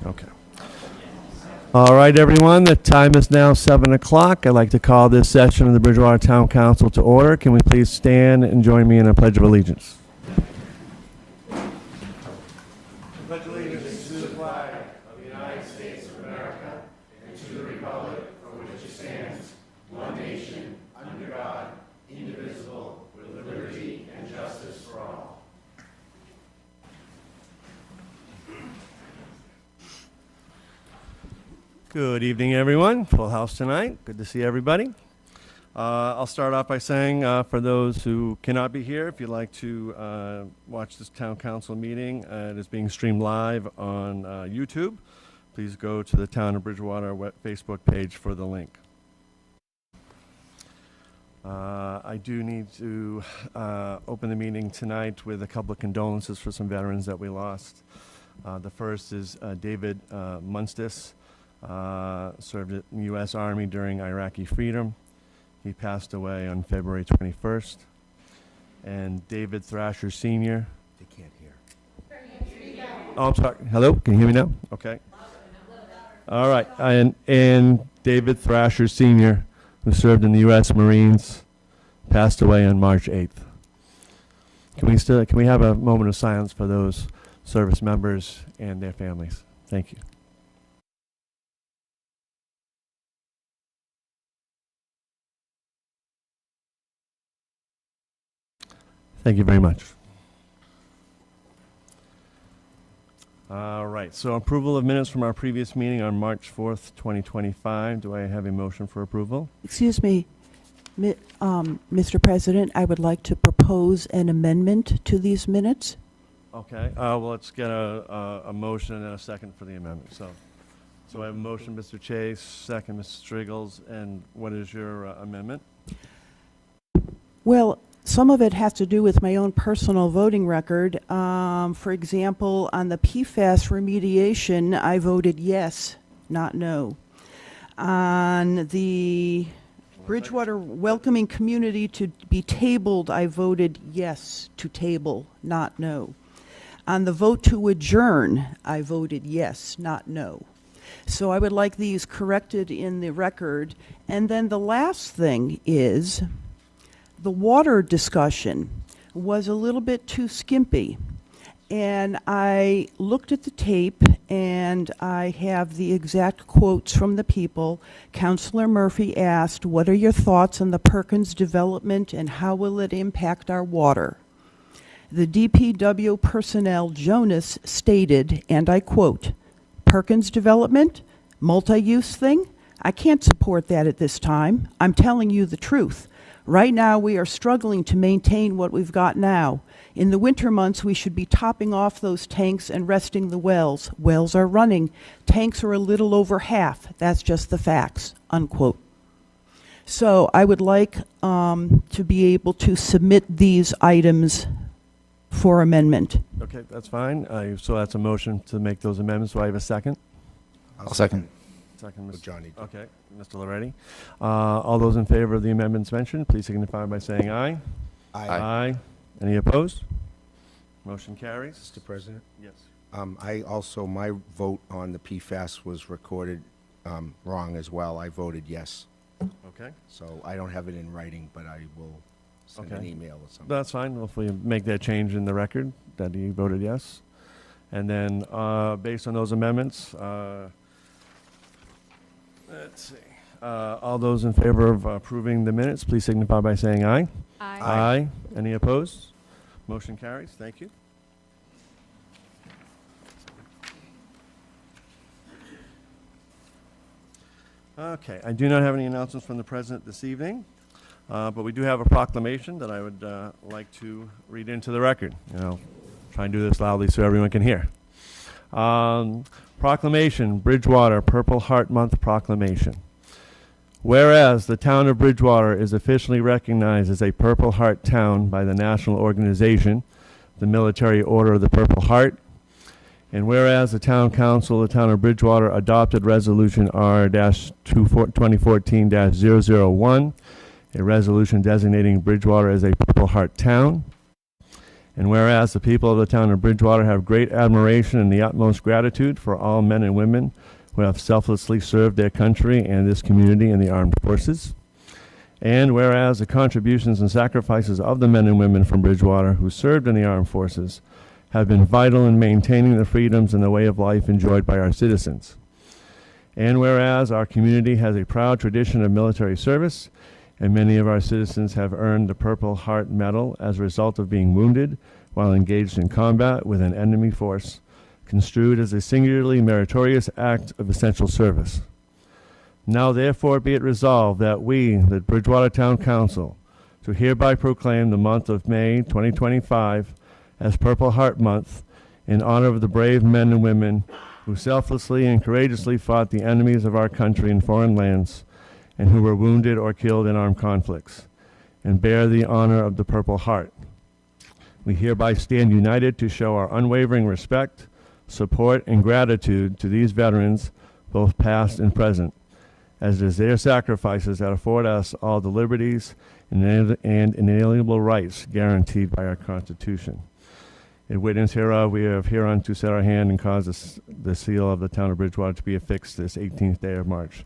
Okay. All right, everyone. The time is now 7 o'clock. I'd like to call this session of the Bridgewater Town Council to order. Can we please stand and join me in a pledge of allegiance? Pledge allegiance to the flag of the United States of America and to the republic for which it stands, one nation, under God, indivisible, with liberty and justice for all. Good evening, everyone. Full house tonight. Good to see everybody. I'll start off by saying, for those who cannot be here, if you'd like to watch this town council meeting, it is being streamed live on YouTube. Please go to the Town of Bridgewater Facebook page for the link. I do need to open the meeting tonight with a couple of condolences for some veterans that we lost. The first is David Munstis. Served in the U.S. Army during Iraqi freedom. He passed away on February 21st. And David Thrasher Sr. They can't hear. Oh, I'm sorry. Hello? Can you hear me now? Okay. All right. And David Thrasher Sr., who served in the U.S. Marines, passed away on March 8th. Can we have a moment of silence for those service members and their families? Thank you. Thank you very much. All right, so approval of minutes from our previous meeting on March 4th, 2025. Do I have a motion for approval? Excuse me, Mr. President, I would like to propose an amendment to these minutes. Okay, well, let's get a motion and a second for the amendment. So I have a motion, Mr. Chase, second, Mrs. Striggles, and what is your amendment? Well, some of it has to do with my own personal voting record. For example, on the PFAS remediation, I voted yes, not no. On the Bridgewater welcoming community to be tabled, I voted yes to table, not no. On the vote to adjourn, I voted yes, not no. So I would like these corrected in the record. And then the last thing is, the water discussion was a little bit too skimpy. And I looked at the tape, and I have the exact quotes from the people. Councilor Murphy asked, "What are your thoughts on the Perkins development and how will it impact our water?" The DPW personnel, Jonas, stated, and I quote, "Perkins development? Multi-use thing? I can't support that at this time. I'm telling you the truth. Right now, we are struggling to maintain what we've got now. In the winter months, we should be topping off those tanks and resting the wells. Wells are running. Tanks are a little over half. That's just the facts," unquote. So I would like to be able to submit these items for amendment. Okay, that's fine. So that's a motion to make those amendments. Do I have a second? I'll second. Second, Mr. Johnny. Okay, Mr. Loretti. All those in favor of the amendments mentioned, please signify by saying aye. Aye. Aye. Any opposed? Motion carries. Mr. President? Yes. My vote on the PFAS was recorded wrong as well. I voted yes. Okay. So I don't have it in writing, but I will send an email or something. That's fine. If we make that change in the record, that he voted yes. And then based on those amendments, let's see. All those in favor of approving the minutes, please signify by saying aye. Aye. Aye. Any opposed? Motion carries. Thank you. Okay, I do not have any announcements from the president this evening, but we do have a proclamation that I would like to read into the record. Try and do this loudly so everyone can hear. Proclamation, Bridgewater Purple Heart Month Proclamation. Whereas the town of Bridgewater is officially recognized as a Purple Heart town by the national organization, the Military Order of the Purple Heart, and whereas the Town Council of the Town of Bridgewater adopted Resolution R-2014-001, a resolution designating Bridgewater as a Purple Heart town, And whereas the people of the town of Bridgewater have great admiration and the utmost gratitude for all men and women who have selflessly served their country and this community in the armed forces. And whereas the contributions and sacrifices of the men and women from Bridgewater who served in the armed forces have been vital in maintaining the freedoms and the way of life enjoyed by our citizens. And whereas our community has a proud tradition of military service, and many of our citizens have earned the Purple Heart Medal as a result of being wounded while engaged in combat with an enemy force, construed as a singularly meritorious act of essential service. Now therefore be it resolved that we, the Bridgewater Town Council, do hereby proclaim the month of May 2025 as Purple Heart Month in honor of the brave men and women who selflessly and courageously fought the enemies of our country in foreign lands and who were wounded or killed in armed conflicts, and bear the honor of the Purple Heart. We hereby stand united to show our unwavering respect, support, and gratitude to these veterans, both past and present, as it is their sacrifices that afford us all the liberties and inalienable rights guaranteed by our Constitution. In witness hereof, we have hereunto set our hand and caused the seal of the town of Bridgewater to be affixed this 18th day of March,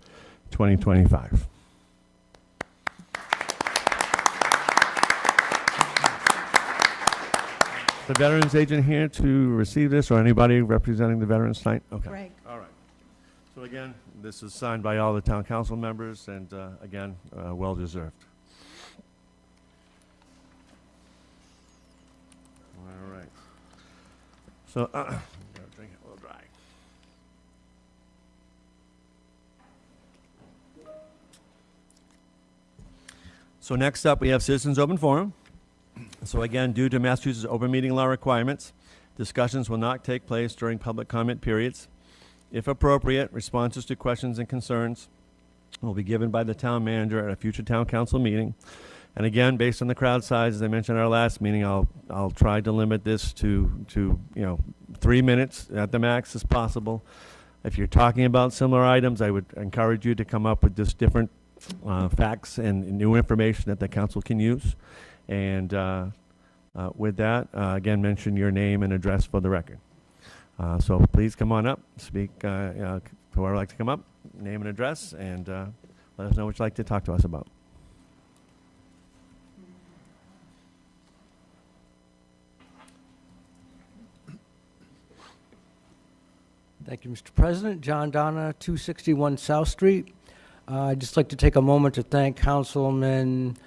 2025. The veterans agent here to receive this, or anybody representing the veterans tonight? Okay. Greg. All right. So again, this is signed by all the town council members, and again, well deserved. All right. So, gotta drink it a little dry. So next up, we have Citizens Open Forum. So again, due to Massachusetts open meeting law requirements, discussions will not take place during public comment periods. If appropriate, responses to questions and concerns will be given by the town manager at a future town council meeting. And again, based on the crowd size, as I mentioned at our last meeting, I'll try to limit this to 3 minutes at the max as possible. If you're talking about similar items, I would encourage you to come up with just different facts and new information that the council can use. And with that, again, mention your name and address for the record. So please come on up, speak, whoever would like to come up, name and address, and let us know what you'd like to talk to us about. Thank you, Mr. President. John Donna, 261 South Street. I'd just like to take a moment to thank Councilman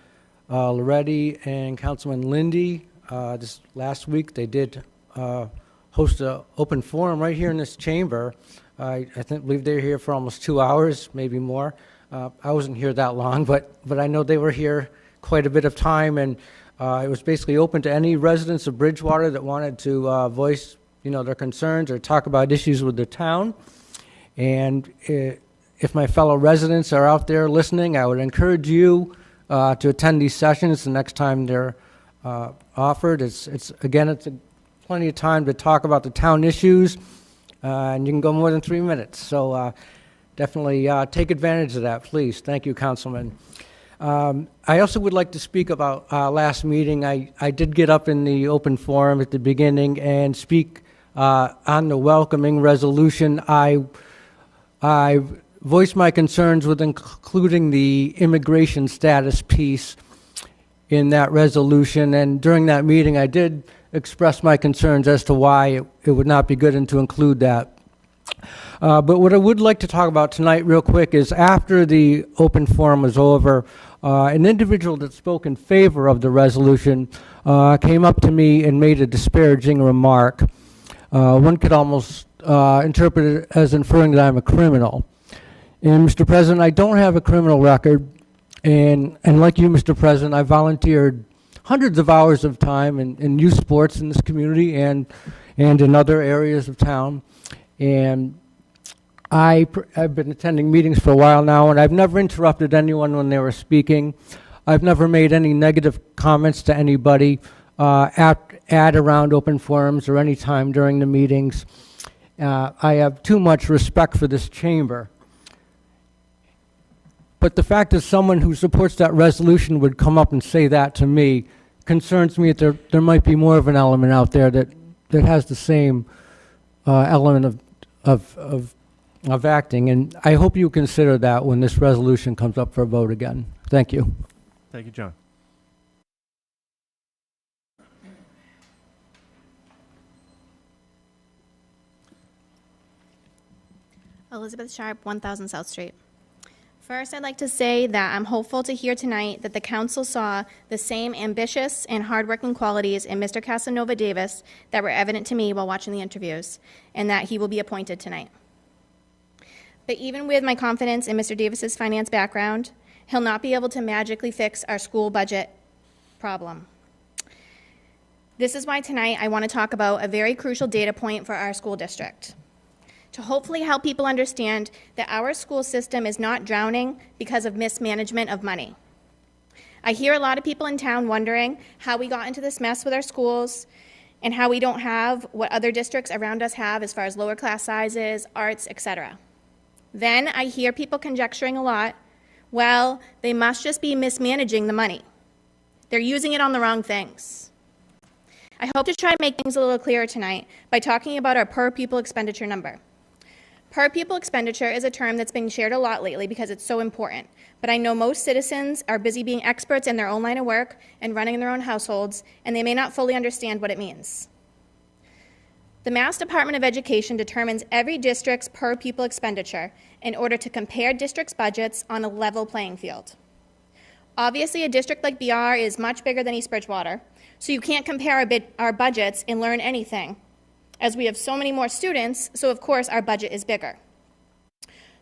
Loretti and Councilman Lindy. This last week they did host an open forum right here in this chamber. I believe they were here for almost 2 hours, maybe more. I wasn't here that long, but I know they were here quite a bit of time, and it was basically open to any residents of Bridgewater that wanted to voice their concerns or talk about issues with the town. And if my fellow residents are out there listening, I would encourage you to attend these sessions the next time they're offered. It's plenty of time to talk about the town issues, and you can go more than 3 minutes. So definitely take advantage of that, please. Thank you, Councilman. I also would like to speak about last meeting. I did get up in the open forum at the beginning and speak on the welcoming resolution. I voiced my concerns with including the immigration status piece in that resolution, and during that meeting I did express my concerns as to why it would not be good to include that. But what I would like to talk about tonight real quick is after the open forum was over, an individual that spoke in favor of the resolution came up to me and made a disparaging remark. One could almost interpret it as inferring that I'm a criminal. And Mr. President, I don't have a criminal record, and like you, Mr. President, I volunteered hundreds of hours of time in youth sports in this community and in other areas of town. And I've been attending meetings for a while now, and I've never interrupted anyone when they were speaking. I've never made any negative comments to anybody at around open forums or any time during the meetings. I have too much respect for this chamber. But the fact that someone who supports that resolution would come up and say that to me concerns me that there might be more of an element out there that has the same element of acting, and I hope you consider that when this resolution comes up for a vote again. Thank you. Thank you, John. Elizabeth Sharp, 1000 South Street. First, I'd like to say that I'm hopeful to hear tonight that the council saw the same ambitious and hardworking qualities in Mr. Casanova Davis that were evident to me while watching the interviews, and that he will be appointed tonight. But even with my confidence in Mr. Davis's finance background, he'll not be able to magically fix our school budget problem. This is why tonight I want to talk about a very crucial data point for our school district, to hopefully help people understand that our school system is not drowning because of mismanagement of money. I hear a lot of people in town wondering how we got into this mess with our schools and how we don't have what other districts around us have as far as lower class sizes, arts, etc. Then I hear people conjecturing a lot, well, they must just be mismanaging the money. They're using it on the wrong things. I hope to try and make things a little clearer tonight by talking about our per pupil expenditure number. Per pupil expenditure is a term that's been shared a lot lately because it's so important, but I know most citizens are busy being experts in their own line of work and running their own households, and they may not fully understand what it means. The Mass Department of Education determines every district's per pupil expenditure in order to compare districts' budgets on a level playing field. Obviously, a district like BR is much bigger than East Bridgewater, so you can't compare our budgets and learn anything, as we have so many more students, so of course our budget is bigger.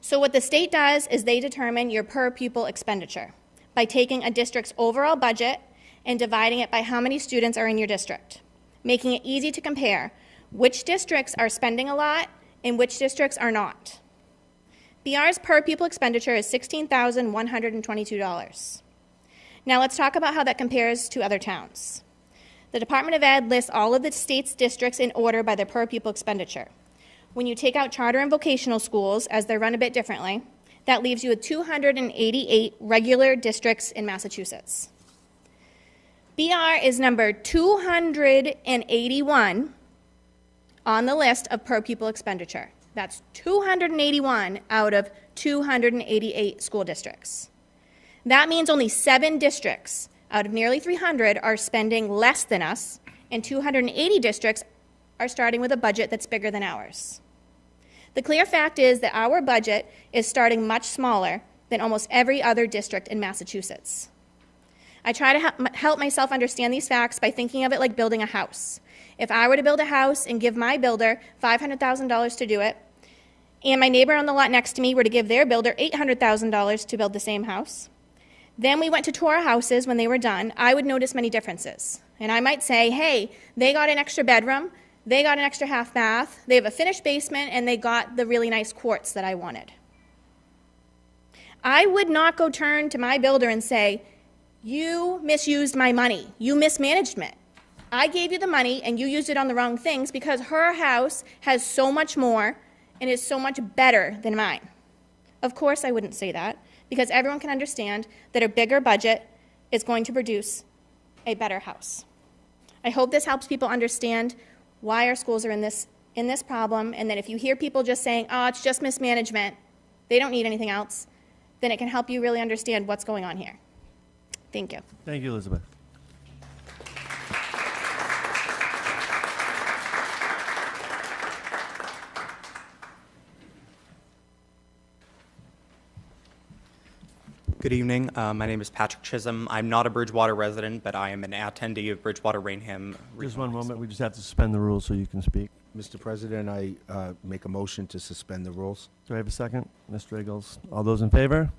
So what the state does is they determine your per pupil expenditure by taking a district's overall budget and dividing it by how many students are in your district, making it easy to compare which districts are spending a lot and which districts are not. BR's per pupil expenditure is $16,122. Now let's talk about how that compares to other towns. The Department of Ed lists all of the state's districts in order by their per pupil expenditure. When you take out charter and vocational schools, as they're run a bit differently, that leaves you with 288 regular districts in Massachusetts. BR is number 281 on the list of per pupil expenditure. That's 281 out of 288 school districts. That means only 7 districts out of nearly 300 are spending less than us, and 280 districts are starting with a budget that's bigger than ours. The clear fact is that our budget is starting much smaller than almost every other district in Massachusetts. I try to help myself understand these facts by thinking of it like building a house. If I were to build a house and give my builder $500,000 to do it, and my neighbor on the lot next to me were to give their builder $800,000 to build the same house, then we went to tour houses when they were done, I would notice many differences. And I might say, hey, they got an extra bedroom, they got an extra half bath, they have a finished basement, and they got the really nice quartz that I wanted. I would not go turn to my builder and say, you misused my money, you mismanaged it. I gave you the money and you used it on the wrong things because her house has so much more and is so much better than mine. Of course I wouldn't say that, because everyone can understand that a bigger budget is going to produce a better house. I hope this helps people understand why our schools are in this problem, and that if you hear people just saying, oh, it's just mismanagement, they don't need anything else, then it can help you really understand what's going on here. Thank you. Thank you, Elizabeth. Good evening. My name is Patrick Chisholm. I'm not a Bridgewater resident, but I am an attendee of Bridgewater Rainham. Just one moment. We just have to suspend the rules so you can speak. Mr. President, I make a motion to suspend the rules. Do I have a second? Mr. Eagles. All those in favor?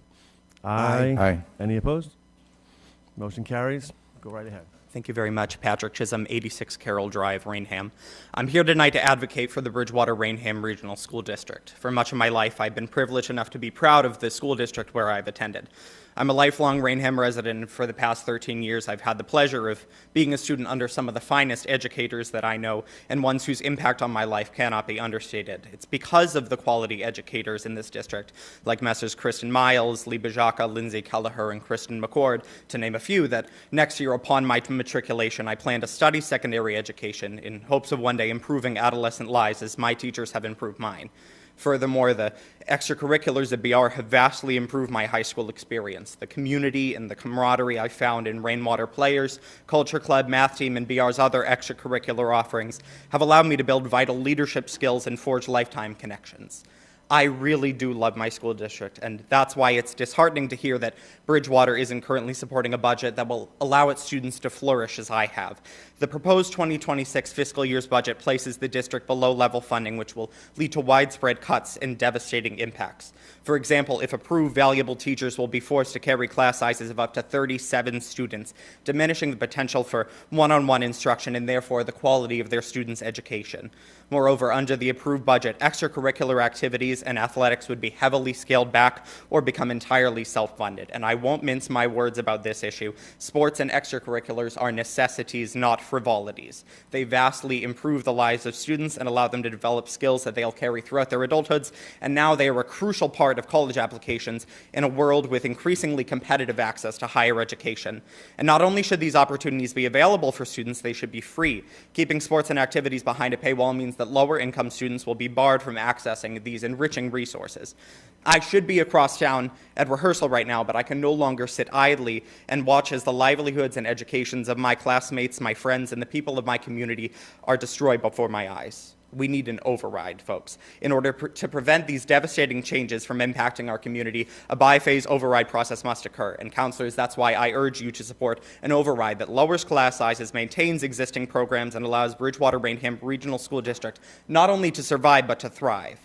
Aye. Aye. Any opposed? Motion carries. Go right ahead. Thank you very much. Patrick Chisholm, 86 Carroll Drive, Rainham. I'm here tonight to advocate for the Bridgewater Rainham Regional School District. For much of my life, I've been privileged enough to be proud of the school district where I've attended. I'm a lifelong Rainham resident, and for the past 13 years, I've had the pleasure of being a student under some of the finest educators that I know, and ones whose impact on my life cannot be understated. It's because of the quality educators in this district, like Messrs. Kristen Miles, Lee Bajaka, Lindsay Kelleher, and Kristen McCord, to name a few, that next year upon my matriculation, I plan to study secondary education in hopes of one day improving adolescent lives as my teachers have improved mine. Furthermore, the extracurriculars at BR have vastly improved my high school experience. The community and the camaraderie I found in Rainwater Players, Culture Club, Math Team, and BR's other extracurricular offerings have allowed me to build vital leadership skills and forge lifetime connections. I really do love my school district, and that's why it's disheartening to hear that Bridgewater isn't currently supporting a budget that will allow its students to flourish as I have. The proposed 2026 fiscal year's budget places the district below level funding, which will lead to widespread cuts and devastating impacts. For example, if approved, valuable teachers will be forced to carry class sizes of up to 37 students, diminishing the potential for one-on-one instruction and therefore the quality of their students' education. Moreover, under the approved budget, extracurricular activities and athletics would be heavily scaled back or become entirely self-funded. And I won't mince my words about this issue. Sports and extracurriculars are necessities, not frivolities. They vastly improve the lives of students and allow them to develop skills that they'll carry throughout their adulthoods, and now they are a crucial part of college applications in a world with increasingly competitive access to higher education. And not only should these opportunities be available for students, they should be free. Keeping sports and activities behind a paywall means that lower income students will be barred from accessing these enriching resources. I should be across town at rehearsal right now, but I can no longer sit idly and watch as the livelihoods and educations of my classmates, my friends, and the people of my community are destroyed before my eyes. We need an override, folks. In order to prevent these devastating changes from impacting our community, a bi-phase override process must occur. And counselors, that's why I urge you to support an override that lowers class sizes, maintains existing programs, and allows Bridgewater-Rainham Regional School District not only to survive, but to thrive.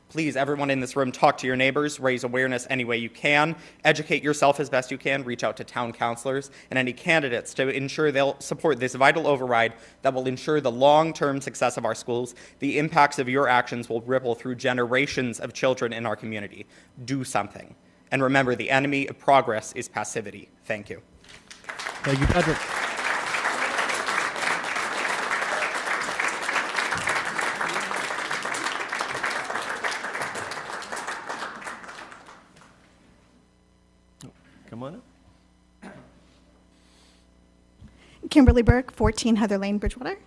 Please, everyone in this room, talk to your neighbors, raise awareness any way you can, educate yourself as best you can, reach out to town councilors and any candidates to ensure they'll support this vital override that will ensure the long-term success of our schools. The impacts of your actions will ripple through generations of children in our community. Do something. And remember, the enemy of progress is passivity. Thank you. Thank you, Patrick. Come on up. Kimberly Burke, 14 Heather Lane, Bridgewater.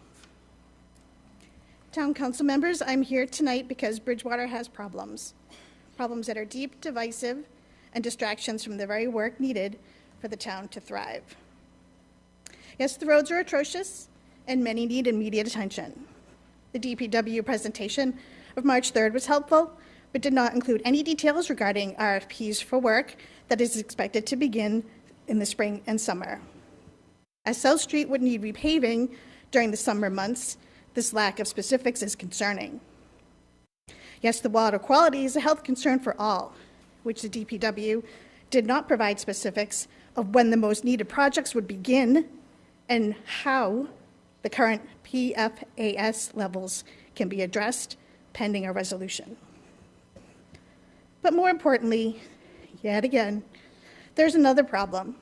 Town council members, I'm here tonight because Bridgewater has problems. Problems that are deep, divisive, and distractions from the very work needed for the town to thrive. Yes, the roads are atrocious, and many need immediate attention. The DPW presentation of March 3rd was helpful, but did not include any details regarding RFPs for work that is expected to begin in the spring and summer. As South Street would need repaving during the summer months, this lack of specifics is concerning. Yes, the water quality is a health concern for all, which the DPW did not provide specifics of when the most needed projects would begin and how the current PFAS levels can be addressed pending a resolution. But more importantly, yet again, there's another problem,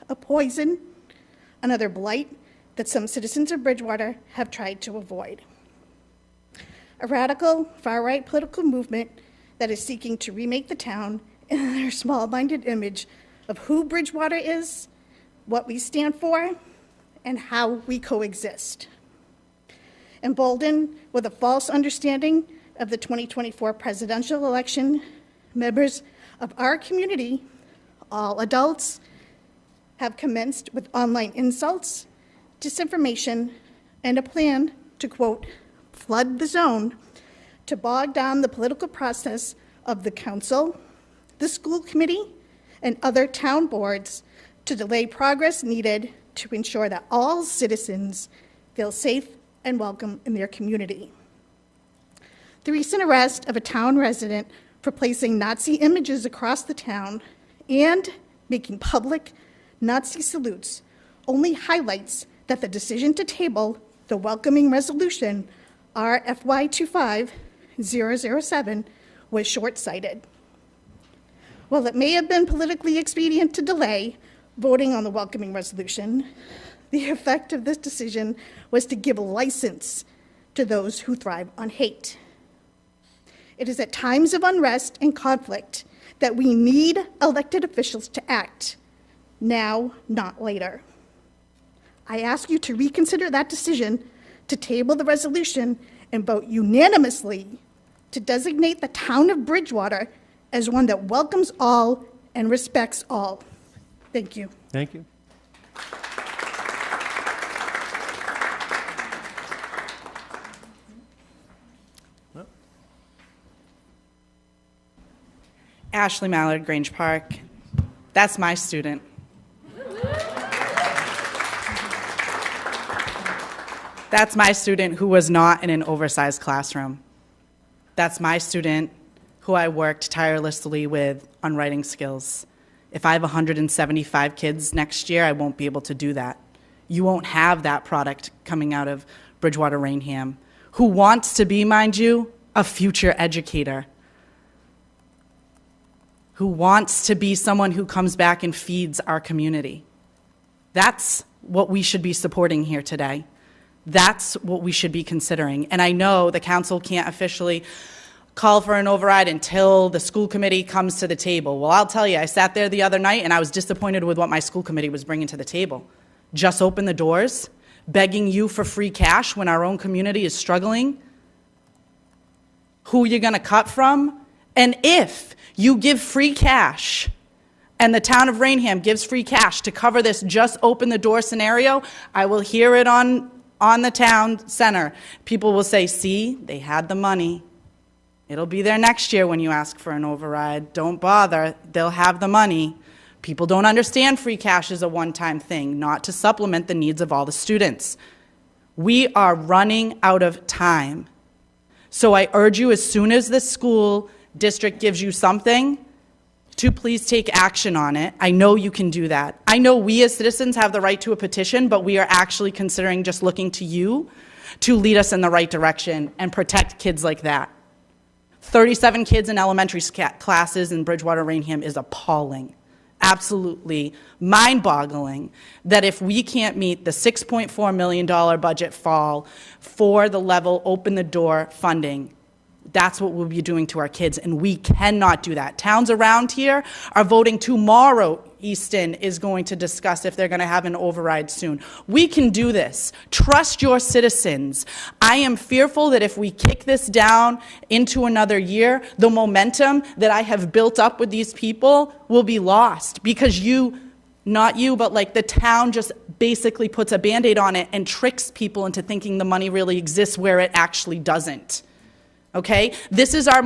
a poison, another blight that some citizens of Bridgewater have tried to avoid. A radical, far-right political movement that is seeking to remake the town in their small-minded image of who Bridgewater is, what we stand for, and how we coexist. Emboldened with a false understanding of the 2024 presidential election, members of our community, all adults, have commenced with online insults, disinformation, and a plan to, quote, flood the zone to bog down the political process of the council, the school committee, and other town boards to delay progress needed to ensure that all citizens feel safe and welcome in their community. The recent arrest of a town resident for placing Nazi images across the town and making public Nazi salutes only highlights that the decision to table the welcoming resolution RFY 25007 was short-sighted. While it may have been politically expedient to delay voting on the welcoming resolution, the effect of this decision was to give license to those who thrive on hate. It is at times of unrest and conflict that we need elected officials to act, now, not later. I ask you to reconsider that decision to table the resolution and vote unanimously to designate the town of Bridgewater as one that welcomes all and respects all. Thank you. Thank you. Ashley Mallard, Grange Park. That's my student. That's my student who was not in an oversized classroom. That's my student who I worked tirelessly with on writing skills. If I have 175 kids next year, I won't be able to do that. You won't have that product coming out of Bridgewater Rainham, who wants to be, mind you, a future educator, who wants to be someone who comes back and feeds our community. That's what we should be supporting here today. That's what we should be considering. And I know the council can't officially call for an override until the school committee comes to the table. Well, I'll tell you, I sat there the other night and I was disappointed with what my school committee was bringing to the table. Just open the doors, begging you for free cash when our own community is struggling. Who you're going to cut from? And if you give free cash and the town of Rainham gives free cash to cover this just open the door scenario, I will hear it on the town center. People will say, see, they had the money. It'll be there next year when you ask for an override. Don't bother. They'll have the money. People don't understand free cash is a one-time thing, not to supplement the needs of all the students. We are running out of time. So I urge you, as soon as the school district gives you something, to please take action on it. I know you can do that. I know we as citizens have the right to a petition, but we are actually considering just looking to you to lead us in the right direction and protect kids like that. 37 kids in elementary classes in Bridgewater Rainham is appalling. Absolutely mind-boggling that if we can't meet the $6.4 million budget fall for the level open the door funding, that's what we'll be doing to our kids, and we cannot do that. Towns around here are voting tomorrow. Easton is going to discuss if they're going to have an override soon. We can do this. Trust your citizens. I am fearful that if we kick this down into another year, the momentum that I have built up with these people will be lost because not you, but like the town just basically puts a Band-Aid on it and tricks people into thinking the money really exists where it actually doesn't. Okay, this is our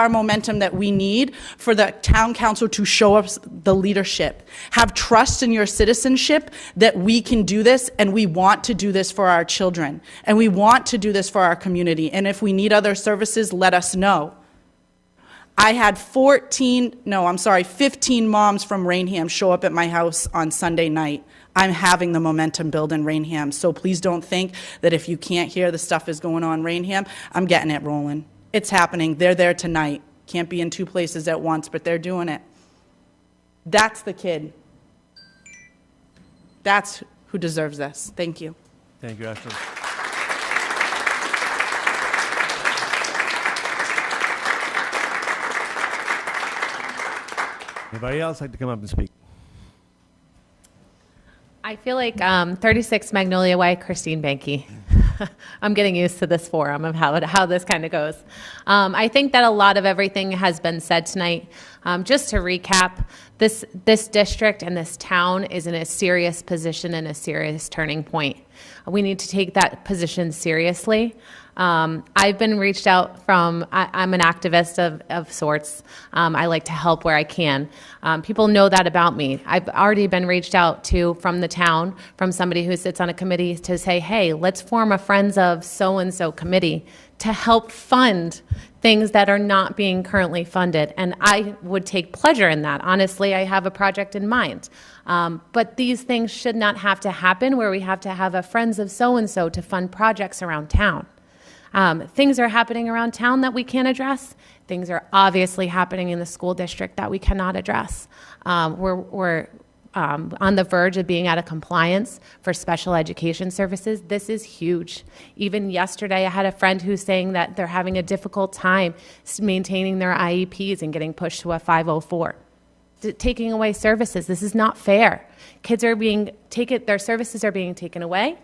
momentum that we need for the town council to show us the leadership. Have trust in your citizenship that we can do this, and we want to do this for our children, and we want to do this for our community. And if we need other services, let us know. I had 15 moms from Rainham show up at my house on Sunday night. I'm having the momentum build in Rainham, so please don't think that if you can't hear the stuff is going on in Rainham, I'm getting it rolling. It's happening. They're there tonight. Can't be in two places at once, but they're doing it. That's the kid. That's who deserves this. Thank you. Thank you, Ashley. Anybody else like to come up and speak? I feel like 36 Magnolia Way, Christine Banky. I'm getting used to this forum of how this kind of goes. I think that a lot of everything has been said tonight. Just to recap, this district and this town is in a serious position and a serious turning point. We need to take that position seriously. I've been reached out from, I'm an activist of sorts. I like to help where I can. People know that about me. I've already been reached out to from the town, from somebody who sits on a committee to say, hey, let's form a Friends of So-and-so committee to help fund things that are not being currently funded. And I would take pleasure in that. Honestly, I have a project in mind. But these things should not have to happen where we have to have a Friends of So-and-so to fund projects around town. Things are happening around town that we can't address. Things are obviously happening in the school district that we cannot address. We're on the verge of being out of compliance for special education services. This is huge. Even yesterday, I had a friend who's saying that they're having a difficult time maintaining their IEPs and getting pushed to a 504. Taking away services. This is not fair. Kids are being taken, their services are being taken away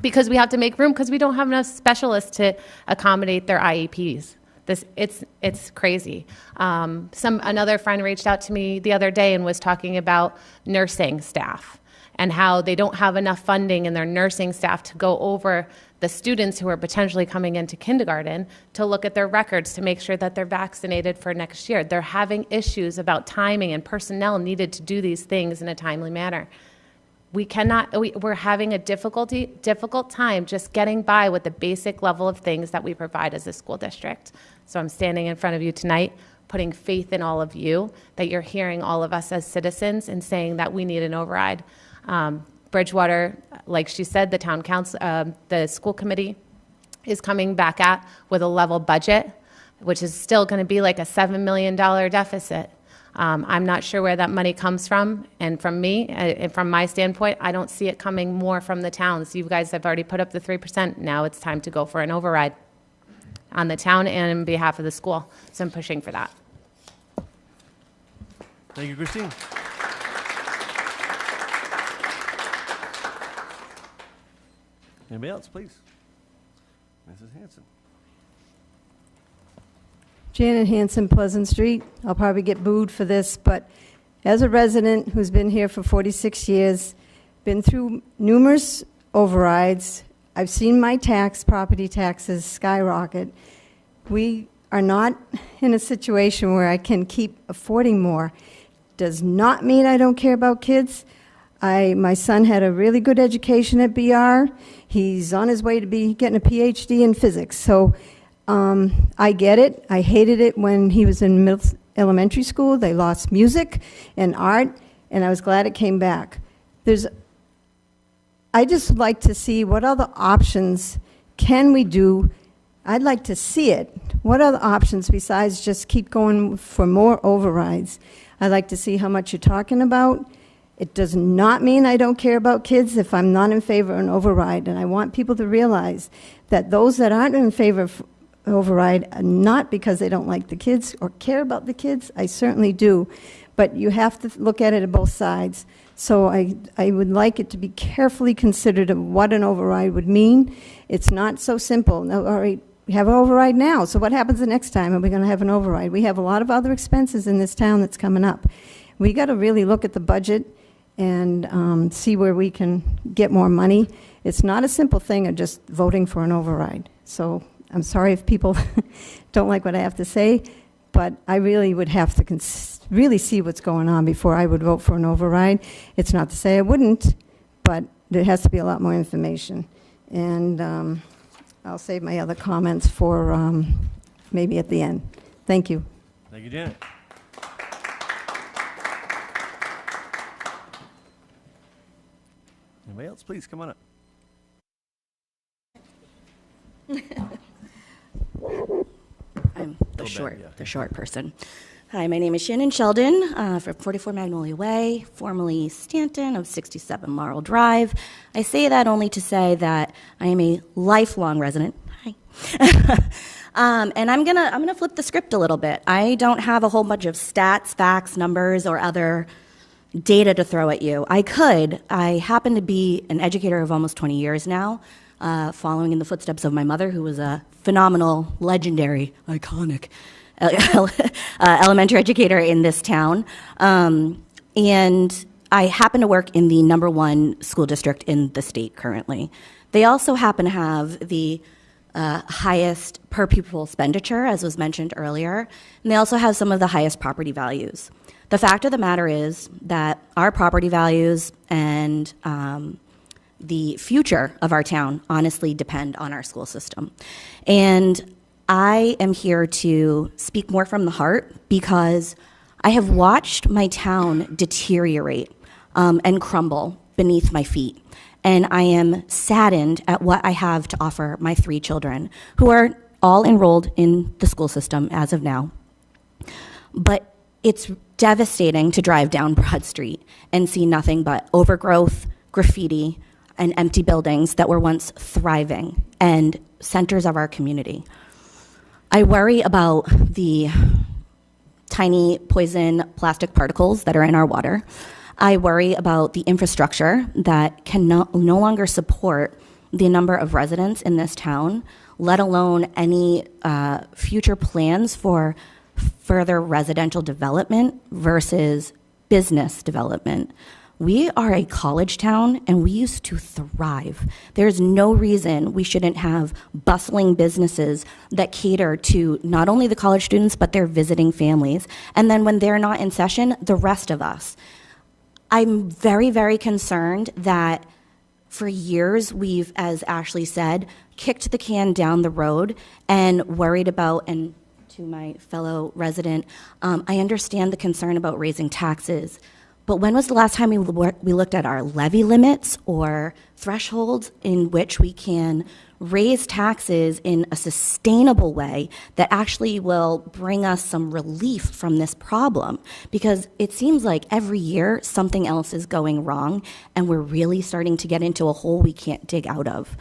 because we have to make room because we don't have enough specialists to accommodate their IEPs. It's crazy. Another friend reached out to me the other day and was talking about nursing staff and how they don't have enough funding in their nursing staff to go over the students who are potentially coming into kindergarten to look at their records to make sure that they're vaccinated for next year. They're having issues about timing and personnel needed to do these things in a timely manner. We're having a difficult time just getting by with the basic level of things that we provide as a school district. So I'm standing in front of you tonight, putting faith in all of you, that you're hearing all of us as citizens and saying that we need an override. Bridgewater, like she said, the town council, the school committee is coming back with a level budget, which is still going to be like a $7 million deficit. I'm not sure where that money comes from, and from my standpoint, I don't see it coming more from the towns. You guys have already put up the 3%. Now it's time to go for an override on the town and on behalf of the school. So I'm pushing for that. Thank you, Christine. Anybody else, please? Mrs. Hanson. Janet Hanson, Pleasant Street. I'll probably get booed for this, but as a resident who's been here for 46 years, been through numerous overrides, I've seen my property taxes skyrocket. We are not in a situation where I can keep affording more. Does not mean I don't care about kids. My son had a really good education at BR. He's on his way to be getting a PhD in physics. So I get it. I hated it when he was in elementary school. They lost music and art, and I was glad it came back. I just like to see what other options can we do. I'd like to see it. What other options besides just keep going for more overrides? I'd like to see how much you're talking about. It does not mean I don't care about kids if I'm not in favor of an override, and I want people to realize that those that aren't in favor of override are not because they don't like the kids or care about the kids. I certainly do, but you have to look at it at both sides. So I would like it to be carefully considered of what an override would mean. It's not so simple. No, all right, we have an override now, so what happens the next time? Are we going to have an override? We have a lot of other expenses in this town that's coming up. We got to really look at the budget and see where we can get more money. It's not a simple thing of just voting for an override. So I'm sorry if people don't like what I have to say, but I really would have to really see what's going on before I would vote for an override. It's not to say I wouldn't, but there has to be a lot more information. And I'll save my other comments for maybe at the end. Thank you. Thank you, Janet. Anybody else? Please come on up. I'm the short person. Hi, my name is Shannon Sheldon from 44 Magnolia Way, formerly Stanton of 67 Laurel Drive. I say that only to say that I am a lifelong resident. Hi. And I'm gonna flip the script a little bit. I don't have a whole bunch of stats, facts, numbers, or other data to throw at you. I happen to be an educator of almost 20 years now, following in the footsteps of my mother, who was a phenomenal, legendary, iconic elementary educator in this town. And I happen to work in the #1 school district in the state currently. They also happen to have the highest per pupil expenditure, as was mentioned earlier, and they also have some of the highest property values. The fact of the matter is that our property values and the future of our town honestly depend on our school system. And I am here to speak more from the heart because I have watched my town deteriorate and crumble beneath my feet. And I am saddened at what I have to offer my 3 children, who are all enrolled in the school system as of now. But it's devastating to drive down Broad Street and see nothing but overgrowth, graffiti, and empty buildings that were once thriving and centers of our community. I worry about the tiny poison plastic particles that are in our water. I worry about the infrastructure that can no longer support the number of residents in this town, let alone any future plans for further residential development versus business development. We are a college town, and we used to thrive. There's no reason we shouldn't have bustling businesses that cater to not only the college students, but their visiting families. And then when they're not in session, the rest of us. I'm very, very concerned that for years we've, as Ashley said, kicked the can down the road and worried about, and to my fellow resident, I understand the concern about raising taxes. But when was the last time we looked at our levy limits or thresholds in which we can raise taxes in a sustainable way that actually will bring us some relief from this problem? Because it seems like every year something else is going wrong, and we're really starting to get into a hole we can't dig out of.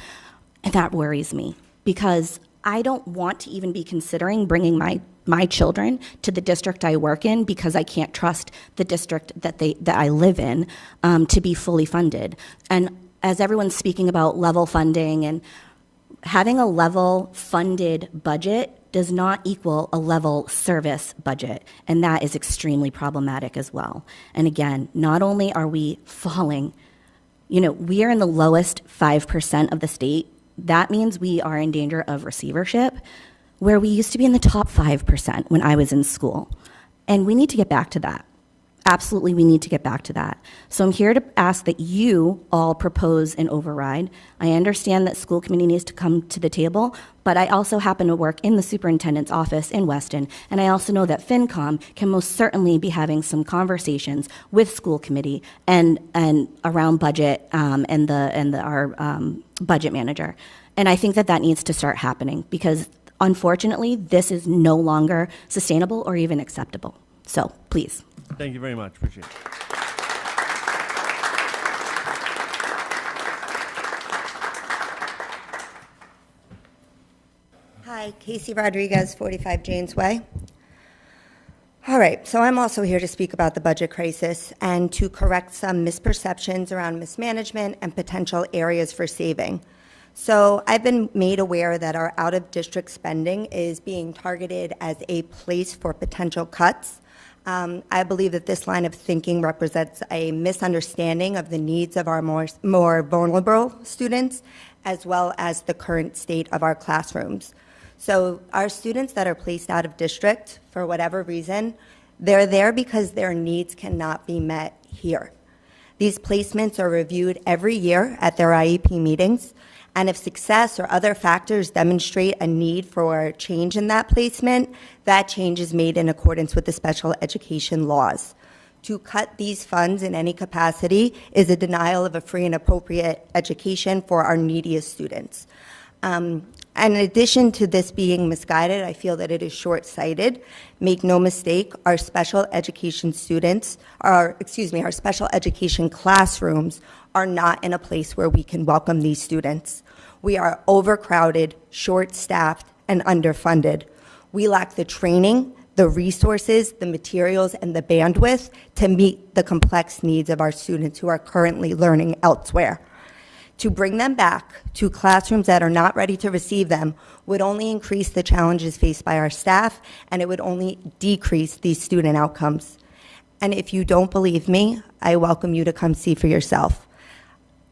And that worries me, because I don't want to even be considering bringing my children to the district I work in, because I can't trust the district that I live in to be fully funded. And as everyone's speaking about level funding, and having a level funded budget does not equal a level service budget, and that is extremely problematic as well. And again, not only are we falling, we are in the lowest 5% of the state. That means we are in danger of receivership, where we used to be in the top 5% when I was in school. And we need to get back to that. Absolutely, we need to get back to that. So I'm here to ask that you all propose an override. I understand that school committee needs to come to the table, but I also happen to work in the superintendent's office in Weston, and I also know that FinCom can most certainly be having some conversations with school committee and around budget and our budget manager. And I think that needs to start happening, because unfortunately, this is no longer sustainable or even acceptable. So please. Thank you very much. Appreciate it. Hi, Casey Rodriguez, 45 Janes Way. All right, so I'm also here to speak about the budget crisis and to correct some misperceptions around mismanagement and potential areas for saving. So I've been made aware that our out-of-district spending is being targeted as a place for potential cuts. I believe that this line of thinking represents a misunderstanding of the needs of our more vulnerable students, as well as the current state of our classrooms. So our students that are placed out of district, for whatever reason, they're there because their needs cannot be met here. These placements are reviewed every year at their IEP meetings, and if success or other factors demonstrate a need for change in that placement, that change is made in accordance with the special education laws. To cut these funds in any capacity is a denial of a free and appropriate education for our neediest students. And in addition to this being misguided, I feel that it is short-sighted. Make no mistake, our special education students, our special education classrooms are not in a place where we can welcome these students. We are overcrowded, short-staffed, and underfunded. We lack the training, the resources, the materials, and the bandwidth to meet the complex needs of our students who are currently learning elsewhere. To bring them back to classrooms that are not ready to receive them would only increase the challenges faced by our staff, and it would only decrease these student outcomes. And if you don't believe me, I welcome you to come see for yourself.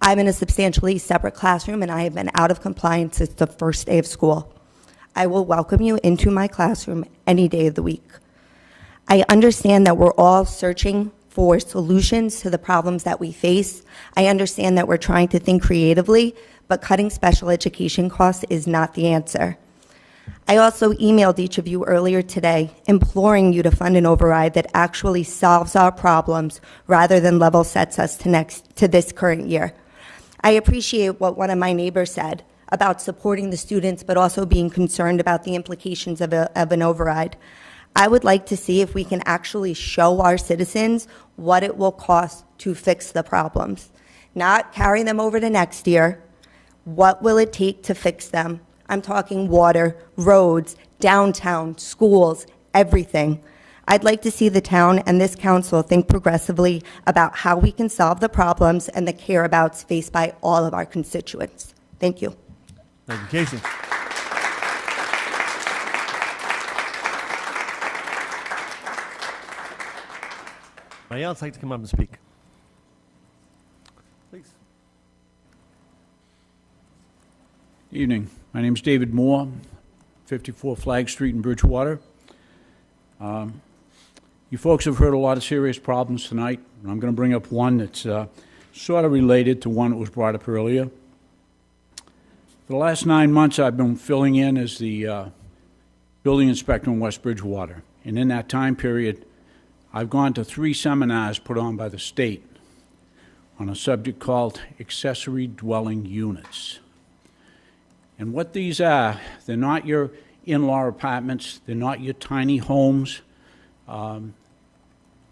I'm in a substantially separate classroom, and I have been out of compliance since the first day of school. I will welcome you into my classroom any day of the week. I understand that we're all searching for solutions to the problems that we face. I understand that we're trying to think creatively, but cutting special education costs is not the answer. I also emailed each of you earlier today, imploring you to fund an override that actually solves our problems rather than level sets us to this current year. I appreciate what one of my neighbors said about supporting the students, but also being concerned about the implications of an override. I would like to see if we can actually show our citizens what it will cost to fix the problems. Not carry them over to next year. What will it take to fix them? I'm talking water, roads, downtown, schools, everything. I'd like to see the town and this council think progressively about how we can solve the problems and the care-abouts faced by all of our constituents. Thank you. Thank you, Casey. Anybody else like to come up and speak? Please. Evening. My name is David Moore, 54 Flag Street in Bridgewater. You folks have heard a lot of serious problems tonight, and I'm going to bring up one that's sort of related to one that was brought up earlier. For the last 9 months, I've been filling in as the building inspector in West Bridgewater, and in that time period, I've gone to 3 seminars put on by the state on a subject called accessory dwelling units. And what these are, they're not your in-law apartments, they're not your tiny homes.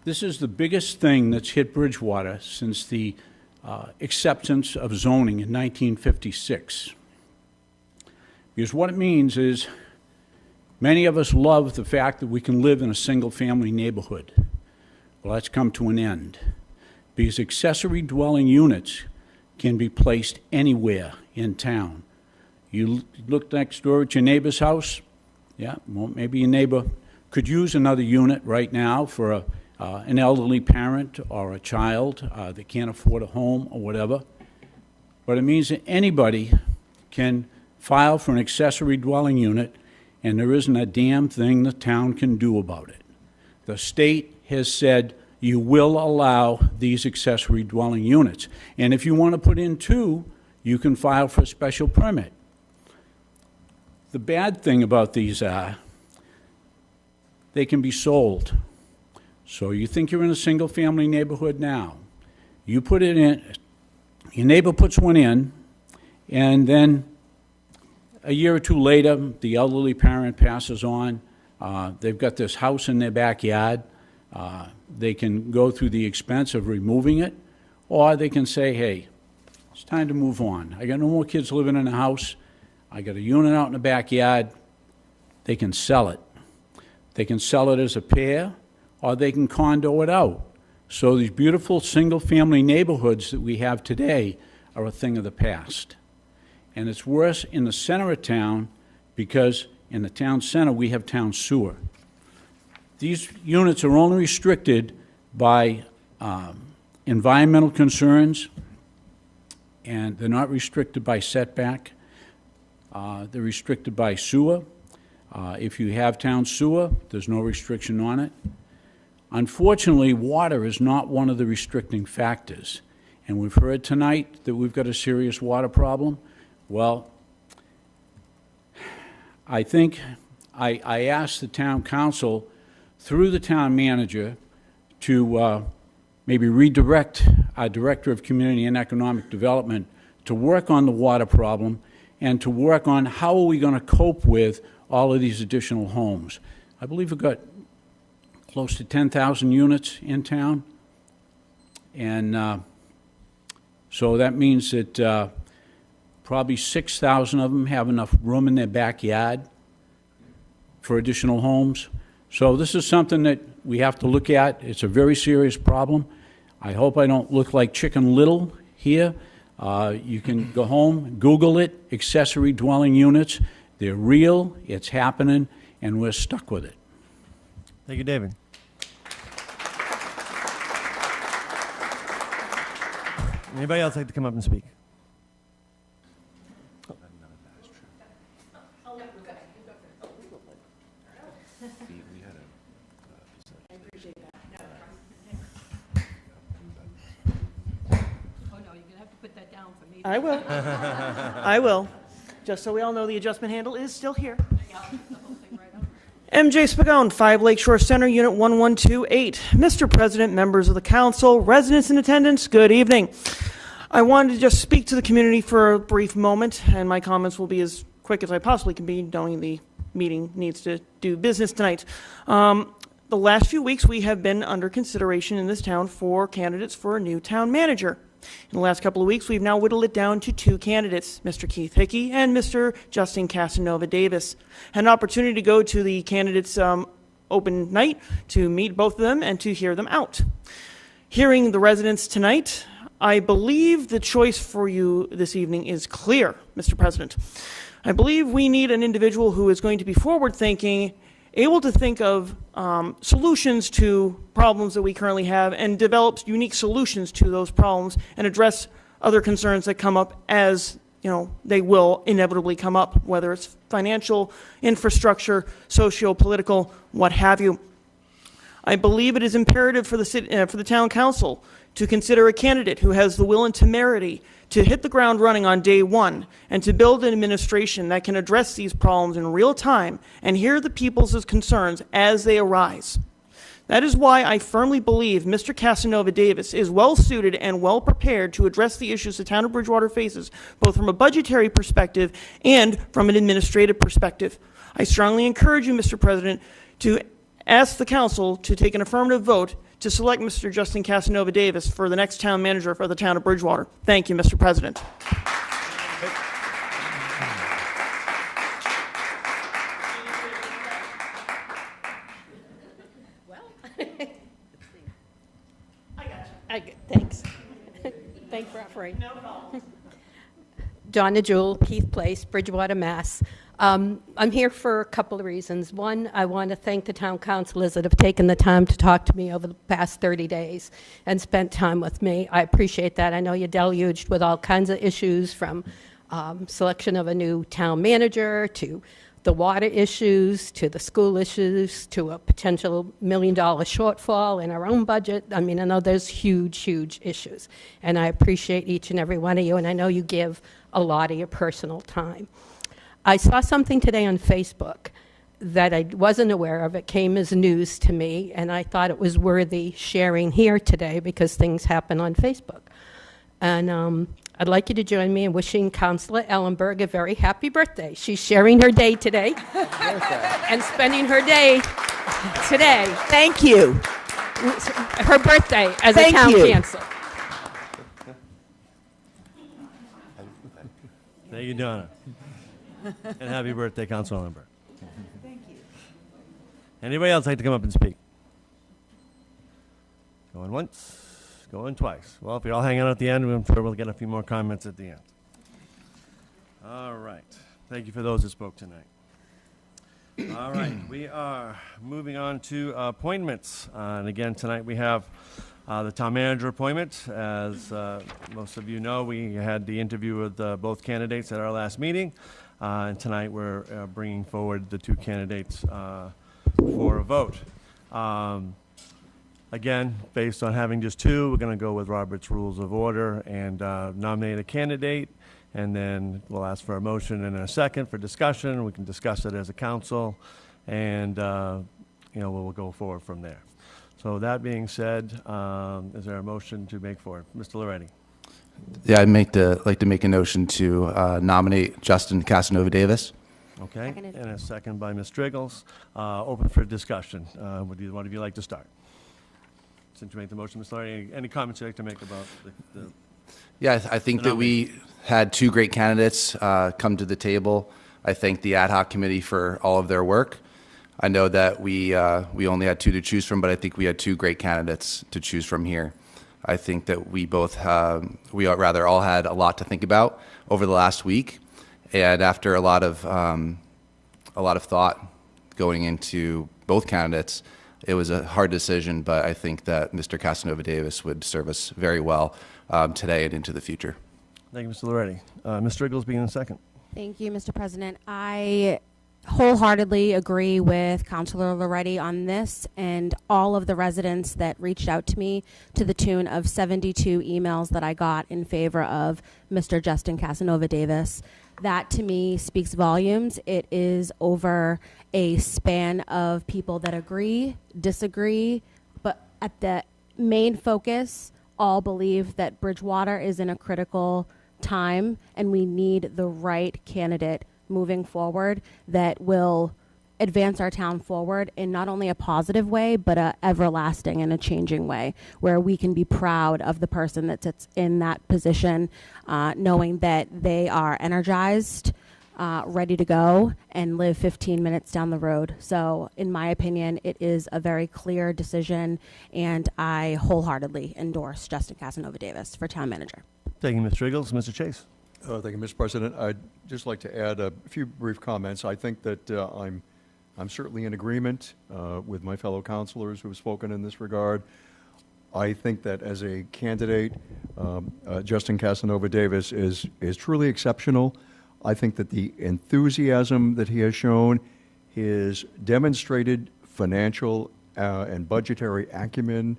This is the biggest thing that's hit Bridgewater since the acceptance of zoning in 1956. Because what it means is many of us love the fact that we can live in a single-family neighborhood. Well, that's come to an end. Because accessory dwelling units can be placed anywhere in town. You look next door at your neighbor's house, yeah, well, maybe your neighbor could use another unit right now for an elderly parent or a child that can't afford a home or whatever. But it means that anybody can file for an accessory dwelling unit, and there isn't a damn thing the town can do about it. The state has said you will allow these accessory dwelling units. And if you want to put in 2, you can file for a special permit. The bad thing about these are they can be sold. So you think you're in a single-family neighborhood now. You put it in, your neighbor puts one in, and then a year or 2 later, the elderly parent passes on. They've got this house in their backyard. They can go through the expense of removing it, or they can say, hey, it's time to move on. I got no more kids living in the house. I got a unit out in the backyard. They can sell it. They can sell it as a pair, or they can condo it out. So these beautiful single-family neighborhoods that we have today are a thing of the past. And it's worse in the center of town because in the town center we have town sewer. These units are only restricted by environmental concerns, and they're not restricted by setback. They're restricted by sewer. If you have town sewer, there's no restriction on it. Unfortunately, water is not one of the restricting factors. And we've heard tonight that we've got a serious water problem. Well, I think I asked the town council through the town manager to maybe redirect our Director of Community and Economic Development to work on the water problem and to work on how are we going to cope with all of these additional homes. I believe we've got close to 10,000 units in town, and so that means that probably 6,000 of them have enough room in their backyard for additional homes. So this is something that we have to look at. It's a very serious problem. I hope I don't look like Chicken Little here. You can go home, Google it, accessory dwelling units. They're real, it's happening, and we're stuck with it. Thank you, David. Anybody else like to come up and speak? I will. I will. Just so we all know, the adjustment handle is still here. MJ Spagone, 5 Lakeshore Center, Unit 1128. Mr. President, members of the council, residents in attendance, good evening. I wanted to just speak to the community for a brief moment, and my comments will be as quick as I possibly can be, knowing the meeting needs to do business tonight. The last few weeks, we have been under consideration in this town for candidates for a new town manager. In the last couple of weeks, we've now whittled it down to 2 candidates, Mr. Keith Hickey and Mr. Justin Casanova Davis. Had an opportunity to go to the candidates' open night to meet both of them and to hear them out. Hearing the residents tonight, I believe the choice for you this evening is clear, Mr. President. I believe we need an individual who is going to be forward-thinking, able to think of solutions to problems that we currently have and develops unique solutions to those problems and address other concerns that come up, as you know, they will inevitably come up, whether it's financial, infrastructure, socio-political, what have you. I believe it is imperative for the town council to consider a candidate who has the will and temerity to hit the ground running on day one and to build an administration that can address these problems in real time and hear the people's concerns as they arise. That is why I firmly believe Mr. Casanova Davis is well suited and well prepared to address the issues the town of Bridgewater faces, both from a budgetary perspective and from an administrative perspective. I strongly encourage you, Mr. President, to ask the council to take an affirmative vote to select Mr. Justin Casanova Davis for the next town manager for the town of Bridgewater. Thank you, Mr. President. Thanks. Thanks for offering. No problem. Donna Jewell, Keith Place, Bridgewater, Mass. I'm here for a couple of reasons. One, I want to thank the town councilors that have taken the time to talk to me over the past 30 days and spent time with me. I appreciate that. I know you're deluged with all kinds of issues, from selection of a new town manager to the water issues, to the school issues, to a potential $1 million shortfall in our own budget. I mean, I know there's huge, huge issues. And I appreciate each and every one of you, and I know you give a lot of your personal time. I saw something today on Facebook that I wasn't aware of. It came as news to me, and I thought it was worthy sharing here today because things happen on Facebook. And I'd like you to join me in wishing Councilor Ellenberg a very happy birthday. She's sharing her day today and spending her day today. Thank you. Her birthday as a town council. Thank you, Donna. And happy birthday, Councilor Ellenberg. Thank you. Anybody else like to come up and speak? Going once, going twice. Well, if you're all hanging out at the end, I'm sure we'll get a few more comments at the end. All right. Thank you for those who spoke tonight. All right. We are moving on to appointments. And again, tonight we have the town manager appointment. As most of you know, we had the interview with both candidates at our last meeting. And tonight we're bringing forward the 2 candidates for a vote. Again, based on having just 2, we're going to go with Robert's Rules of Order and nominate a candidate, and then we'll ask for a motion and a second for discussion. We can discuss it as a council, and we'll go forward from there. So that being said, is there a motion to make forward? Mr. Loretti. Yeah, I'd like to make a motion to nominate Justin Casanova Davis. Okay, Seconded. and a second by Ms. Striggles. Open for discussion. Would one of you like to start? Since you made the motion, Ms. Loretti, any comments you'd like to make about the Yeah, I think that we had 2 great candidates come to the table. I thank the ad hoc committee for all of their work. I know that we only had 2 to choose from, but I think we had 2 great candidates to choose from here. I think that we both all had a lot to think about over the last week, and after a lot of thought going into both candidates, it was a hard decision. But I think that Mr. Casanova Davis would serve us very well today and into the future. Thank you, Mr. Loretti. Ms. Striggles being in second. Thank you, Mr. President. I wholeheartedly agree with Councilor Loretti on this and all of the residents that reached out to me, to the tune of 72 emails that I got in favor of Mr. Justin Casanova Davis. That to me speaks volumes. It is over a span of people that agree, disagree, but at the main focus all believe that Bridgewater is in a critical time and we need the right candidate moving forward that will advance our town forward in not only a positive way, but a everlasting and a changing way, where we can be proud of the person that sits in that position, knowing that they are energized, ready to go, and live 15 minutes down the road. So in my opinion, it is a very clear decision, and I wholeheartedly endorse Justin Casanova Davis for town manager. Thank you, Mr. Eagles. Mr. Chase. Thank you, Mr. President. I'd just like to add a few brief comments. I think that I'm certainly in agreement with my fellow councilors who have spoken in this regard. I think that as a candidate, Justin Casanova Davis is truly exceptional. I think that the enthusiasm that he has shown, his demonstrated financial and budgetary acumen,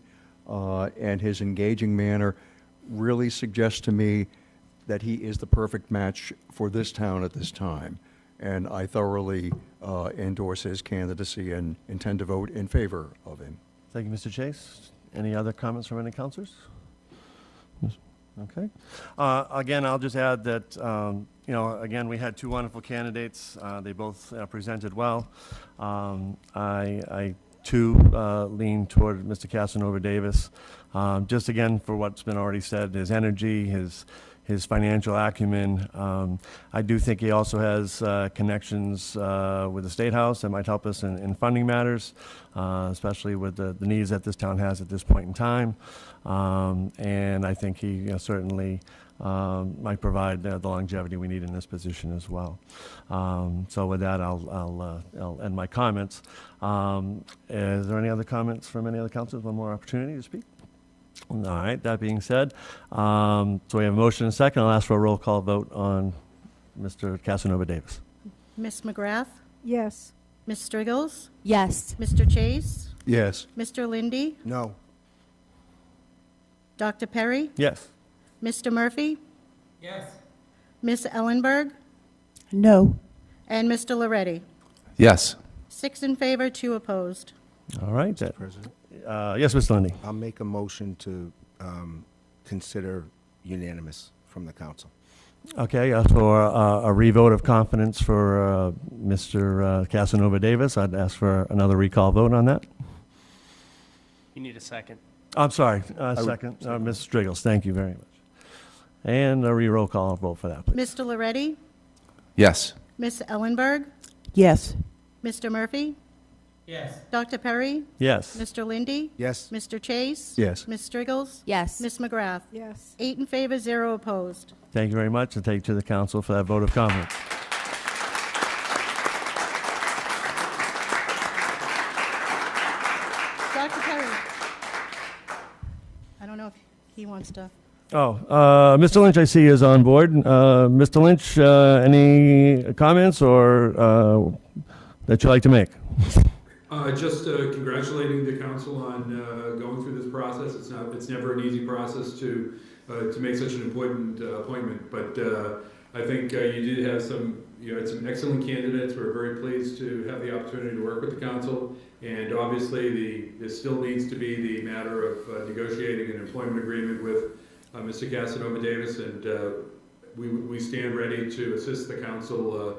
and his engaging manner really suggests to me that he is the perfect match for this town at this time. And I thoroughly endorse his candidacy and intend to vote in favor of him. Thank you, Mr. Chase. Any other comments from any councilors? Okay. Again, I'll just add that, again, we had two wonderful candidates. They both presented well. I too, lean toward Mr. Casanova Davis. Just again, for what's been already said, his energy, his financial acumen. I do think he also has connections with the State House that might help us in funding matters, especially with the needs that this town has at this point in time. And I think he certainly might provide the longevity we need in this position as well. So with that, I'll end my comments. Is there any other comments from any other councilors? One more opportunity to speak? All right, that being said, so we have a motion and a second. I'll ask for a roll call vote on Mr. Casanova Davis. Ms. McGrath? Yes. Ms. Striggles? Yes. Mr. Chase? Yes. Mr. Lindy? No. Dr. Perry? Yes. Mr. Murphy? Yes. Ms. Ellenberg? No. And Mr. Loretti? Yes. 6 in favor, 2 opposed. All right. Mr. President, Yes, Mr. Lundy. I'll make a motion to consider unanimous from the council. Okay, for a revote of confidence for Mr. Casanova Davis, I'd ask for another recall vote on that. You need a second. I'm sorry, second. Ms. Striggles, thank you very much. And a roll call vote for that, please. Mr. Loretti? Yes. Ms. Ellenberg? Yes. Mr. Murphy? Yes. Dr. Perry? Yes. Mr. Lindy? Yes. Mr. Chase? Yes. Ms. Striggles? Yes. Ms. McGrath? Yes. 8 in favor, 0 opposed. Thank you very much, and thank you to the council for that vote of confidence. Dr. Perry? I don't know if he wants to. Mr. Lynch, I see is on board. Mr. Lynch, any comments or that you'd like to make? Just congratulating the council on going through this process. It's never an easy process to make such an important appointment, but I think you did have some excellent candidates. We're very pleased to have the opportunity to work with the council, and obviously there still needs to be the matter of negotiating an employment agreement with Mr. Casanova Davis, and we stand ready to assist the council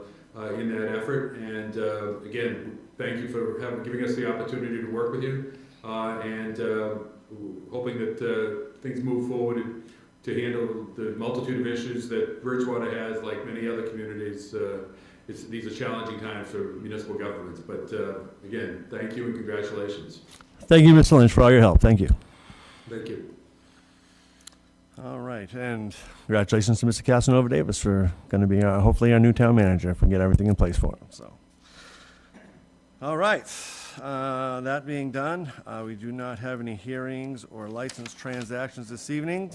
in that effort. And again, thank you for giving us the opportunity to work with you, and hoping that things move forward to handle the multitude of issues that Bridgewater has, like many other communities. These are challenging times for municipal governments, but again, thank you and congratulations. Thank you, Mr. Lynch, for all your help. Thank you. Thank you. All right, and congratulations to Mr. Casanova Davis for going to be hopefully our new town manager if we get everything in place for him. So, all right, that being done, we do not have any hearings or license transactions this evening.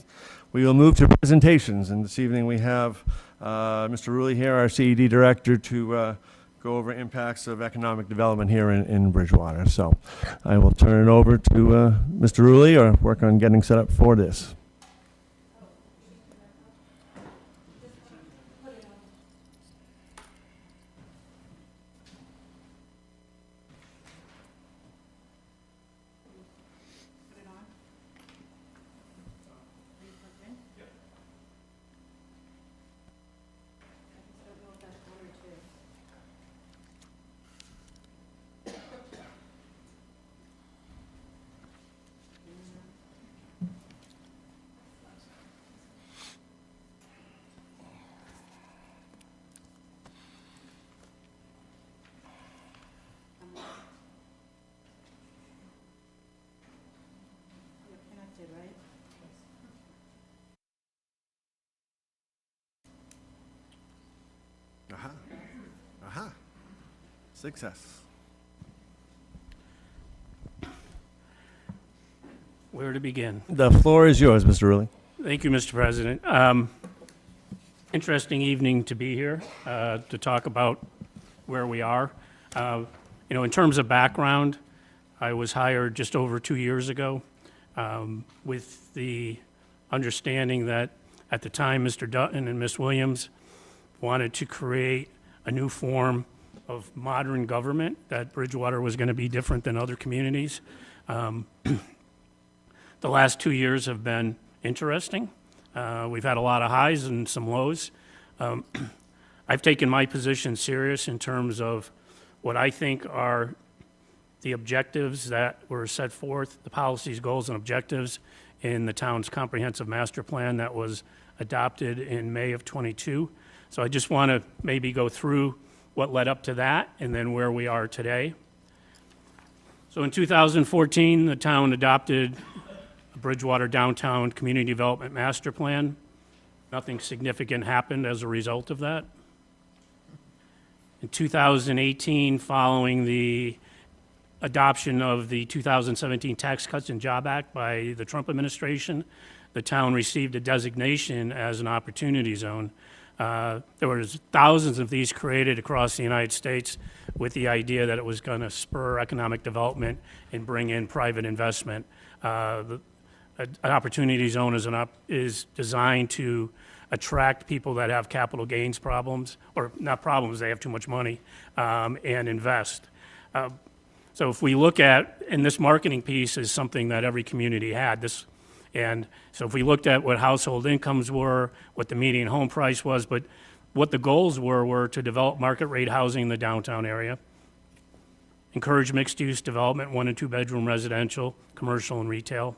We will move to presentations, and this evening we have Mr. Rulli here, our CED director, to go over impacts of economic development here in Bridgewater. So I will turn it over to Mr. Rulli, or work on getting set up for this. Success. Where to begin? The floor is yours, Mr. Rulli. Thank you, Mr. President. Interesting evening to be here to talk about where we are. In terms of background, I was hired just over 2 years ago with the understanding that at the time Mr. Dutton and Ms. Williams wanted to create a new form of modern government, that Bridgewater was going to be different than other communities. The last 2 years have been interesting. We've had a lot of highs and some lows. I've taken my position serious in terms of what I think are the objectives that were set forth, the policies, goals, and objectives in the town's comprehensive master plan that was adopted in May of '22. So I just want to maybe go through what led up to that and then where we are today. So in 2014, the town adopted a Bridgewater Downtown Community Development Master Plan. Nothing significant happened as a result of that. In 2018, following the adoption of the 2017 Tax Cuts and Job Act by the Trump administration, the town received a designation as an opportunity zone. There was thousands of these created across the United States with the idea that it was going to spur economic development and bring in private investment. An opportunity zone is designed to attract people that have capital gains problems, or not problems, they have too much money, and invest. So if we look at, and this marketing piece is something that every community had, and so if we looked at what household incomes were, what the median home price was, but what the goals were to develop market rate housing in the downtown area, encourage mixed-use development, 1 and 2 bedroom residential, commercial, and retail.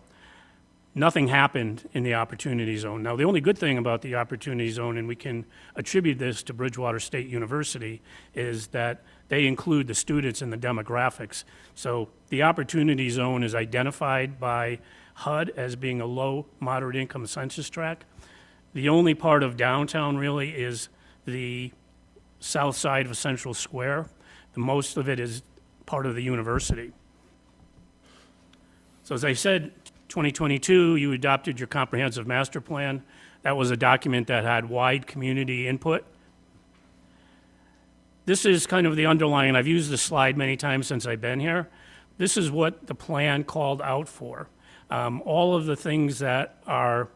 Nothing happened in the Opportunity Zone. Now, the only good thing about the Opportunity Zone, and we can attribute this to Bridgewater State University, is that they include the students in the demographics. So the Opportunity Zone is identified by HUD as being a low, moderate income census tract. The only part of downtown really is the south side of Central Square. The most of it is part of the university. So as I said, 2022, you adopted your comprehensive master plan. That was a document that had wide community input. This is kind of the underlying, I've used this slide many times since I've been here. This is what the plan called out for. All of the things that are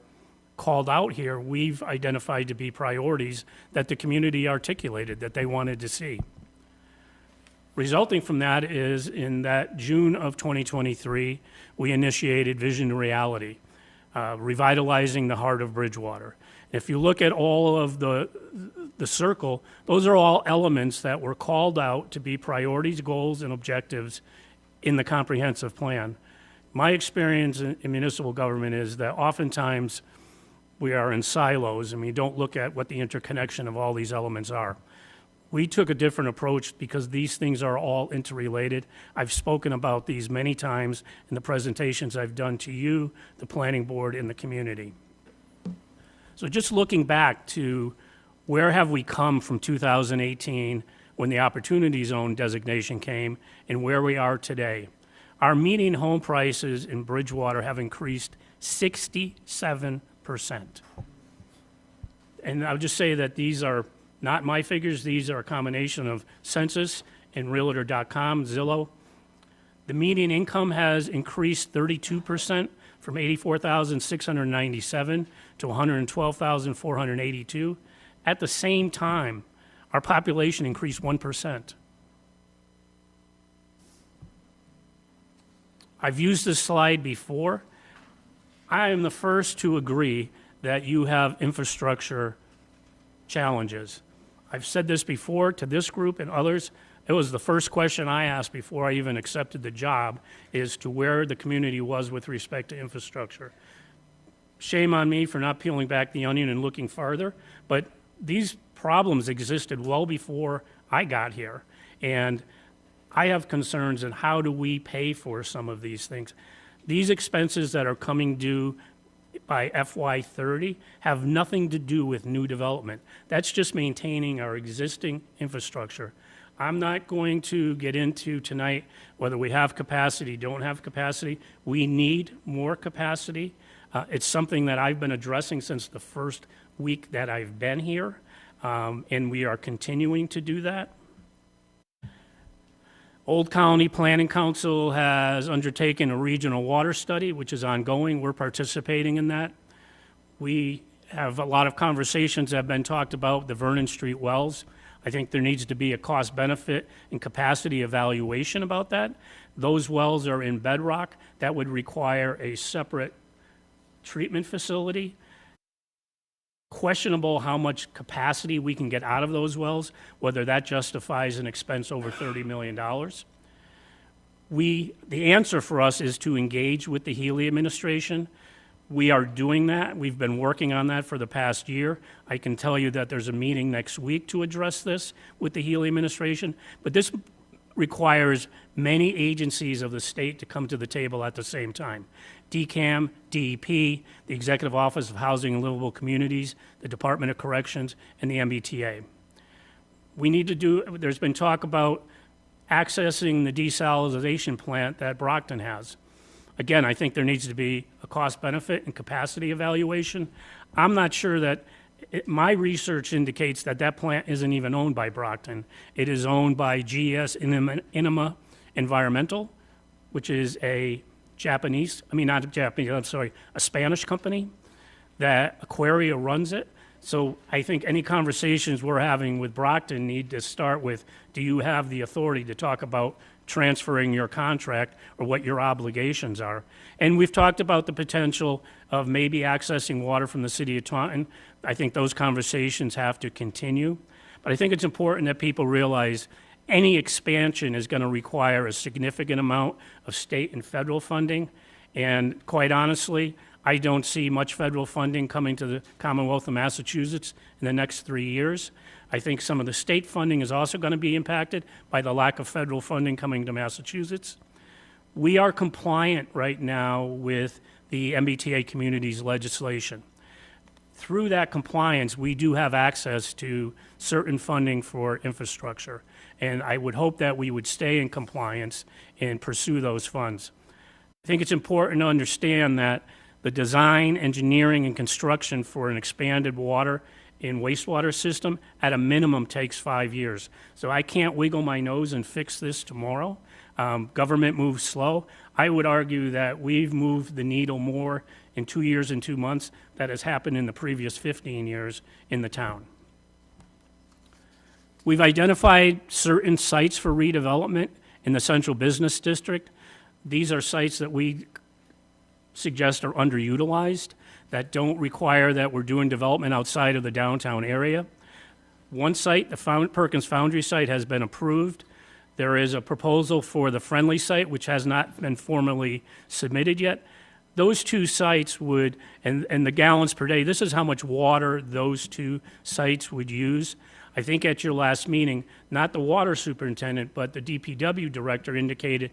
called out here, we've identified to be priorities that the community articulated that they wanted to see. Resulting from that is in that June of 2023, we initiated Vision to Reality, revitalizing the heart of Bridgewater. If you look at all of the circle, those are all elements that were called out to be priorities, goals, and objectives in the comprehensive plan. My experience in municipal government is that oftentimes we are in silos and we don't look at what the interconnection of all these elements are. We took a different approach because these things are all interrelated. I've spoken about these many times in the presentations I've done to you, the planning board, and the community. So just looking back to where have we come from 2018 when the Opportunity Zone designation came and where we are today. Our median home prices in Bridgewater have increased 67%. And I'll just say that these are not my figures, these are a combination of Census and Realtor.com, Zillow. The median income has increased 32% from $84,697 to $112,482. At the same time, our population increased 1%. I've used this slide before. I am the first to agree that you have infrastructure challenges. I've said this before to this group and others. It was the first question I asked before I even accepted the job, is to where the community was with respect to infrastructure. Shame on me for not peeling back the onion and looking farther, but these problems existed well before I got here. And I have concerns in how do we pay for some of these things. These expenses that are coming due by FY30 have nothing to do with new development. That's just maintaining our existing infrastructure. I'm not going to get into tonight whether we have capacity, don't have capacity. We need more capacity. It's something that I've been addressing since the first week that I've been here, and we are continuing to do that. Old Colony Planning Council has undertaken a regional water study, which is ongoing. We're participating in that. We have a lot of conversations that have been talked about the Vernon Street wells. I think there needs to be a cost-benefit and capacity evaluation about that. Those wells are in bedrock. That would require a separate treatment facility. Questionable how much capacity we can get out of those wells, whether that justifies an expense over $30 million. The answer for us is to engage with the Healy administration. We are doing that. We've been working on that for the past year. I can tell you that there's a meeting next week to address this with the Healy administration, but this requires many agencies of the state to come to the table at the same time. DCAM, DEP, the Executive Office of Housing and Livable Communities, the Department of Corrections, and the MBTA. There's been talk about accessing the desalination plant that Brockton has. Again, I think there needs to be a cost-benefit and capacity evaluation. I'm not sure that, my research indicates that that plant isn't even owned by Brockton. It is owned by GES Inema Environmental, which is a Spanish company that Aquaria runs it. So I think any conversations we're having with Brockton need to start with, do you have the authority to talk about transferring your contract or what your obligations are? And we've talked about the potential of maybe accessing water from the city of Taunton. I think those conversations have to continue. But I think it's important that people realize any expansion is going to require a significant amount of state and federal funding. And quite honestly, I don't see much federal funding coming to the Commonwealth of Massachusetts in the next 3 years. I think some of the state funding is also going to be impacted by the lack of federal funding coming to Massachusetts. We are compliant right now with the MBTA community's legislation. Through that compliance, we do have access to certain funding for infrastructure, and I would hope that we would stay in compliance and pursue those funds. I think it's important to understand that the design, engineering, and construction for an expanded water and wastewater system at a minimum takes 5 years. So I can't wiggle my nose and fix this tomorrow. Government moves slow. I would argue that we've moved the needle more in 2 years and 2 months than has happened in the previous 15 years in the town. We've identified certain sites for redevelopment in the central business district. These are sites that we suggest are underutilized, that don't require that we're doing development outside of the downtown area. One site, the Perkins Foundry site, has been approved. There is a proposal for the Friendly site, which has not been formally submitted yet. Those two sites would, and the gallons per day, this is how much water those two sites would use. I think at your last meeting, not the water superintendent, but the DPW director indicated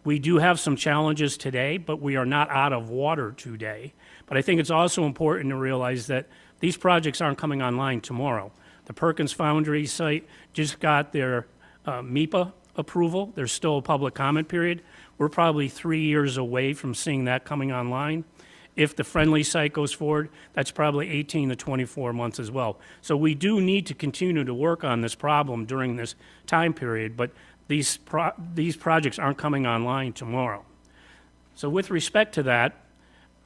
we do have some challenges today, but we are not out of water today. But I think it's also important to realize that these projects aren't coming online tomorrow. The Perkins Foundry site just got their MEPA approval. There's still a public comment period. We're probably 3 years away from seeing that coming online. If the Friendly site goes forward, that's probably 18 to 24 months as well. So we do need to continue to work on this problem during this time period, but these projects aren't coming online tomorrow. So with respect to that,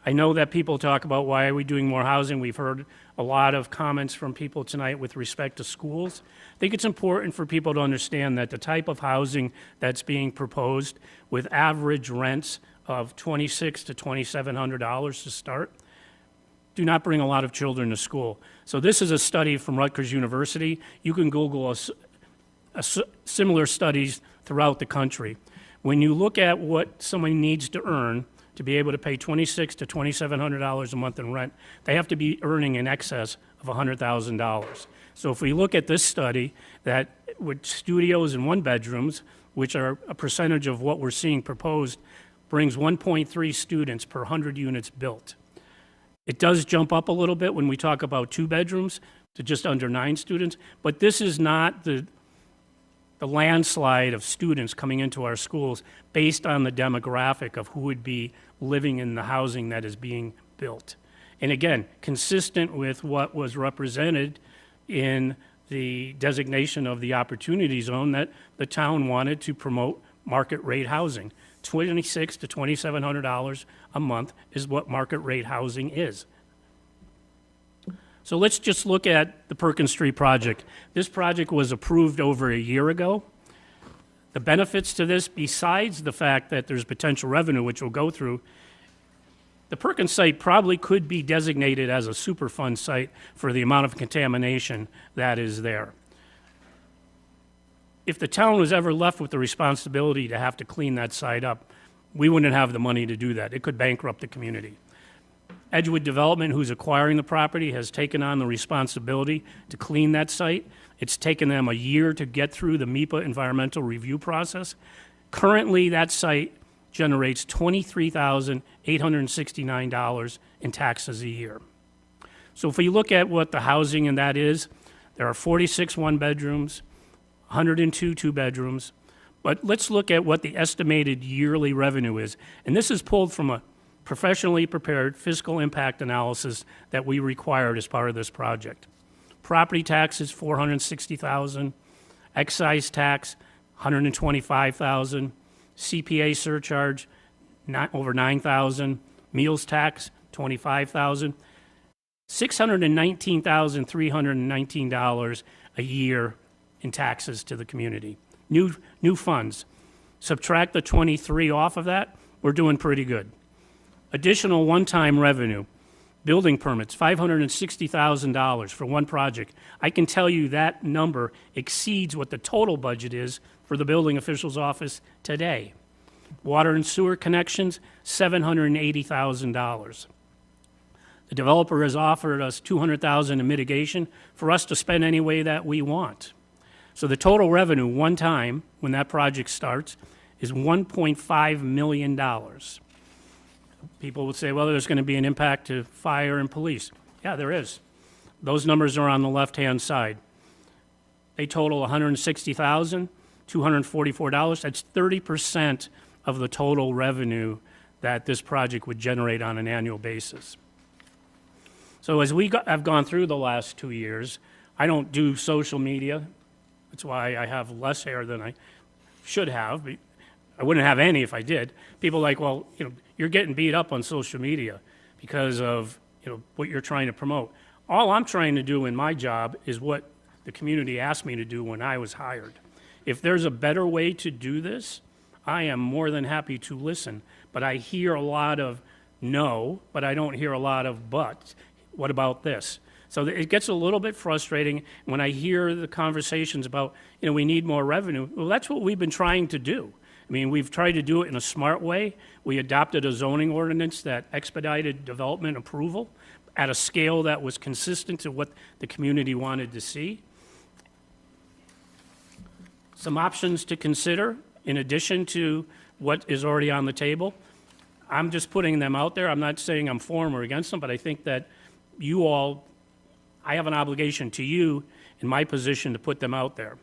I know that people talk about why are we doing more housing. We've heard a lot of comments from people tonight with respect to schools. I think it's important for people to understand that the type of housing that's being proposed with average rents of $2,600 to $2,700 to start do not bring a lot of children to school. So this is a study from Rutgers University. You can Google similar studies throughout the country. When you look at what someone needs to earn to be able to pay $2,600 to $2,700 a month in rent, they have to be earning in excess of $100,000. So if we look at this study, that with studios and one bedrooms, which are a percentage of what we're seeing proposed, brings 1.3 students per 100 units built. It does jump up a little bit when we talk about 2 bedrooms to just under 9 students, but this is not the the landslide of students coming into our schools based on the demographic of who would be living in the housing that is being built. And again, consistent with what was represented in the designation of the Opportunity Zone, that the town wanted to promote market rate housing. $2,600 to $2,700 a month is what market rate housing is. So let's just look at the Perkins Street project. This project was approved over a year ago. The benefits to this, besides the fact that there's potential revenue, which we'll go through, the Perkins site probably could be designated as a Superfund site for the amount of contamination that is there. If the town was ever left with the responsibility to have to clean that site up, we wouldn't have the money to do that. It could bankrupt the community. Edgewood Development, who's acquiring the property, has taken on the responsibility to clean that site. It's taken them a year to get through the MEPA environmental review process. Currently, that site generates $23,869 in taxes a year. So if we look at what the housing in that is, there are 46 one-bedrooms, 102 two-bedrooms, but let's look at what the estimated yearly revenue is. And this is pulled from a professionally prepared fiscal impact analysis that we required as part of this project. Property taxes, $460,000, excise tax, $125,000, CPA surcharge, over $9,000, meals tax, $25,000, $619,319 a year in taxes to the community. New funds. Subtract the 23 off of that, we're doing pretty good. Additional one-time revenue, building permits, $560,000 for one project. I can tell you that number exceeds what the total budget is for the building official's office today. Water and sewer connections, $780,000. The developer has offered us $200,000 in mitigation for us to spend any way that we want. So the total revenue one time when that project starts is $1.5 million. People would say, well, there's going to be an impact to fire and police. Yeah, there is. Those numbers are on the left-hand side. They total $160,000, $244. That's 30% of the total revenue that this project would generate on an annual basis. So as I've gone through the last 2 years, I don't do social media. That's why I have less hair than I should have. I wouldn't have any if I did. People are like, well, you're getting beat up on social media because of what you're trying to promote. All I'm trying to do in my job is what the community asked me to do when I was hired. If there's a better way to do this, I am more than happy to listen. But I hear a lot of no, but I don't hear a lot of but. What about this? So it gets a little bit frustrating when I hear the conversations about, we need more revenue. Well, that's what we've been trying to do. I mean, we've tried to do it in a smart way. We adopted a zoning ordinance that expedited development approval at a scale that was consistent to what the community wanted to see. Some options to consider in addition to what is already on the table. I'm just putting them out there. I'm not saying I'm for them or against them, but I think that I have an obligation to you in my position to put them out there.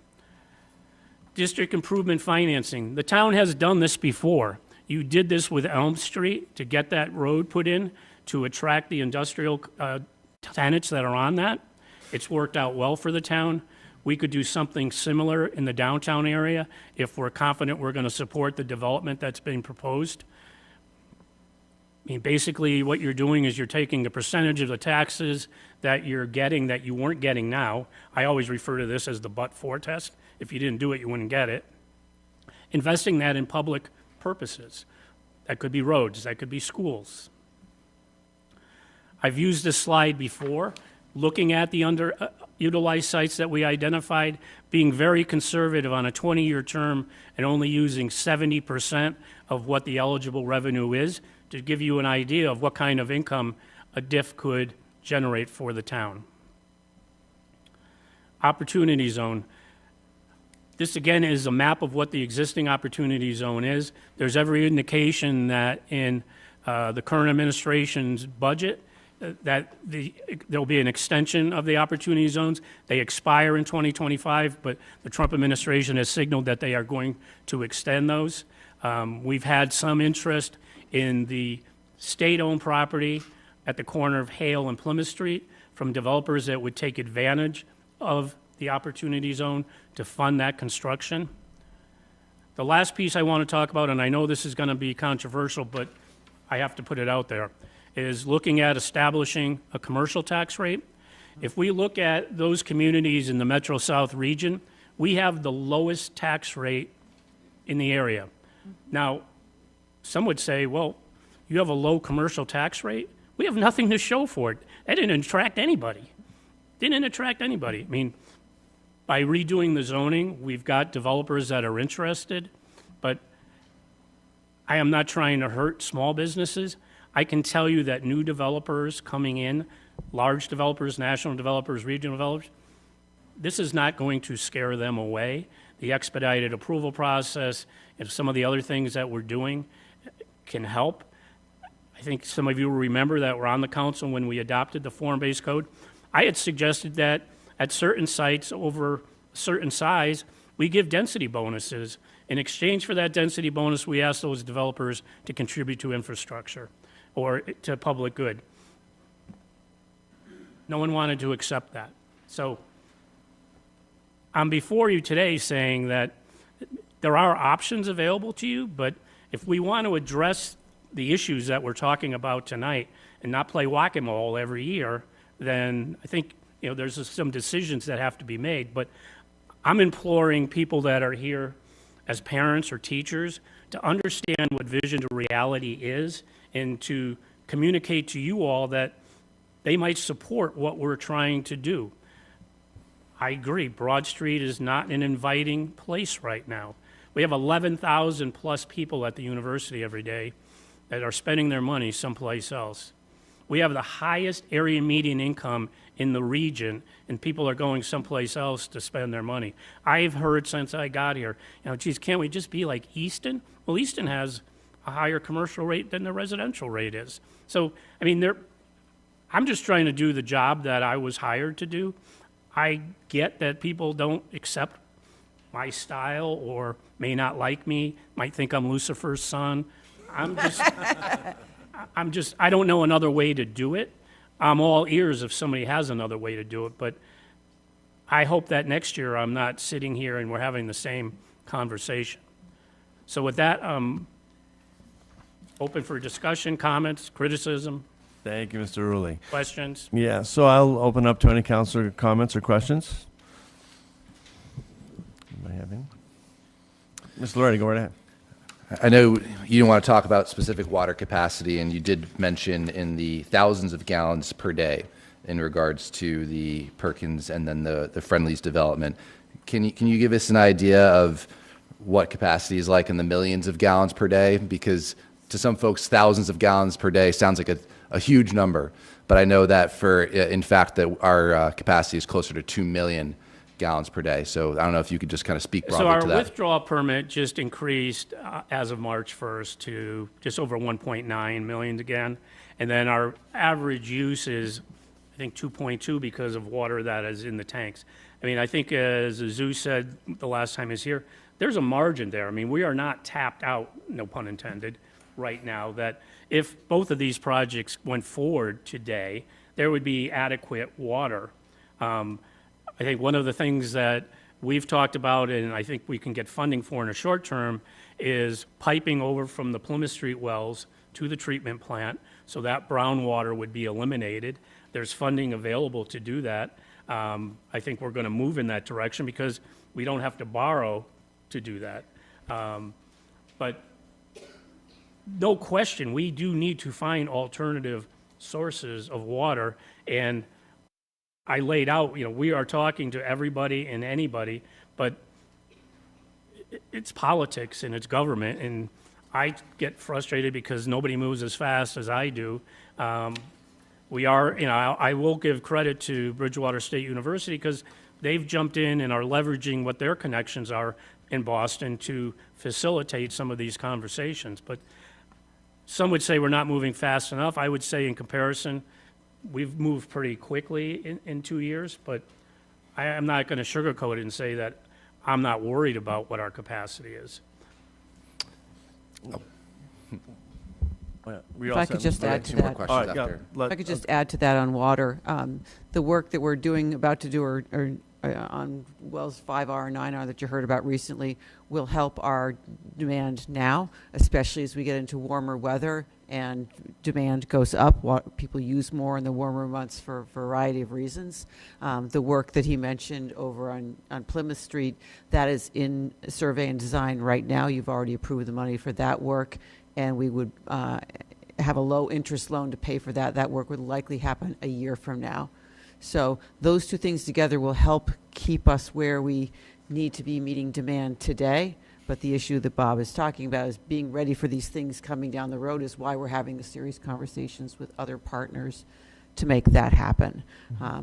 District improvement financing. The town has done this before. You did this with Elm Street to get that road put in to attract the industrial tenants that are on that. It's worked out well for the town. We could do something similar in the downtown area if we're confident we're going to support the development that's being proposed. I mean, basically what you're doing is you're taking a percentage of the taxes that you're getting that you weren't getting now. I always refer to this as the but-for test. If you didn't do it, you wouldn't get it. Investing that in public purposes. That could be roads, that could be schools. I've used this slide before, looking at the underutilized sites that we identified, being very conservative on a 20-year term and only using 70% of what the eligible revenue is to give you an idea of what kind of income a DIF could generate for the town. Opportunity zone. This, again, is a map of what the existing opportunity zone is. There's every indication that in the current administration's budget that there'll be an extension of the opportunity zones. They expire in 2025, but the Trump administration has signaled that they are going to extend those. We've had some interest in the state-owned property at the corner of Hale and Plymouth Street from developers that would take advantage of the opportunity zone to fund that construction. The last piece I want to talk about, and I know this is going to be controversial, but I have to put it out there, is looking at establishing a commercial tax rate. If we look at those communities in the Metro South region, we have the lowest tax rate in the area. Now, some would say, well, you have a low commercial tax rate? We have nothing to show for it. That didn't attract anybody. Didn't attract anybody. I mean, by redoing the zoning, we've got developers that are interested, but I am not trying to hurt small businesses. I can tell you that new developers coming in, large developers, national developers, regional developers, this is not going to scare them away. The expedited approval process and some of the other things that we're doing can help. I think some of you will remember that were on the council when we adopted the form-based code. I had suggested that at certain sites over a certain size, we give density bonuses. In exchange for that density bonus, we ask those developers to contribute to infrastructure or to public good. No one wanted to accept that. So I'm before you today saying that there are options available to you, but if we want to address the issues that we're talking about tonight and not play whack-a-mole every year, then I think there's some decisions that have to be made. But I'm imploring people that are here as parents or teachers to understand what vision to reality is and to communicate to you all that they might support what we're trying to do. I agree, Broad Street is not an inviting place right now. We have 11,000 plus people at the university every day that are spending their money someplace else. We have the highest area median income in the region, and people are going someplace else to spend their money. I've heard since I got here, geez, can't we just be like Easton? Well, Easton has a higher commercial rate than the residential rate is. So, I mean, I'm just trying to do the job that I was hired to do. I get that people don't accept my style or may not like me, might think I'm Lucifer's son. I don't know another way to do it. I'm all ears if somebody has another way to do it, but I hope that next year I'm not sitting here and we're having the same conversation. So with that, open for discussion, comments, criticism. Thank you, Mr. Rulli. Questions? Yeah, so I'll open up to any councilor comments or questions. Am I having? Ms. Loretti, go right ahead. I know you don't want to talk about specific water capacity, and you did mention in the thousands of gallons per day in regards to the Perkins and then the Friendly's development. Can you give us an idea of what capacity is like in the millions of gallons per day? Because to some folks, thousands of gallons per day sounds like a huge number, but I know that in fact, that our capacity is closer to 2 million gallons per day. So I don't know if you could just kind of speak broadly to that. So our withdrawal permit just increased as of March 1st to just over 1.9 million again. And then our average use is, I think, 2.2 because of water that is in the tanks. I mean, I think as Azu said the last time he was here, there's a margin there. I mean, we are not tapped out, no pun intended, right now, that if both of these projects went forward today, there would be adequate water. I think one of the things that we've talked about, and I think we can get funding for in a short term, is piping over from the Plymouth Street wells to the treatment plant so that brown water would be eliminated. There's funding available to do that. I think we're going to move in that direction because we don't have to borrow to do that. But no question, we do need to find alternative sources of water, and I laid out, we are talking to everybody and anybody, but it's politics and it's government, and I get frustrated because nobody moves as fast as I do. We are, I will give credit to Bridgewater State University because they've jumped in and are leveraging what their connections are in Boston to facilitate some of these conversations. But some would say we're not moving fast enough. I would say in comparison, we've moved pretty quickly in 2 years, but I'm not going to sugarcoat it and say that I'm not worried about what our capacity is. If I could just add to that. If I could just add to that on water, the work that we're about to do on wells 5R and 9R that you heard about recently will help our demand now, especially as we get into warmer weather and demand goes up. People use more in the warmer months for a variety of reasons. The work that he mentioned over on Plymouth Street, that is in survey and design right now. You've already approved the money for that work, and we would have a low interest loan to pay for that. That work would likely happen a year from now. So those two things together will help keep us where we need to be meeting demand today. But the issue that Bob is talking about is being ready for these things coming down the road is why we're having the serious conversations with other partners to make that happen.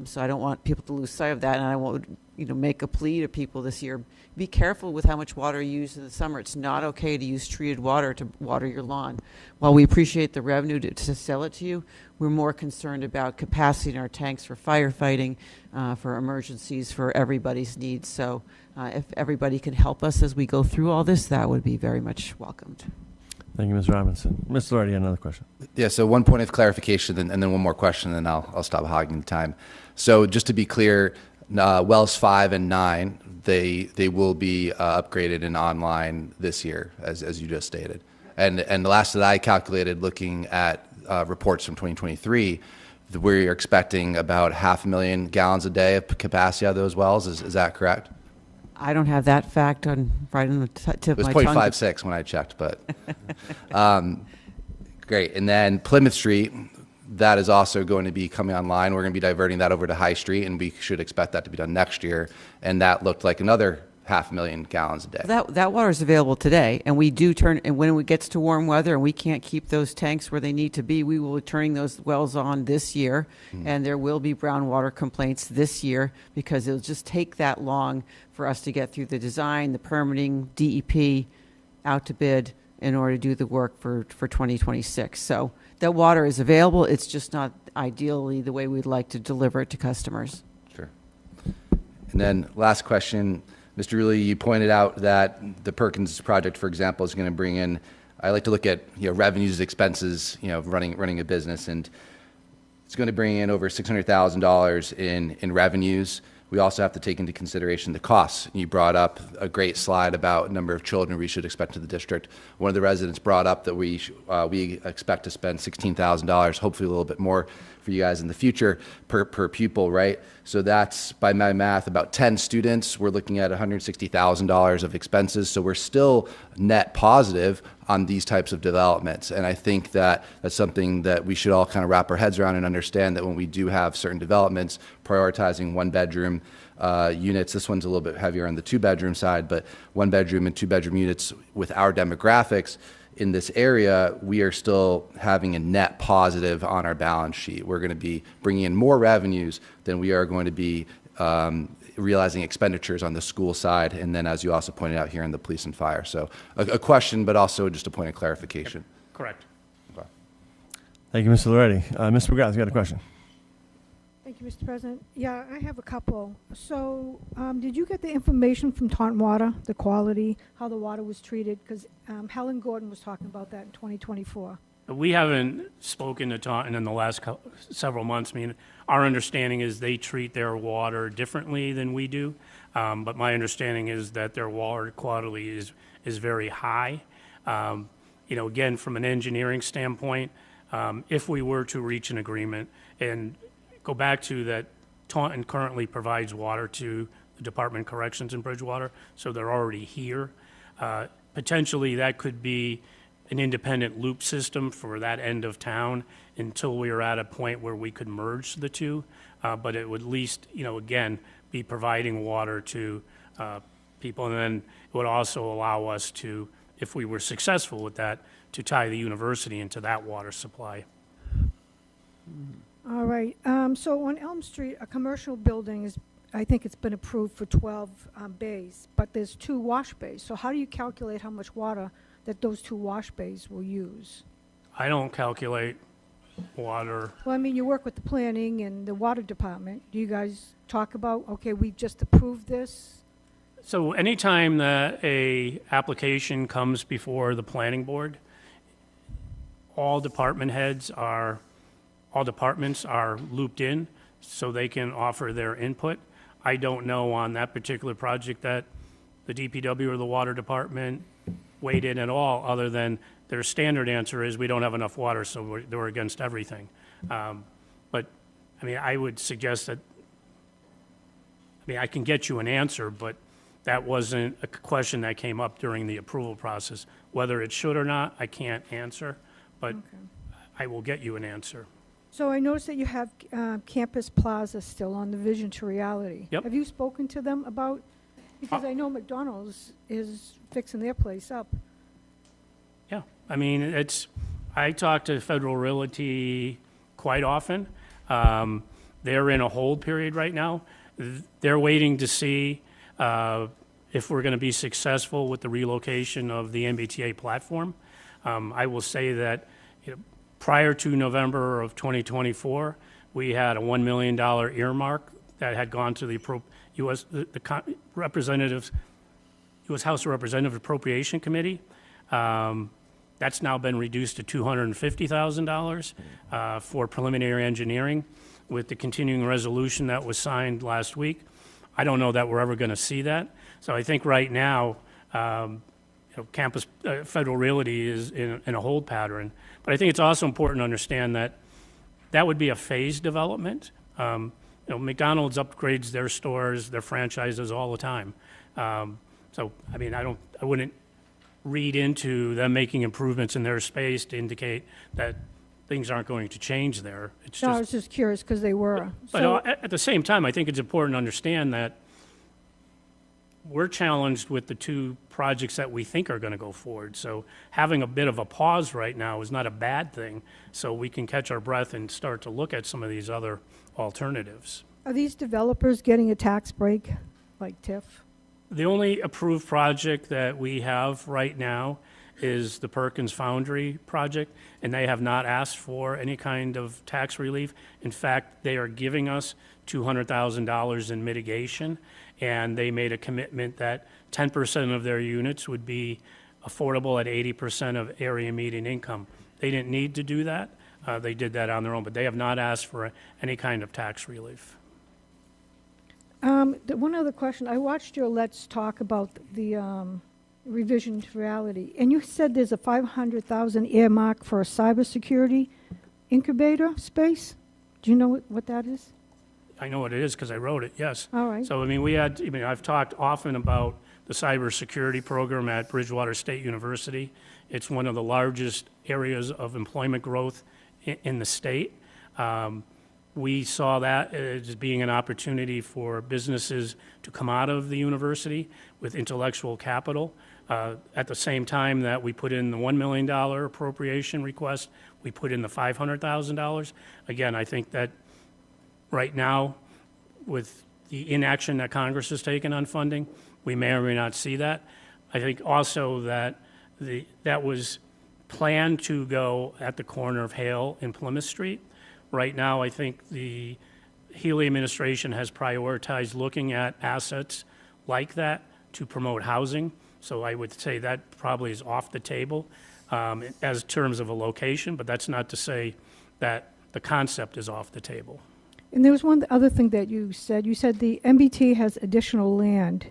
So I don't want people to lose sight of that, and I want make a plea to people this year. Be careful with how much water you use in the summer. It's not okay to use treated water to water your lawn. While we appreciate the revenue to sell it to you, we're more concerned about capacity in our tanks for firefighting, for emergencies, for everybody's needs. So if everybody can help us as we go through all this, that would be very much welcomed. Thank you, Ms. Robinson. Ms. Lordy, another question. Yeah, so one point of clarification and then one more question, and then I'll stop hogging the time. So just to be clear, wells 5 and 9, they will be upgraded and online this year, as you just stated. And the last that I calculated, looking at reports from 2023, we're expecting about 500,000 gallons a day of capacity out of those wells. Is that correct? I don't have that fact right on the tip of my tongue. It was 0.56 when I checked, but great. And then Plymouth Street, that is also going to be coming online. We're going to be diverting that over to High Street, and we should expect that to be done next year. And that looked like another 500,000 gallons a day. That water is available today, and we do turn. And when it gets to warm weather and we can't keep those tanks where they need to be, we will be turning those wells on this year, and there will be brown water complaints this year because it'll just take that long for us to get through the design, the permitting, DEP, out to bid in order to do the work for 2026. So that water is available. It's just not ideally the way we'd like to deliver it to customers. Sure. And then last question. Mr. Rulli, you pointed out that the Perkins project, for example, is going to bring in, I like to look at revenues, expenses, running a business, and it's going to bring in over $600,000 in revenues. We also have to take into consideration the costs. You brought up a great slide about number of children we should expect to the district. One of the residents brought up that we expect to spend $16,000, hopefully a little bit more for you guys in the future per pupil, right? So that's, by my math, about 10 students. We're looking at $160,000 of expenses. So we're still net positive on these types of developments. And I think that that's something that we should all kind of wrap our heads around and understand that when we do have certain developments, prioritizing one-bedroom units, this one's a little bit heavier on the two-bedroom side, but one-bedroom and two-bedroom units with our demographics in this area, we are still having a net positive on our balance sheet. We're going to be bringing in more revenues than we are going to be realizing expenditures on the school side, and then, as you also pointed out here, in the police and fire. So a question, but also just a point of clarification. Correct. Okay. Thank you, Mr. Loretti. Mr. McGrath, you got a question? Thank you, Mr. President. Yeah, I have a couple. So did you get the information from Taunton Water, the quality, how the water was treated? Because Helen Gordon was talking about that in 2024. We haven't spoken to Taunton in the last several months. I mean, our understanding is they treat their water differently than we do, but my understanding is that their water quality is very high. Again, from an engineering standpoint, if we were to reach an agreement and go back to that, Taunton currently provides water to the Department of Corrections in Bridgewater, so they're already here. Potentially, that could be an independent loop system for that end of town until we are at a point where we could merge the two. But it would at least, again, be providing water to people. And then it would also allow us to, if we were successful with that, to tie the university into that water supply. All right. So on Elm Street, a commercial building is, I think it's been approved for 12 bays, but there's 2 wash bays. So how do you calculate how much water that those 2 wash bays will use? I don't calculate water. Well, I mean, you work with the planning and the water department. Do you guys talk about, okay, we just approved this? So anytime that a application comes before the planning board, all department heads are, all departments are looped in so they can offer their input. I don't know on that particular project that the DPW or the water department weighed in at all, other than their standard answer is we don't have enough water, so they're against everything. But, I mean, I would suggest that, I mean, I can get you an answer, but that wasn't a question that came up during the approval process. Whether it should or not, I can't answer, but I will get you an answer. So I noticed that you have Campus Plaza still on the Vision to Reality. Yep. Have you spoken to them about, because I know McDonald's is fixing their place up. Yeah, I mean, I talk to Federal Realty quite often. They're in a hold period right now. They're waiting to see if we're going to be successful with the relocation of the MBTA platform. I will say that prior to November of 2024, we had a $1 million earmark that had gone to the U.S. U.S. House of Representatives Appropriation Committee. That's now been reduced to $250,000 for preliminary engineering with the continuing resolution that was signed last week. I don't know that we're ever going to see that. So I think right now, Campus Federal Realty is in a hold pattern. But I think it's also important to understand that that would be a phased development. McDonald's upgrades their stores, their franchises all the time. So, I mean, I wouldn't read into them making improvements in their space to indicate that things aren't going to change there. It's No, I just, was just curious because they were. but So- at the same time, I think it's important to understand that we're challenged with the two projects that we think are going to go forward. So having a bit of a pause right now is not a bad thing, so we can catch our breath and start to look at some of these other alternatives. Are these developers getting a tax break, like TIF? The only approved project that we have right now is the Perkins Foundry project, and they have not asked for any kind of tax relief. In fact, they are giving us $200,000 in mitigation, and they made a commitment that 10% of their units would be affordable at 80% of area median income. They didn't need to do that. They did that on their own, but they have not asked for any kind of tax relief. One other question. I watched your Let's Talk about the revision to reality, and you said there's a $500,000 earmark for a cybersecurity incubator space. Do you know what that is? I know what it is because I wrote it, yes. All right. So, I mean, I've talked often about the cybersecurity program at Bridgewater State University. It's one of the largest areas of employment growth in the state. We saw that as being an opportunity for businesses to come out of the university with intellectual capital. At the same time that we put in the $1 million appropriation request, we put in the $500,000. Again, I think that right now, with the inaction that Congress has taken on funding, we may or may not see that. I think also that that was planned to go at the corner of Hale and Plymouth Street. Right now, I think the Healy administration has prioritized looking at assets like that to promote housing. So I would say that probably is off the table as terms of a location, but that's not to say that the concept is off the table. And there was one other thing that you said. You said the MBT has additional land,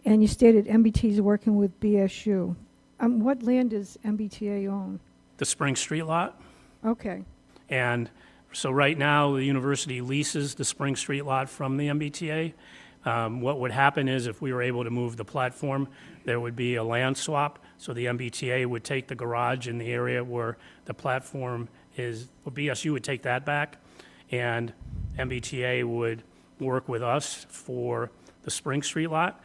and you stated MBT is working with BSU. What land does MBTA own? The Spring Street lot. Okay. And so right now, the university leases the Spring Street lot from the MBTA. What would happen is if we were able to move the platform, there would be a land swap. So the MBTA would take the garage in the area where the platform is, well, BSU would take that back, and MBTA would work with us for the Spring Street lot.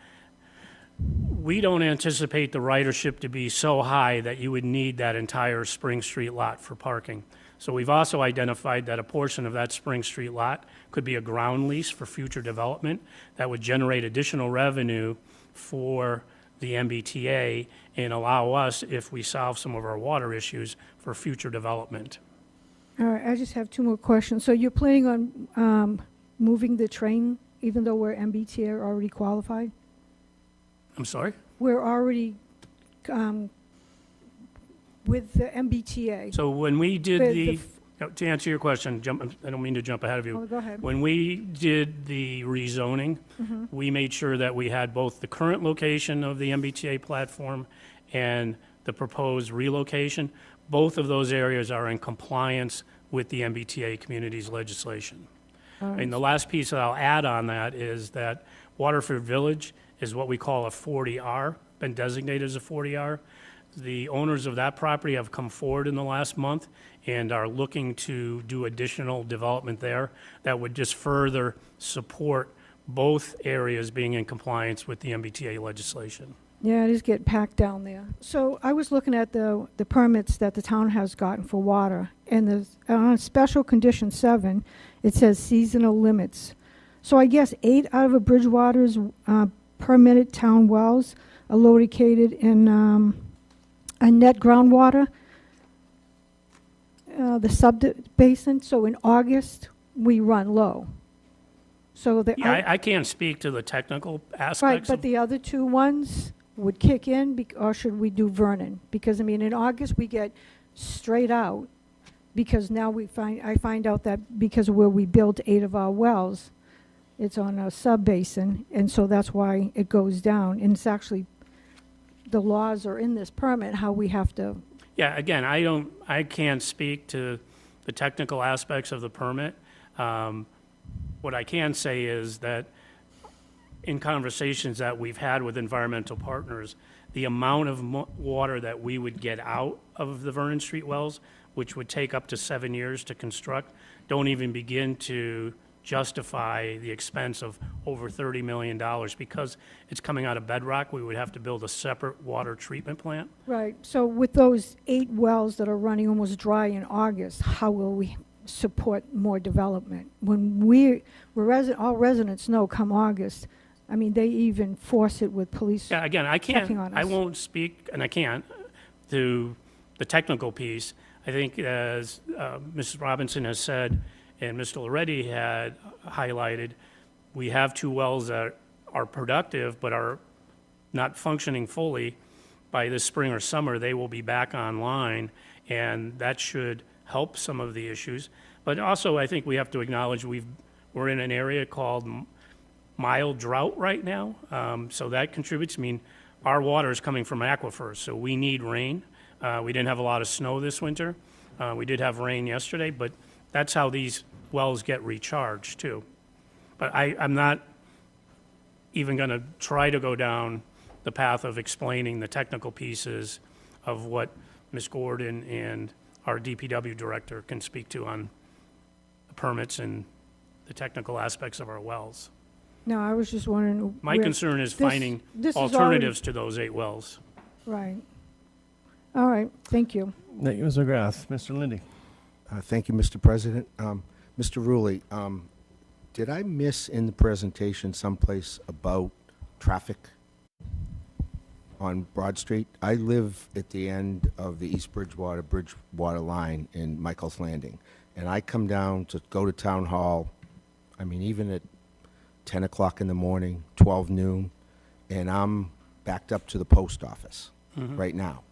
We don't anticipate the ridership to be so high that you would need that entire Spring Street lot for parking. So we've also identified that a portion of that Spring Street lot could be a ground lease for future development that would generate additional revenue for the MBTA and allow us, if we solve some of our water issues, for future development. All right, I just have two more questions. So you're planning on moving the train, even though we're MBTA are already qualified? I'm sorry? We're already with the MBTA. So when we did The- to answer your question, I don't mean to jump ahead of you. Oh, go ahead. When we did the rezoning, Mhm. we made sure that we had both the current location of the MBTA platform and the proposed relocation. Both of those areas are in compliance with the MBTA community's legislation. All right. And the last piece that I'll add on that is that Waterford Village is what we call a 40R, been designated as a 40R. The owners of that property have come forward in the last month and are looking to do additional development there that would just further support both areas being in compliance with the MBTA legislation. Yeah, it is getting packed down there. So I was looking at the permits that the town has gotten for water, and on Special Condition 7, it says seasonal limits. So I guess 8 out of Bridgewater's permitted town wells are located in a net groundwater, the sub-basin. So in August, we run low. So I can't speak to the technical aspects. Right, but of- the other two ones would kick in, or should we do Vernon? Because, I mean, in August, we get straight out, because now I find out that because where we built 8 of our wells, it's on a sub-basin, and so that's why it goes down. And it's actually, the laws are in this permit, how we have to. Yeah, again, I can't speak to the technical aspects of the permit. What I can say is that in conversations that we've had with environmental partners, the amount of water that we would get out of the Vernon Street wells, which would take up to 7 years to construct, don't even begin to justify the expense of over $30 million. Because it's coming out of bedrock, we would have to build a separate water treatment plant. Right, so with those 8 wells that are running almost dry in August, how will we support more development? When all residents know come August, I mean, they even force it with police. Yeah, again, checking on I us. won't speak, and I can't, to the technical piece. I think as Mrs. Robinson has said, and Mr. Loretti had highlighted, we have 2 wells that are productive but are not functioning fully. By this spring or summer, they will be back online, and that should help some of the issues. But also, I think we have to acknowledge we're in an area called mild drought right now, so that contributes. I mean, our water is coming from aquifers, so we need rain. We didn't have a lot of snow this winter. We did have rain yesterday, but that's how these wells get recharged too. But I'm not even going to try to go down the path of explaining the technical pieces of what Ms. Gordon and our DPW director can speak to on the permits and the technical aspects of our wells. No, I was just wondering. My concern is finding this is alternatives to those 8 wells. Right. All right, thank you. Thank you, Mr. McGrath. Mr. Lindy. Thank you, Mr. President. Mr. Rulli, did I miss in the presentation someplace about traffic on Broad Street? I live at the end of the East Bridgewater line in Michael's Landing, and I come down to go to Town Hall, I mean, even at 10 o'clock in the morning, 12 noon, and I'm backed up to the post office right now.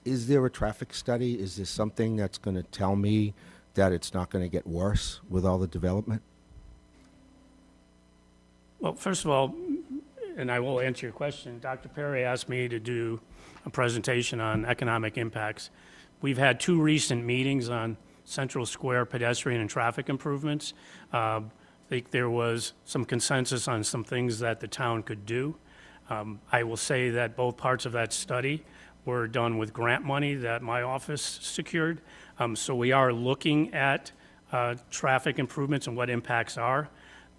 Is there a traffic study? Is there something that's going to tell me that it's not going to get worse with all the development? Well, first of all, and I will answer your question, Dr. Perry asked me to do a presentation on economic impacts. We've had 2 recent meetings on Central Square pedestrian and traffic improvements. I think there was some consensus on some things that the town could do. I will say that both parts of that study were done with grant money that my office secured. So we are looking at traffic improvements and what impacts are.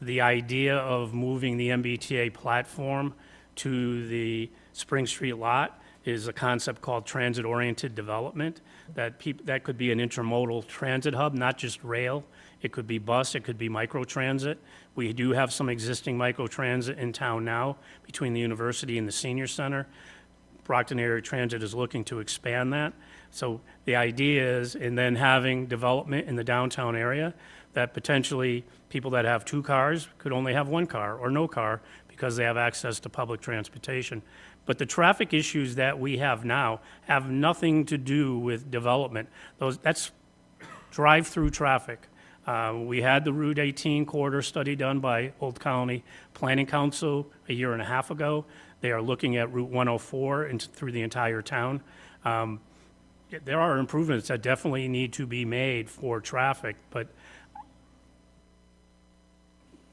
The idea of moving the MBTA platform to the Spring Street lot is a concept called transit-oriented development, that could be an intermodal transit hub, not just rail. It could be bus, it could be microtransit. We do have some existing microtransit in town now between the university and the senior center. Brockton Area Transit is looking to expand that. So the idea is, and then having development in the downtown area, that potentially people that have 2 cars could only have 1 car or no car because they have access to public transportation. But the traffic issues that we have now have nothing to do with development. That's drive-through traffic. We had the Route 18 corridor study done by Old Colony Planning Council a year and a half ago. They are looking at Route 104 and through the entire town. There are improvements that definitely need to be made for traffic, but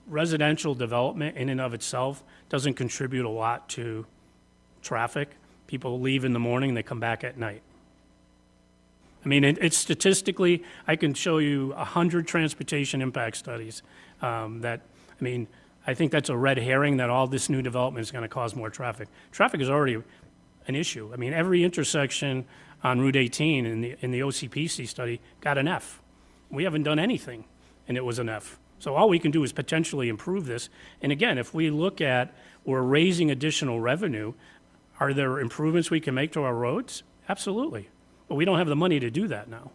residential development in and of itself doesn't contribute a lot to traffic. People leave in the morning, they come back at night. I mean, it's statistically, I can show you 100 transportation impact studies I think that's a red herring that all this new development is going to cause more traffic. Traffic is already an issue. I mean, every intersection on Route 18 in the OCPC study got an F. We haven't done anything, and it was an F. So all we can do is potentially improve this. And again, if we look at we're raising additional revenue, are there improvements we can make to our roads? Absolutely. But we don't have the money to do that now.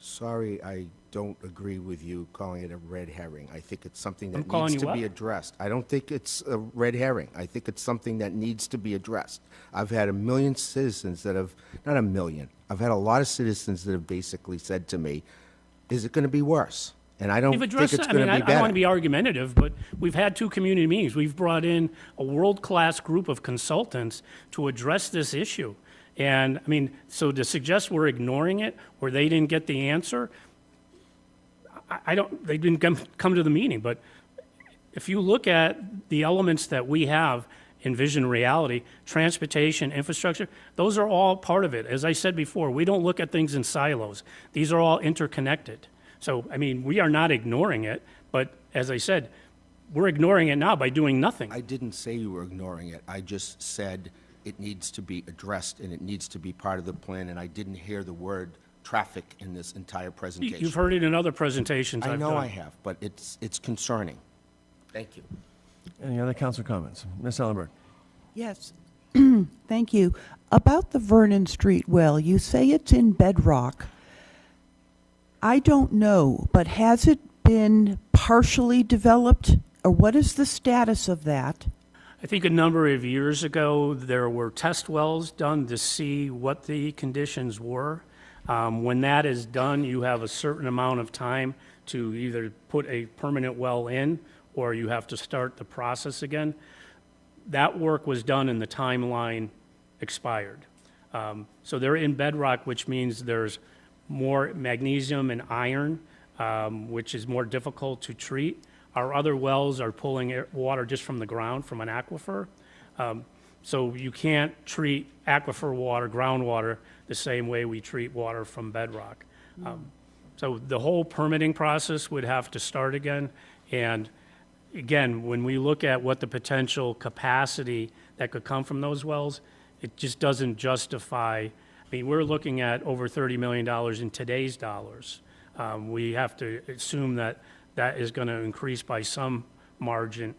Sorry, I don't agree with you calling it a red herring. I think it's something that I'm calling needs you to be what? addressed. I don't think it's a red herring. I think it's something that needs to be addressed. I've had a million citizens that have, not a million, I've had a lot of citizens that have basically said to me, is it going to be worse? And I don't think it's going to be better. I don't want to be argumentative, but we've had 2 community meetings. We've brought in a world-class group of consultants to address this issue. And, I mean, so to suggest we're ignoring it or they didn't get the answer, they didn't come to the meeting. But if you look at the elements that we have in Vision Reality, transportation, infrastructure, those are all part of it. As I said before, we don't look at things in silos. These are all interconnected. So, I mean, we are not ignoring it, but as I said, we're ignoring it now by doing nothing. I didn't say you were ignoring it. I just said it needs to be addressed and it needs to be part of the plan, and I didn't hear the word traffic in this entire presentation. You've heard it in other presentations I I've know done. I have, but it's concerning. Thank you. Any other council comments? Ms. Ellenberg. Yes. Thank you. About the Vernon Street well, you say it's in bedrock. I don't know, but has it been partially developed, or what is the status of that? I think a number of years ago, there were test wells done to see what the conditions were. When that is done, you have a certain amount of time to either put a permanent well in or you have to start the process again. That work was done and the timeline expired. So they're in bedrock, which means there's more magnesium and iron, which is more difficult to treat. Our other wells are pulling water just from the ground, from an aquifer. So you can't treat aquifer water, groundwater, the same way we treat water from bedrock. So the whole permitting process would have to start again. And again, when we look at what the potential capacity that could come from those wells, it just doesn't justify. I mean, we're looking at over $30 million in today's dollars. We have to assume that that is going to increase by some margin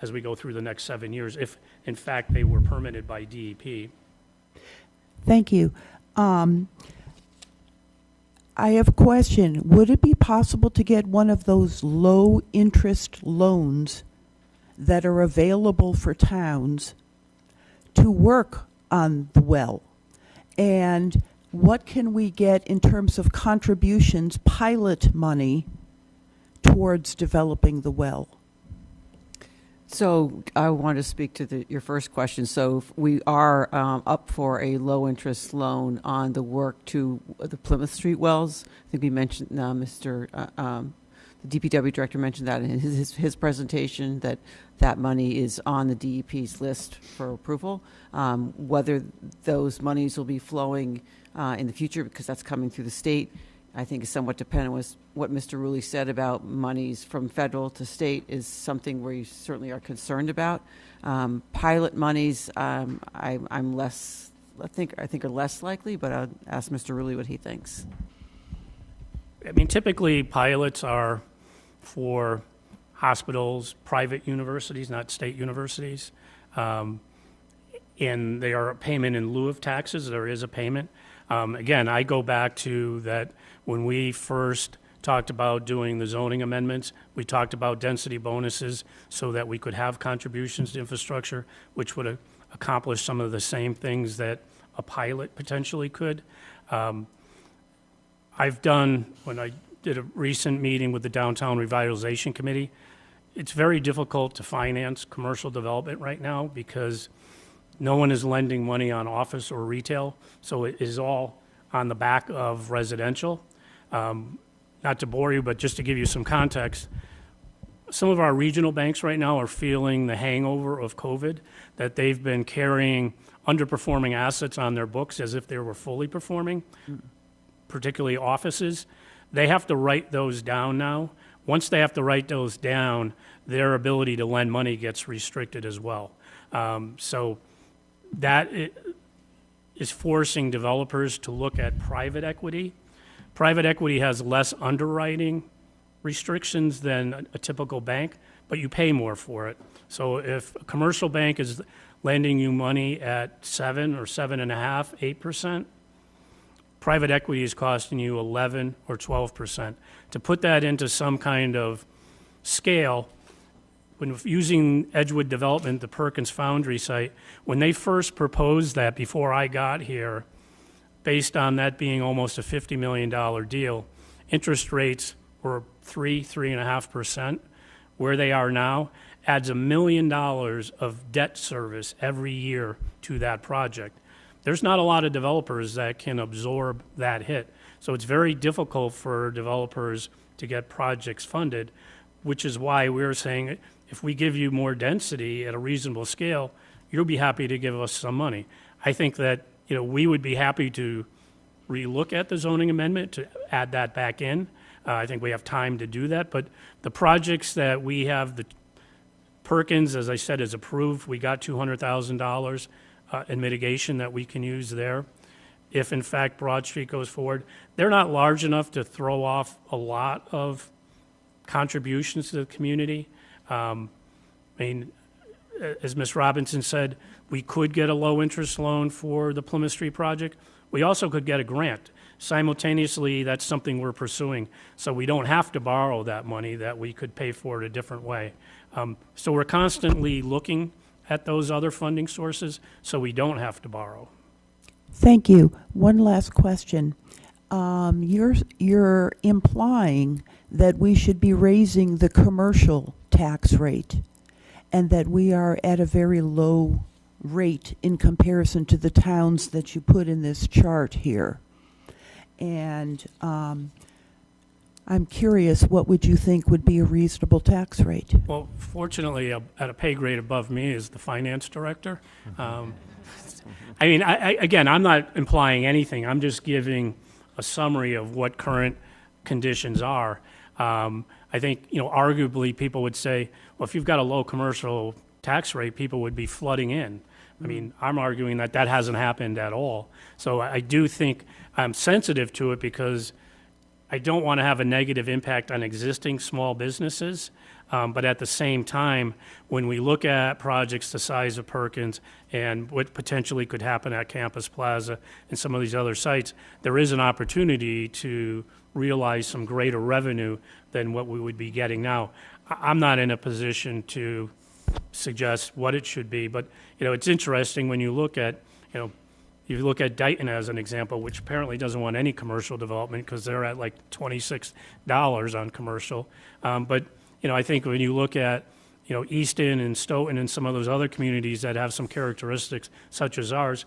as we go through the next 7 years, if in fact they were permitted by DEP. Thank you. I have a question. Would it be possible to get one of those low-interest loans that are available for towns to work on the well? And what can we get in terms of contributions, pilot money, towards developing the well? So I want to speak to your first question. So we are up for a low-interest loan on the work to the Plymouth Street wells. I think we mentioned, the DPW director mentioned that in his presentation, that money is on the DEP's list for approval. Whether those monies will be flowing in the future, because that's coming through the state, I think is somewhat dependent on what Mr. Rulli said about monies from federal to state is something we certainly are concerned about. Pilot monies, I'm less, I think are less likely, but I'll ask Mr. Rulli what he thinks. I mean, typically pilots are for hospitals, private universities, not state universities, and they are a payment in lieu of taxes. There is a payment. Again, I go back to that when we first talked about doing the zoning amendments, we talked about density bonuses so that we could have contributions to infrastructure, which would accomplish some of the same things that a pilot potentially could. I've done, when I did a recent meeting with the Downtown Revitalization Committee, it's very difficult to finance commercial development right now because no one is lending money on office or retail, so it is all on the back of residential. Not to bore you, but just to give you some context, some of our regional banks right now are feeling the hangover of COVID, that they've been carrying underperforming assets on their books as if they were fully performing, particularly offices. They have to write those down now. Once they have to write those down, their ability to lend money gets restricted as well. So that is forcing developers to look at private equity. Private equity has less underwriting restrictions than a typical bank, but you pay more for it. So if a commercial bank is lending you money at 7 or 7.5%, 8%, private equity is costing you 11 or 12%. To put that into some kind of scale, when using Edgewood Development, the Perkins Foundry site, when they first proposed that before I got here, based on that being almost a $50 million deal, interest rates were 3.5%. Where they are now adds $1 million of debt service every year to that project. There's not a lot of developers that can absorb that hit. So it's very difficult for developers to get projects funded, which is why we're saying if we give you more density at a reasonable scale, you'll be happy to give us some money. I think that we would be happy to relook at the zoning amendment to add that back in. I think we have time to do that, but the projects that we have, the Perkins, as I said, is approved. We got $200,000 in mitigation that we can use there. If in fact Broad Street goes forward, they're not large enough to throw off a lot of contributions to the community. I mean, as Ms. Robinson said, we could get a low-interest loan for the Plymouth Street project. We also could get a grant. Simultaneously, that's something we're pursuing, so we don't have to borrow that money, that we could pay for it a different way. So we're constantly looking at those other funding sources so we don't have to borrow. Thank you. One last question. You're implying that we should be raising the commercial tax rate and that we are at a very low rate in comparison to the towns that you put in this chart here. And I'm curious, what would you think would be a reasonable tax rate? Well, fortunately, at a pay grade above me is the finance director. I mean, again, I'm not implying anything. I'm just giving a summary of what current conditions are. I think, arguably people would say, well, if you've got a low commercial tax rate, people would be flooding in. I mean, I'm arguing that that hasn't happened at all. So I do think I'm sensitive to it because I don't want to have a negative impact on existing small businesses. But at the same time, when we look at projects the size of Perkins and what potentially could happen at Campus Plaza and some of these other sites, there is an opportunity to realize some greater revenue than what we would be getting now. I'm not in a position to suggest what it should be, but it's interesting when you look at, you look at Dayton as an example, which apparently doesn't want any commercial development because they're at like $26 on commercial. But I think when you look at, Easton and Stoughton and some of those other communities that have some characteristics such as ours,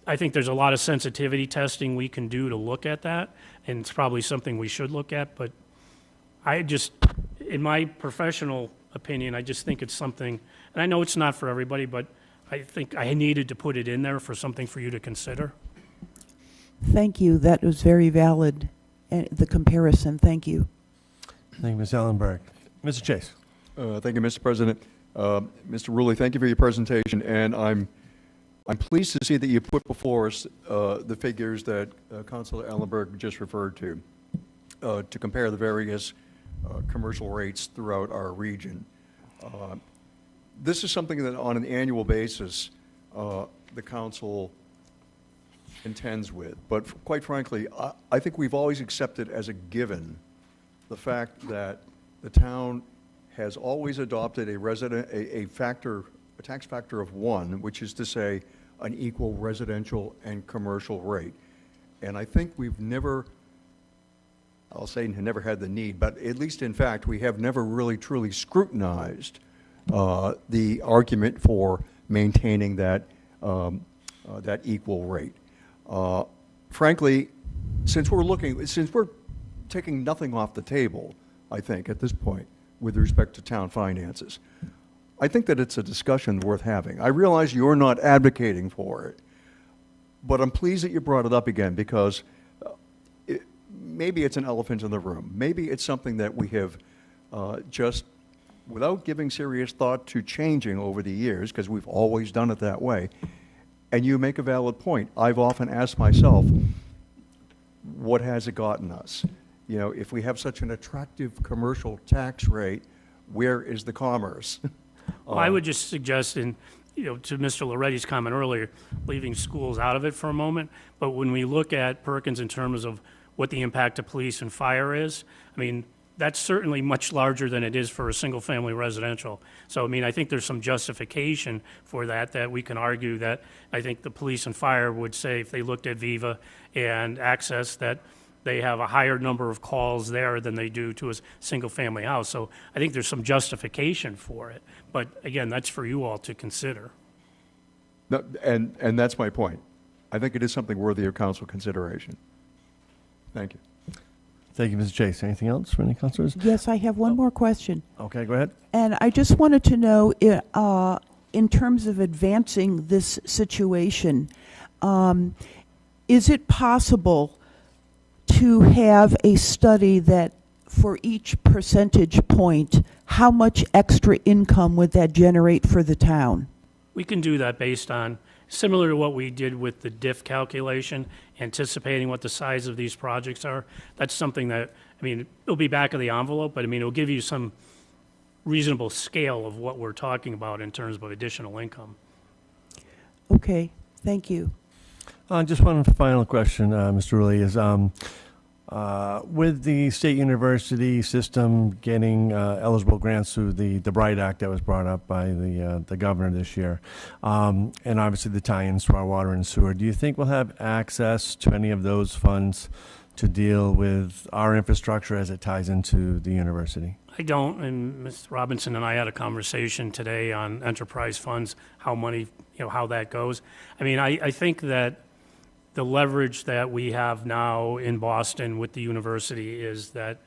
I think there's a lot of sensitivity testing we can do to look at that, and it's probably something we should look at. But I just, in my professional opinion, I just think it's something, and I know it's not for everybody, but I think I needed to put it in there for something for you to consider. Thank you. That was very valid, the comparison. Thank you. Thank you, Ms. Ellenberg. Mr. Chase. Thank you, Mr. President. Mr. Rulli, thank you for your presentation, and I'm pleased to see that you put before us the figures that Councilor Ellenberg just referred to compare the various commercial rates throughout our region. This is something that on an annual basis the council intends with. But quite frankly, I think we've always accepted as a given the fact that the town has always adopted a tax factor of 1, which is to say an equal residential and commercial rate. And I think we've never, I'll say never had the need, but at least in fact, we have never really truly scrutinized the argument for maintaining that, that equal rate. Frankly, since we're taking nothing off the table, I think, at this point, with respect to town finances, I think that it's a discussion worth having. I realize you're not advocating for it, but I'm pleased that you brought it up again because maybe it's an elephant in the room. Maybe it's something that we have just, without giving serious thought to changing over the years, because we've always done it that way. And you make a valid point. I've often asked myself, what has it gotten us? You know, if we have such an attractive commercial tax rate, where is the commerce? Well, I would just suggest, to Mr. Loretti's comment earlier, leaving schools out of it for a moment. But when we look at Perkins in terms of what the impact of police and fire is, I mean, that's certainly much larger than it is for a single-family residential. So, I mean, I think there's some justification for that we can argue that I think the police and fire would say if they looked at Viva and Access that they have a higher number of calls there than they do to a single-family house. So I think there's some justification for it. But again, that's for you all to consider. No, and that's my point. I think it is something worthy of council consideration. Thank you. Thank you, Mr. Chase. Anything else for any councilors? Yes, I have one more question. Okay, go ahead. And I just wanted to know, in terms of advancing this situation, is it possible to have a study that for each percentage point, how much extra income would that generate for the town? We can do that based on, similar to what we did with the diff calculation, anticipating what the size of these projects are. That's something that, I mean, it'll be back of the envelope, but I mean, it'll give you some reasonable scale of what we're talking about in terms of additional income. Okay, thank you. Just one final question, Mr. Rulli, is with the state university system getting eligible grants through the Bright Act that was brought up by the governor this year, and obviously the tie-ins to our water and sewer, do you think we'll have access to any of those funds to deal with our infrastructure as it ties into the university? I don't, and Ms. Robinson and I had a conversation today on enterprise funds, how money, how that goes. I mean, I think that the leverage that we have now in Boston with the university is that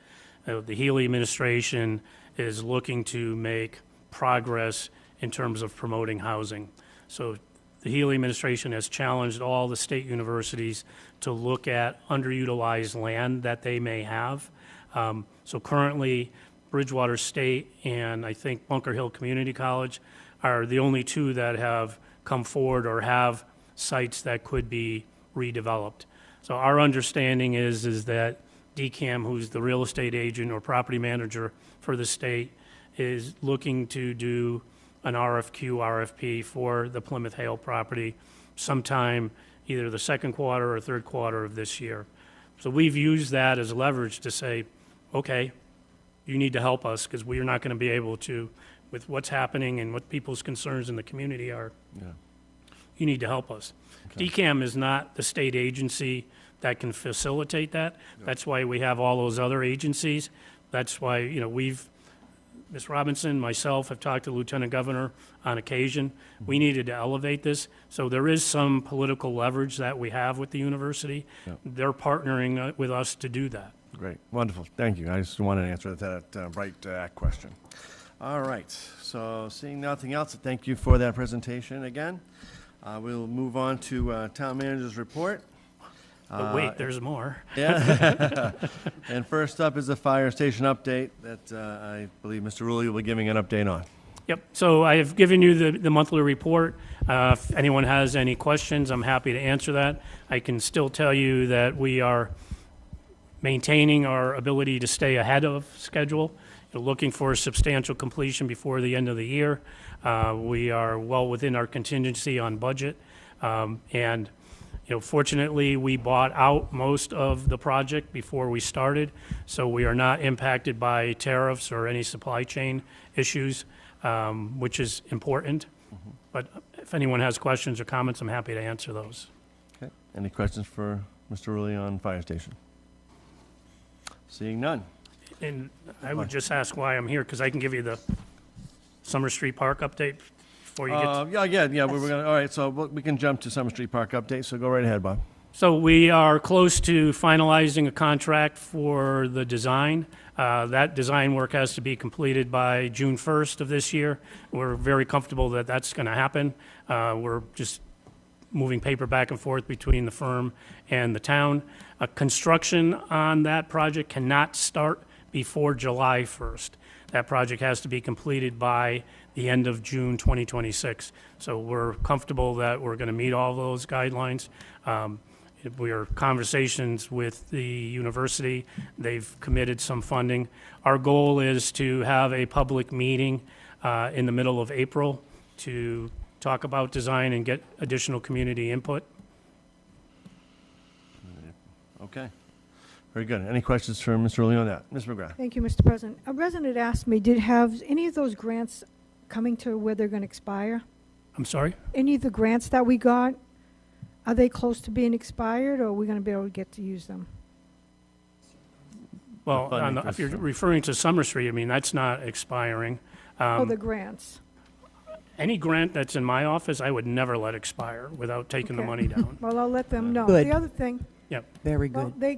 the Healy administration is looking to make progress in terms of promoting housing. So the Healy administration has challenged all the state universities to look at underutilized land that they may have. So currently, Bridgewater State and I think Bunker Hill Community College are the only two that have come forward or have sites that could be redeveloped. So our understanding is that DCAM, who's the real estate agent or property manager for the state, is looking to do an RFP for the Plymouth Hale property sometime either the second quarter or third quarter of this year. So we've used that as leverage to say, okay, you need to help us because we are not going to be able to, with what's happening and what people's concerns in the community are. Yeah. You need to help us. Okay. DCAM is not the state agency that can facilitate that. Yeah. That's why we have all those other agencies. That's why, Ms. Robinson, myself, have talked to the Lieutenant Governor on occasion. Mm-hmm. We needed to elevate this. So there is some political leverage that we have with the university. Yeah. They're partnering with us to do that. Great. Wonderful. Thank you. I just wanted to answer that Bright Act question. All right. So seeing nothing else, thank you for that presentation again. We'll move on to Town Manager's report. But wait, there's more. Yeah. And first up is the fire station update that I believe Mr. Rulli will be giving an update on. Yep. So I have given you the monthly report. If anyone has any questions, I'm happy to answer that. I can still tell you that we are maintaining our ability to stay ahead of schedule, looking for a substantial completion before the end of the year. We are well within our contingency on budget. And Fortunately, we bought out most of the project before we started, so we are not impacted by tariffs or any supply chain issues, which is important. But if anyone has questions or comments, I'm happy to answer those. Okay. Any questions for Mr. Rulli on fire station? Seeing none. And I would just ask why I'm here, because I can give you the Summer Street Park update before you get to... Yeah. We're gonna. All right, so we can jump to Summer Street Park update. So go right ahead, Bob. So we are close to finalizing a contract for the design. That design work has to be completed by June 1st of this year. We're very comfortable that that's going to happen. We're just moving paper back and forth between the firm and the town. Construction on that project cannot start before July 1st. That project has to be completed by the end of June 2026. So we're comfortable that we're going to meet all those guidelines. We are conversations with the university. They've committed some funding. Our goal is to have a public meeting in the middle of April to talk about design and get additional community input. Okay. Very good. Any questions for Mr. Rulli on that? Ms. McGrath. Thank you, Mr. President. A resident had asked me, have any of those grants coming to where they're going to expire? I'm sorry? Any of the grants that we got, are they close to being expired, or are we going to be able to get to use them? Well, if you're referring to Summer Street, I mean, that's not expiring. The grants. Any grant that's in my office, I would never let expire without taking the money down. Well, I'll let them know. Good. The other thing. Yep. Very good. Well,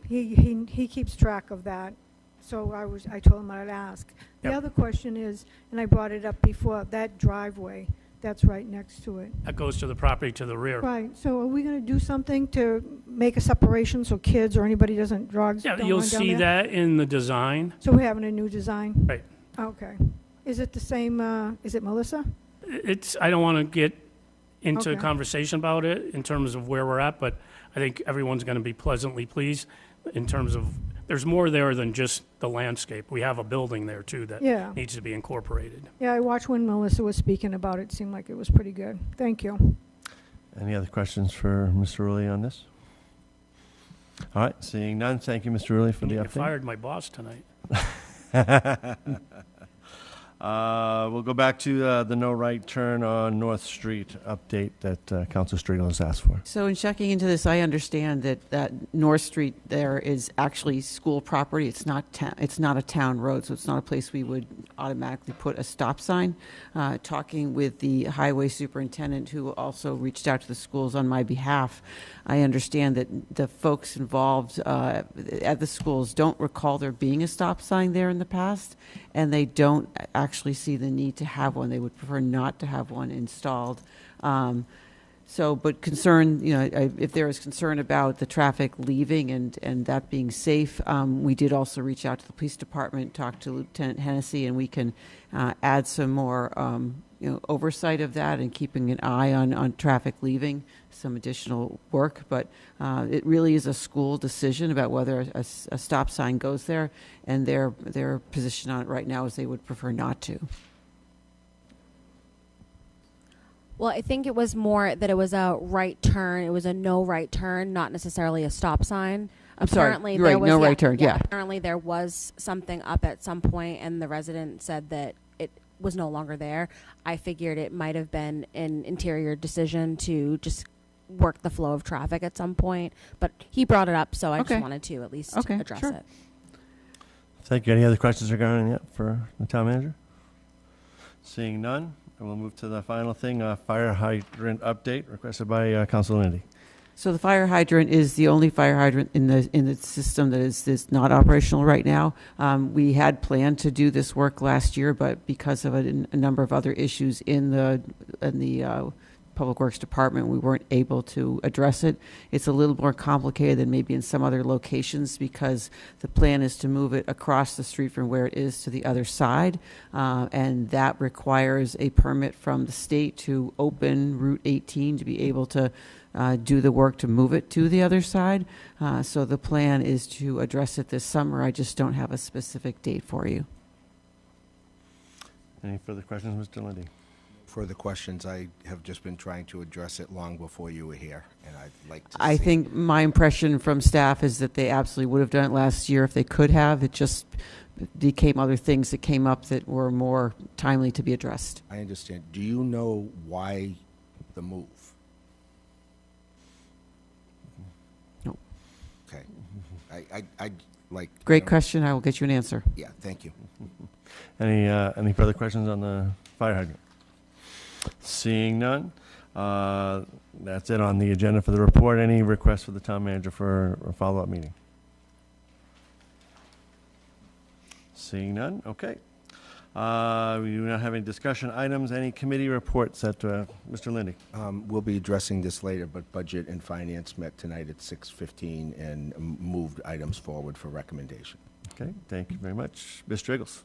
he keeps track of that, so I told him I'd ask. The Yep. other question is, and I brought it up before, that driveway that's right next to it. That goes to the property to the rear. Right. So are we going to do something to make a separation so kids or anybody doesn't drugs? Yeah, don't you'll run down see there? that in the design. So we're having a new design. Right. Okay. Is it the same? Is it Melissa? I don't want to get into a Okay. conversation about it in terms of where we're at, but I think everyone's going to be pleasantly pleased in terms of there's more there than just the landscape. We have a building there too that needs to be incorporated. Yeah, I watched when Melissa was speaking about it. It seemed like it was pretty good. Thank you. Any other questions for Mr. Rulli on this? All right, seeing none, thank you, Mr. Rulli, for the You update. fired my boss tonight. We'll go back to the no right turn on North Street update that Councilor Striegel has asked for. So in checking into this, I understand that North Street there is actually school property. It's not a town road, so it's not a place we would automatically put a stop sign. Talking with the highway superintendent, who also reached out to the schools on my behalf, I understand that the folks involved at the schools don't recall there being a stop sign there in the past, and they don't actually see the need to have one. They would prefer not to have one installed. But concern, if there is concern about the traffic leaving and that being safe, we did also reach out to the police department, talk to Lieutenant Hennessy, and we can add some more oversight of that and keeping an eye on traffic leaving, some additional work. But it really is a school decision about whether a stop sign goes there, and their position on it right now is they would prefer not to. Well, I think it was more that it was a right turn. It was a no right turn, not necessarily a stop sign. I'm sorry, you're right, no right turn, yeah. Apparently there was something up at some point, and the resident said that it was no longer there. I figured it might have been an interior decision to just work the flow of traffic at some point. But he brought it up, so I just wanted to at least address it. Thank you. Any other questions regarding that for the town manager? Seeing none, we'll move to the final thing, fire hydrant update requested by Councilor Lindy. So the fire hydrant is the only fire hydrant in the system that is not operational right now. We had planned to do this work last year, but because of a number of other issues in the Public Works Department, we weren't able to address it. It's a little more complicated than maybe in some other locations because the plan is to move it across the street from where it is to the other side, and that requires a permit from the state to open Route 18 to be able to do the work to move it to the other side. So the plan is to address it this summer. I just don't have a specific date for you. Any further questions, Mr. Lindy? further questions. I have just been trying to address it long before you were here, and I'd like to I see- think my impression from staff is that they absolutely would have done it last year if they could have. It just became other things that came up that were more timely to be addressed. I understand. Do you know why the move? No. Okay. I'd like... Great question. I will get you an answer. Yeah, thank you. Any further questions on the fire hydrant? Seeing none, that's it on the agenda for the report. Any requests for the town manager for a follow-up meeting? Seeing none, okay. We do not have any discussion items. Any committee reports that, Mr. Lindy? We'll be addressing this later, but Budget and Finance met tonight at 6:15 and moved items forward for recommendation. Okay, thank you very much. Ms. Striggles?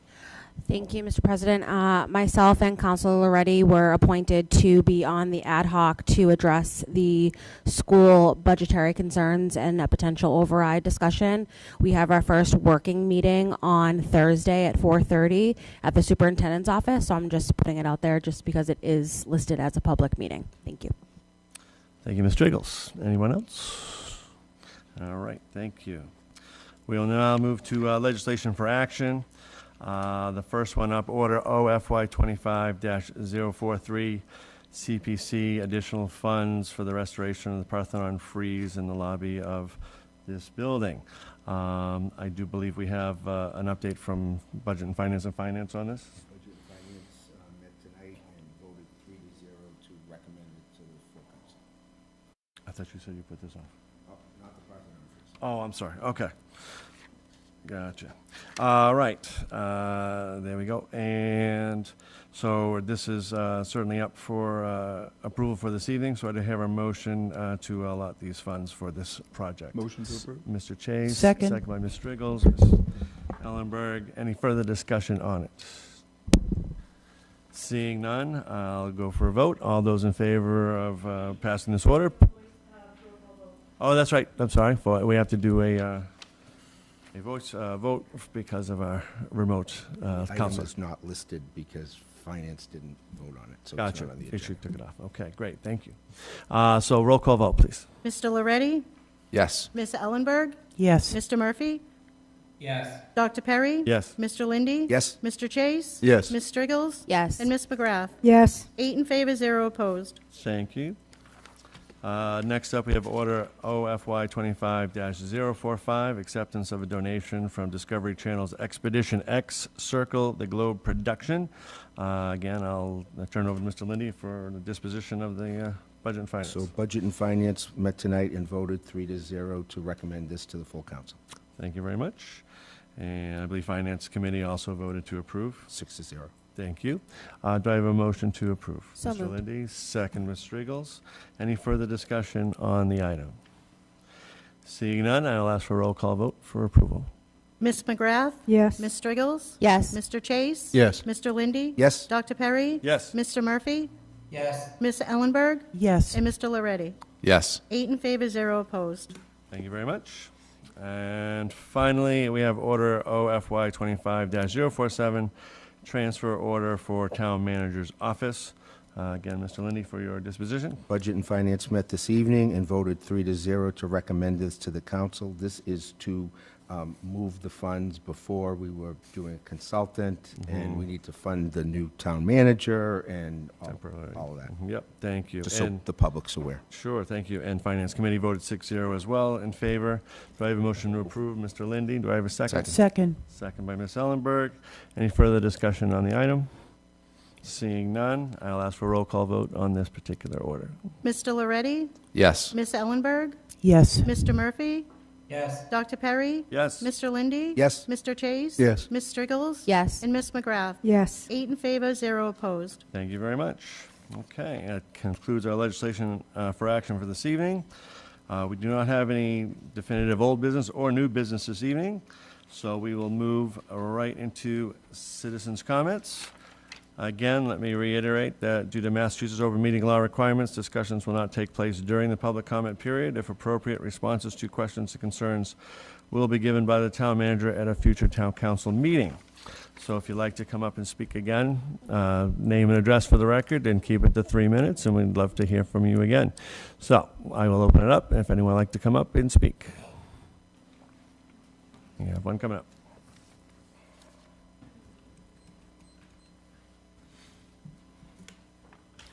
Thank you, Mr. President. Myself and Councilor Loretti were appointed to be on the ad hoc to address the school budgetary concerns and a potential override discussion. We have our first working meeting on Thursday at 4:30 at the superintendent's office, so I'm just putting it out there just because it is listed as a public meeting. Thank you. Thank you, Ms. Striggles. Anyone else? All right, thank you. We will now move to legislation for action. The first one up, Order OFY 25-043, CPC, additional funds for the restoration of the Parthenon frieze in the lobby of this building. I do believe we have an update from Budget and Finance on this. Budget and Finance met tonight and voted 3-0 to recommend it to the full council. I thought you said you put this off. Oh, not the Parthenon frieze. Oh, I'm sorry. Okay. Gotcha. All right. There we go. And so this is certainly up for approval for this evening. So I do have a motion to allot these funds for this project. Motion to approve. Mr. Chase. Second. Second by Ms. Striggles. Ms. Ellenberg. Any further discussion on it? Seeing none, I'll go for a vote. All those in favor of passing this order? Oh, that's right. I'm sorry. We have to do a vote because of our remote Item council. is not listed because Finance didn't vote on it, so it's Gotcha. not on the They agenda. took it off. Okay, great. Thank you. So roll call vote, please. Mr. Loretti? Yes. Ms. Ellenberg? Yes. Mr. Murphy? Yes. Dr. Perry? Yes. Mr. Lindy? Yes. Mr. Chase? Yes. Ms. Striggles? Yes. And Ms. McGrath? Yes. 8 in favor, 0 opposed. Thank you. Next up, we have Order OFY 25-045, acceptance of a donation from Discovery Channel's Expedition X Circle the Globe production. Again, I'll turn it over to Mr. Lindy for the disposition of the Budget and Finance. So Budget and Finance met tonight and voted 3-0 to recommend this to the full council. Thank you very much. And I believe Finance Committee also voted to approve. 6-0. Thank you. Do I have a motion to approve? So Mr. moved. Lindy, second, Ms. Striggles. Any further discussion on the item? Seeing none, I'll ask for a roll call vote for approval. Ms. McGrath? Yes. Ms. Striggles? Yes. Mr. Chase? Yes. Mr. Lindy? Yes. Dr. Perry? Yes. Mr. Murphy? Yes. Ms. Ellenberg? Yes. And Mr. Loretti? Yes. 8 in favor, 0 opposed. Thank you very much. And finally, we have Order OFY 25-047, transfer order for Town Manager's Office. Again, Mr. Lindy, for your disposition. Budget and Finance met this evening and voted 3-0 to recommend this to the council. This is to move the funds. Before we were doing a consultant, and we need to fund the new town manager and all of that. Yep, thank you. Just so And- the public's aware. Sure, thank you. And Finance Committee voted 6-0 as well in favor. Do I have a motion to approve, Mr. Lindy? Do I have a second? Second. Second by Ms. Ellenberg. Any further discussion on the item? Seeing none, I'll ask for a roll call vote on this particular order. Mr. Loretti? Yes. Ms. Ellenberg? Yes. Mr. Murphy? Yes. Dr. Perry? Yes. Mr. Lindy? Yes. Mr. Chase? Yes. Ms. Striggles? Yes. And Ms. McGrath? Yes. 8 in favor, 0 opposed. Thank you very much. Okay, that concludes our legislation for action for this evening. We do not have any definitive old business or new business this evening, so we will move right into citizens' comments. Again, let me reiterate that due to Massachusetts open meeting law requirements, discussions will not take place during the public comment period. If appropriate, responses to questions and concerns will be given by the town manager at a future town council meeting. So if you'd like to come up and speak again, name and address for the record, and keep it to 3 minutes, and we'd love to hear from you again. So I will open it up if anyone would like to come up and speak. You have one coming up.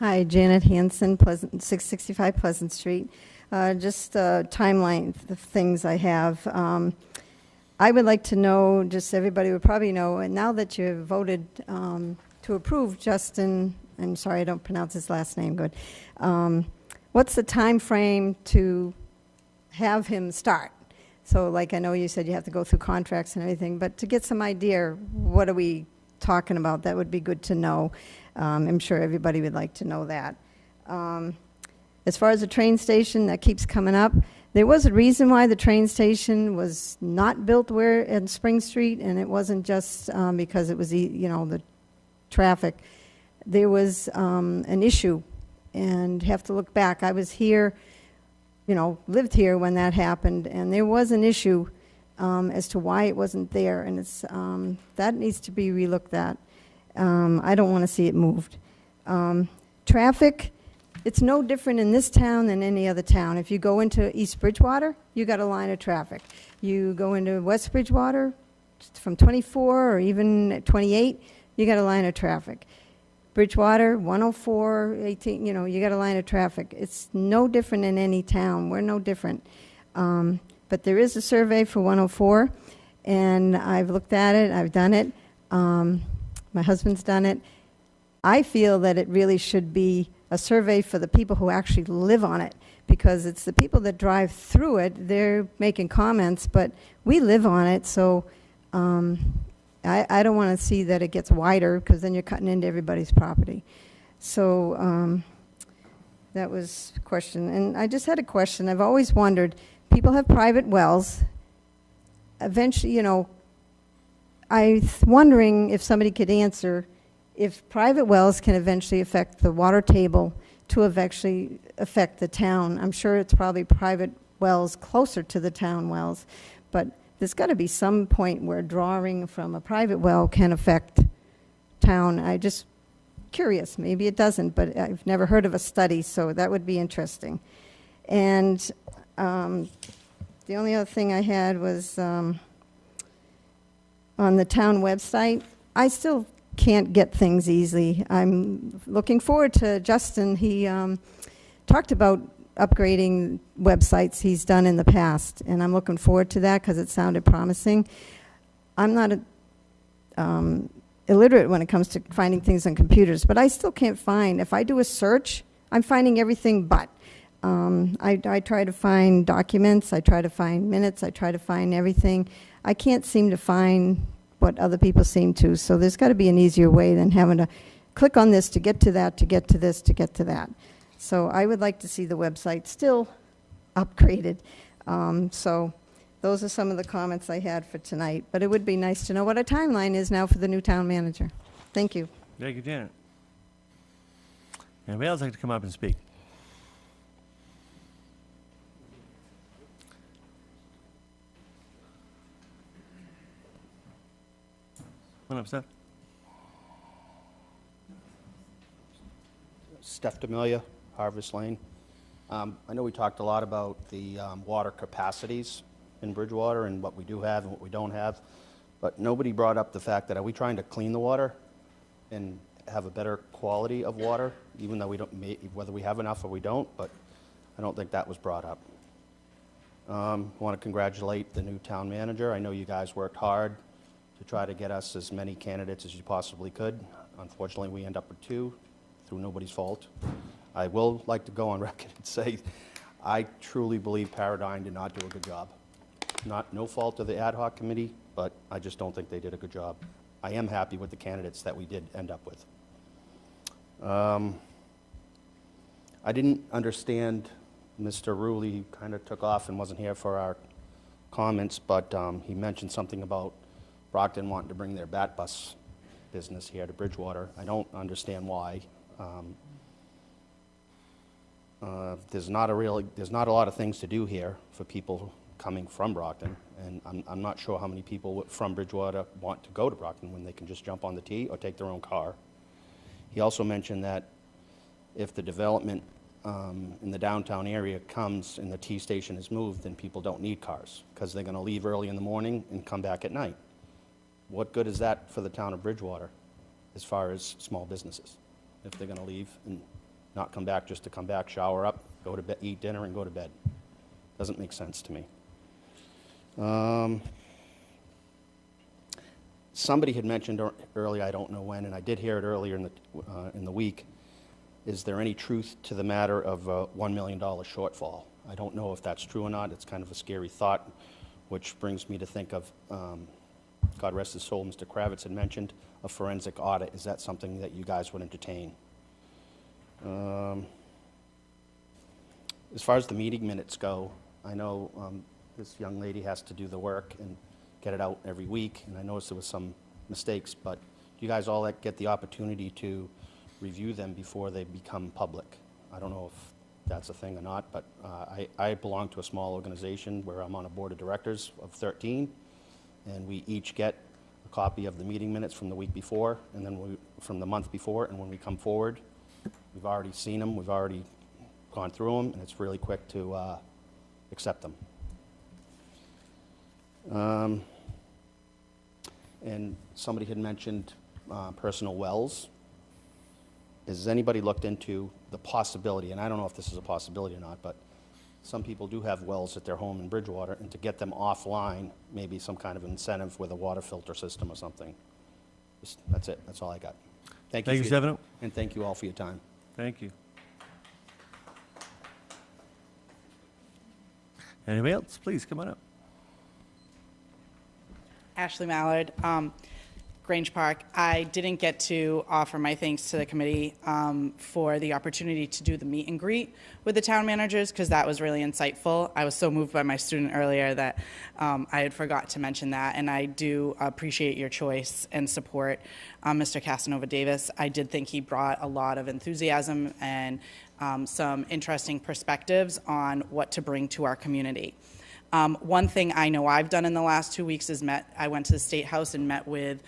Hi, Janet Hanson, 665 Pleasant Street. Just a timeline of things I have. I would like to know, just everybody would probably know, and now that you've voted to approve Justin, I'm sorry I don't pronounce his last name good, what's the time frame to have him start? So like I know you said you have to go through contracts and everything, but to get some idea, what are we talking about? That would be good to know. I'm sure everybody would like to know that. As far as the train station, that keeps coming up. There was a reason why the train station was not built where in Spring Street, and it wasn't just because it was, the traffic. There was an issue, and have to look back. I was here, lived here when that happened, and there was an issue as to why it wasn't there, and it's that needs to be relooked at. I don't want to see it moved. Traffic. It's no different in this town than any other town. If you go into East Bridgewater, you got a line of traffic. You go into West Bridgewater, from 24 or even 28, you got a line of traffic. Bridgewater, 104, 18, you got a line of traffic. It's no different in any town. We're no different. But there is a survey for 104, and I've looked at it. I've done it. My husband's done it. I feel that it really should be a survey for the people who actually live on it, because it's the people that drive through it. They're making comments, but we live on it, so I don't want to see that it gets wider, because then you're cutting into everybody's property. So that was a question. And I just had a question. I've always wondered, people have private wells. Eventually, I'm wondering if somebody could answer if private wells can eventually affect the water table to eventually affect the town. I'm sure it's probably private wells closer to the town wells, but there's got to be some point where drawing from a private well can affect town. I just curious, maybe it doesn't, but I've never heard of a study, so that would be interesting. And the only other thing I had was on the town website. I still can't get things easily. I'm looking forward to Justin. He talked about upgrading websites he's done in the past, and I'm looking forward to that because it sounded promising. I'm not illiterate when it comes to finding things on computers, but I still can't find. If I do a search, I'm finding everything but. I try to find documents, I try to find minutes, I try to find everything. I can't seem to find what other people seem to, so there's got to be an easier way than having to click on this to get to that, to get to this, to get to that. So I would like to see the website still upgraded. So those are some of the comments I had for tonight, but it would be nice to know what a timeline is now for the new town manager. Thank you. Thank you, Janet. Anybody else like to come up and speak? Come on up, Steph. Steph D'Amelia, Harvest Lane. I know we talked a lot about the water capacities in Bridgewater and what we do have and what we don't have, but nobody brought up the fact that are we trying to clean the water and have a better quality of water, even though we don't, whether we have enough or we don't, but I don't think that was brought up. I want to congratulate the new town manager. I know you guys worked hard to try to get us as many candidates as you possibly could. Unfortunately, we end up with 2 through nobody's fault. I will like to go on record and say I truly believe Paradigm did not do a good job. No fault of the ad hoc committee, but I just don't think they did a good job. I am happy with the candidates that we did end up with. I didn't understand Mr. Rulli. He kind of took off and wasn't here for our comments, but he mentioned something about Brockton wanting to bring their bat bus business here to Bridgewater. I don't understand why. There's not a lot of things to do here for people coming from Brockton, and I'm not sure how many people from Bridgewater want to go to Brockton when they can just jump on the T or take their own car. He also mentioned that if the development in the downtown area comes and the T station is moved, then people don't need cars because they're going to leave early in the morning and come back at night. What good is that for the town of Bridgewater as far as small businesses if they're going to leave and not come back just to come back, shower up, go to bed, eat dinner, and go to bed? Doesn't make sense to me. Somebody had mentioned earlier, I don't know when, and I did hear it earlier in the week, is there any truth to the matter of a $1 million shortfall? I don't know if that's true or not. It's kind of a scary thought, which brings me to think of, God rest his soul, Mr. Kravitz had mentioned a forensic audit. Is that something that you guys would entertain? As far as the meeting minutes go, I know this young lady has to do the work and get it out every week, and I noticed there was some mistakes, but do you guys all get the opportunity to review them before they become public? I don't know if that's a thing or not, but I belong to a small organization where I'm on a board of directors of 13, and we each get a copy of the meeting minutes from the week before, and then from the month before, and when we come forward, we've already seen them, we've already gone through them, and it's really quick to accept them. And somebody had mentioned personal wells. Has anybody looked into the possibility, and I don't know if this is a possibility or not, but some people do have wells at their home in Bridgewater, and to get them offline, maybe some kind of incentive with a water filter system or something. That's it. That's all I got. Thank you, Stefano. And thank you all for your time. Thank you. Anybody else? Please come on up. Ashley Mallard, Grange Park. I didn't get to offer my thanks to the committee for the opportunity to do the meet and greet with the town managers, because that was really insightful. I was so moved by my student earlier that I had forgot to mention that, and I do appreciate your choice and support, Mr. Casanova Davis. I did think he brought a lot of enthusiasm and some interesting perspectives on what to bring to our community. One thing I know I've done in the last 2 weeks is I went to the State House and met with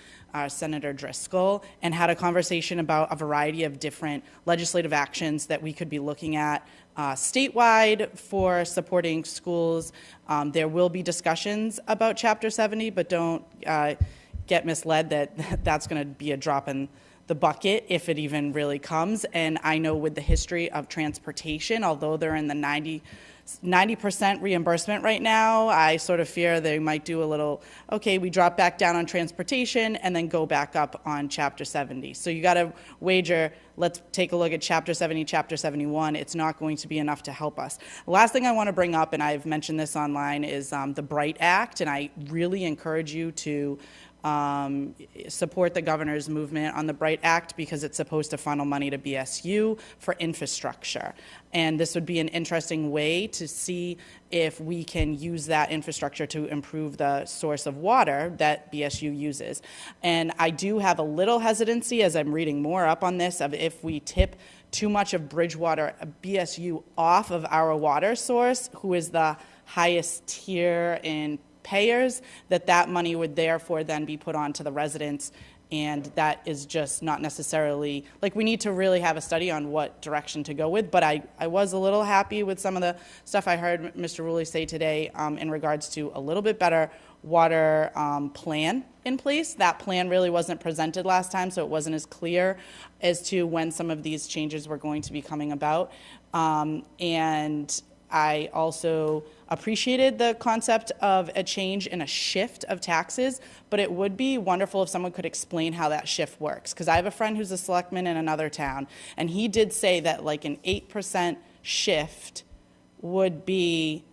Senator Driscoll and had a conversation about a variety of different legislative actions that we could be looking at statewide for supporting schools. There will be discussions about Chapter 70, but don't get misled that that's going to be a drop in the bucket if it even really comes. And I know with the history of transportation, although they're in the 90% reimbursement right now, I sort of fear they might do a little, okay, we drop back down on transportation and then go back up on Chapter 70. So you got to wager, let's take a look at Chapter 70, Chapter 71. It's not going to be enough to help us. The last thing I want to bring up, and I've mentioned this online, is the BRIGHT Act, and I really encourage you to support the governor's movement on the BRIGHT Act, because it's supposed to funnel money to BSU for infrastructure. And this would be an interesting way to see if we can use that infrastructure to improve the source of water that BSU uses. And I do have a little hesitancy as I'm reading more up on this of if we tip too much of Bridgewater BSU off of our water source, who is the highest tier in payers, that money would therefore then be put on to the residents, and that is just not necessarily, like, we need to really have a study on what direction to go with. But I was a little happy with some of the stuff I heard Mr. Ruley say today in regards to a little bit better water plan in place. That plan really wasn't presented last time, so it wasn't as clear as to when some of these changes were going to be coming about. And I also appreciated the concept of a change and a shift of taxes, but it would be wonderful if someone could explain how that shift works. Because I have a friend who's a selectman in another town, and he did say that like an 8% shift would be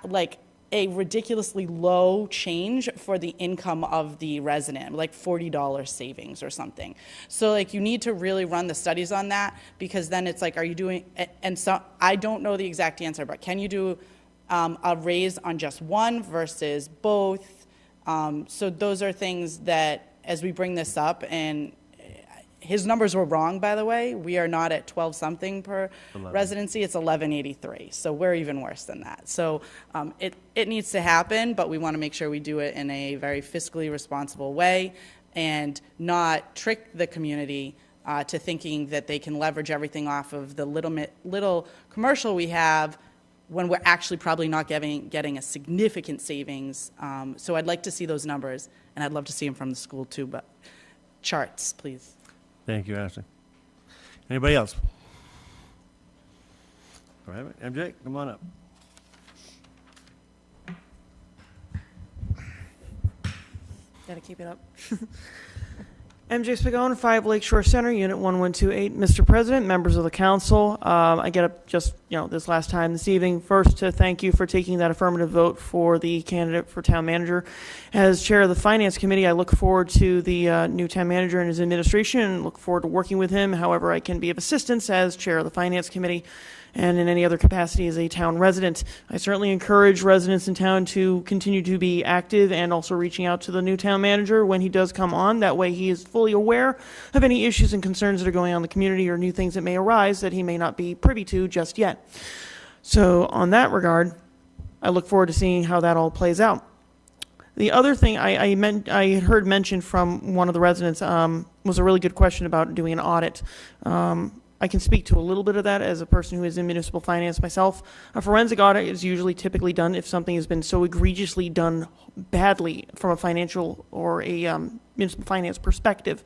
like a ridiculously low change for the income of the resident, like $40 savings or something. So like you need to really run the studies on that, because then it's like, are you doing, and so I don't know the exact answer, but can you do a raise on just one versus both? So those are things that as we bring this up, and his numbers were wrong, by the way. We are not at 12 something per 11. residency. It's 1183. So we're even worse than that. So it needs to happen, but we want to make sure we do it in a very fiscally responsible way and not trick the community to thinking that they can leverage everything off of the little commercial we have when we're actually probably not getting a significant savings. So I'd like to see those numbers, and I'd love to see them from the school too, but charts, please. Thank you, Ashley. Anybody else? Go ahead, MJ, come on up. Gotta keep it up. MJ Spigone, 5 Lakeshore Center, Unit 1128. Mr. President, members of the council, I get up just, this last time this evening. First, to thank you for taking that affirmative vote for the candidate for town manager. As chair of the finance committee, I look forward to the new town manager and his administration and look forward to working with him however I can be of assistance as chair of the finance committee and in any other capacity as a town resident. I certainly encourage residents in town to continue to be active and also reaching out to the new town manager when he does come on. That way he is fully aware of any issues and concerns that are going on in the community or new things that may arise that he may not be privy to just yet. So on that regard, I look forward to seeing how that all plays out. The other thing I heard mentioned from one of the residents was a really good question about doing an audit. I can speak to a little bit of that as a person who is in municipal finance myself. A forensic audit is usually typically done if something has been so egregiously done badly from a financial or a municipal finance perspective.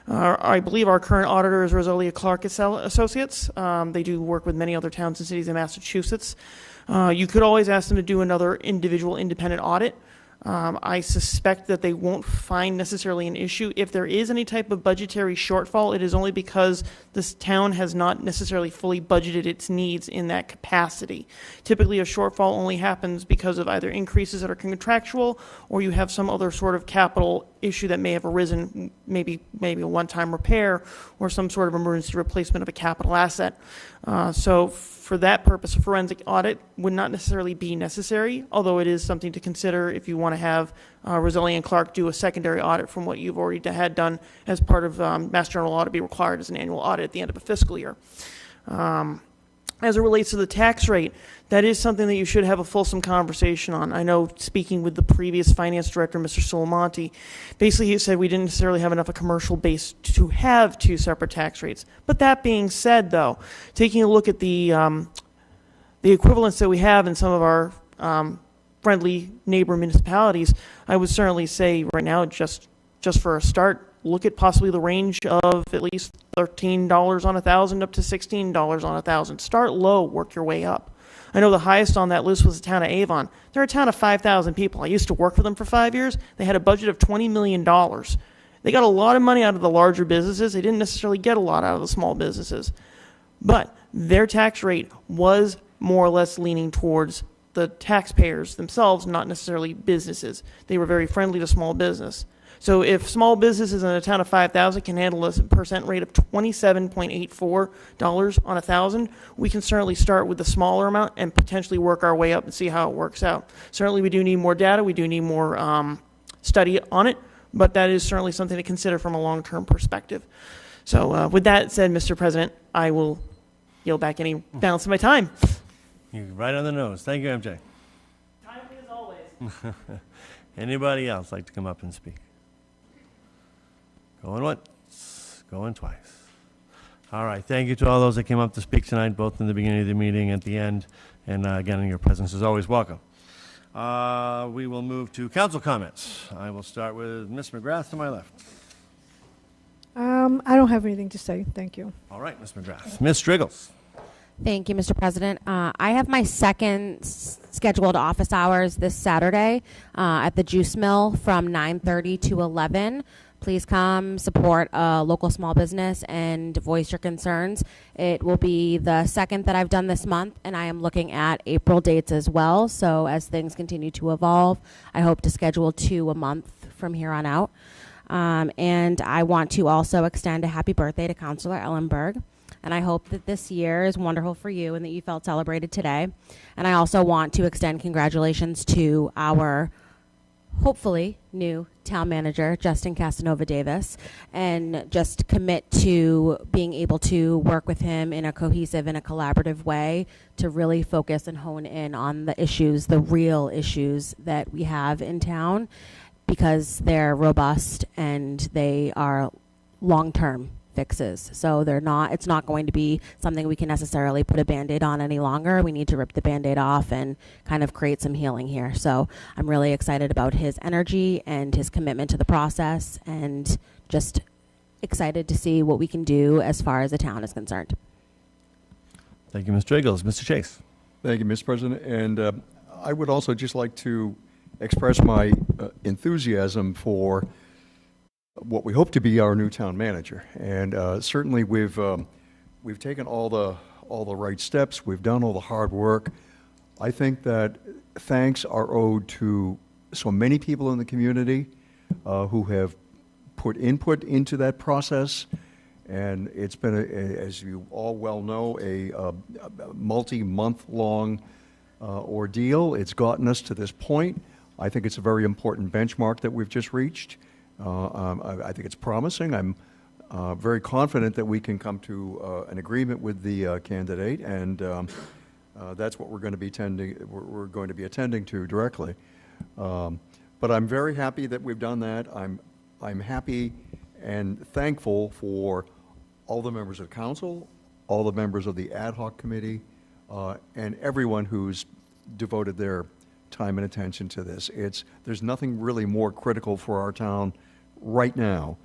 I believe our current auditor is Rosalia Clark Associates. They do work with many other towns and cities in Massachusetts. You could always ask them to do another individual independent audit. I suspect that they won't find necessarily an issue. If there is any type of budgetary shortfall, it is only because this town has not necessarily fully budgeted its needs in that capacity. Typically, a shortfall only happens because of either increases that are contractual or you have some other sort of capital issue that may have arisen, maybe a one-time repair or some sort of emergency replacement of a capital asset. So for that purpose, a forensic audit would not necessarily be necessary, although it is something to consider if you want to have Rosalia and Clark do a secondary audit from what you've already had done as part of Mass General Law to be required as an annual audit at the end of a fiscal year. As it relates to the tax rate, that is something that you should have a fulsome conversation on. I know speaking with the previous finance director, Mr. Solomonti, basically he said we didn't necessarily have enough of a commercial base to have 2 separate tax rates. But that being said, though, taking a look at the equivalents that we have in some of our friendly neighbor municipalities, I would certainly say right now, just for a start, look at possibly the range of at least $13 on 1,000 up to $16 on 1,000. Start low, work your way up. I know the highest on that list was the town of Avon. They're a town of 5,000 people. I used to work for them for 5 years. They had a budget of $20 million. They got a lot of money out of the larger businesses. They didn't necessarily get a lot out of the small businesses. But their tax rate was more or less leaning towards the taxpayers themselves, not necessarily businesses. They were very friendly to small business. So if small businesses in a town of 5,000 can handle a percent rate of $27.84 on 1,000, we can certainly start with the smaller amount and potentially work our way up and see how it works out. Certainly we do need more data. We do need more study on it, but that is certainly something to consider from a long-term perspective. So with that said, Mr. President, I will yield back any balance of my time. You're right on the nose. Thank you, MJ. Timely as always. Anybody else like to come up and speak? Going once, going twice. All right, thank you to all those that came up to speak tonight, both in the beginning of the meeting and at the end, and again, your presence is always welcome. We will move to council comments. I will start with Ms. McGrath to my left. I don't have anything to say. Thank you. All right, Ms. McGrath. Ms. Striggles. Thank you, Mr. President. I have my second scheduled office hours this Saturday at the Juice Mill from 9:30 to 11. Please come support a local small business and voice your concerns. It will be the second that I've done this month, and I am looking at April dates as well. So as things continue to evolve, I hope to schedule 2 a month from here on out. And I want to also extend a happy birthday to Councilor Ellenberg. And I hope that this year is wonderful for you and that you felt celebrated today. And I also want to extend congratulations to our hopefully new town manager, Justin Casanova Davis, and just commit to being able to work with him in a cohesive and a collaborative way to really focus and hone in on the issues, the real issues that we have in town, because they're robust and they are long-term fixes. So it's not going to be something we can necessarily put a Band-Aid on any longer. We need to rip the Band-Aid off and kind of create some healing here. So I'm really excited about his energy and his commitment to the process, and just excited to see what we can do as far as the town is concerned. Thank you, Mr. Eagles. Mr. Chase. Thank you, Mr. President. And I would also just like to express my enthusiasm for what we hope to be our new town manager. And certainly we've taken all the right steps. We've done all the hard work. I think that thanks are owed to so many people in the community who have put input into that process. And it's been, as you all well know, a multi-month-long ordeal. It's gotten us to this point. I think it's a very important benchmark that we've just reached. I think it's promising. I'm very confident that we can come to an agreement with the candidate, and that's what we're going to be attending to directly. But I'm very happy that we've done that. I'm happy and thankful for all the members of council, all the members of the ad hoc committee, and everyone who's devoted their time and attention to this. There's nothing really more critical for our town right now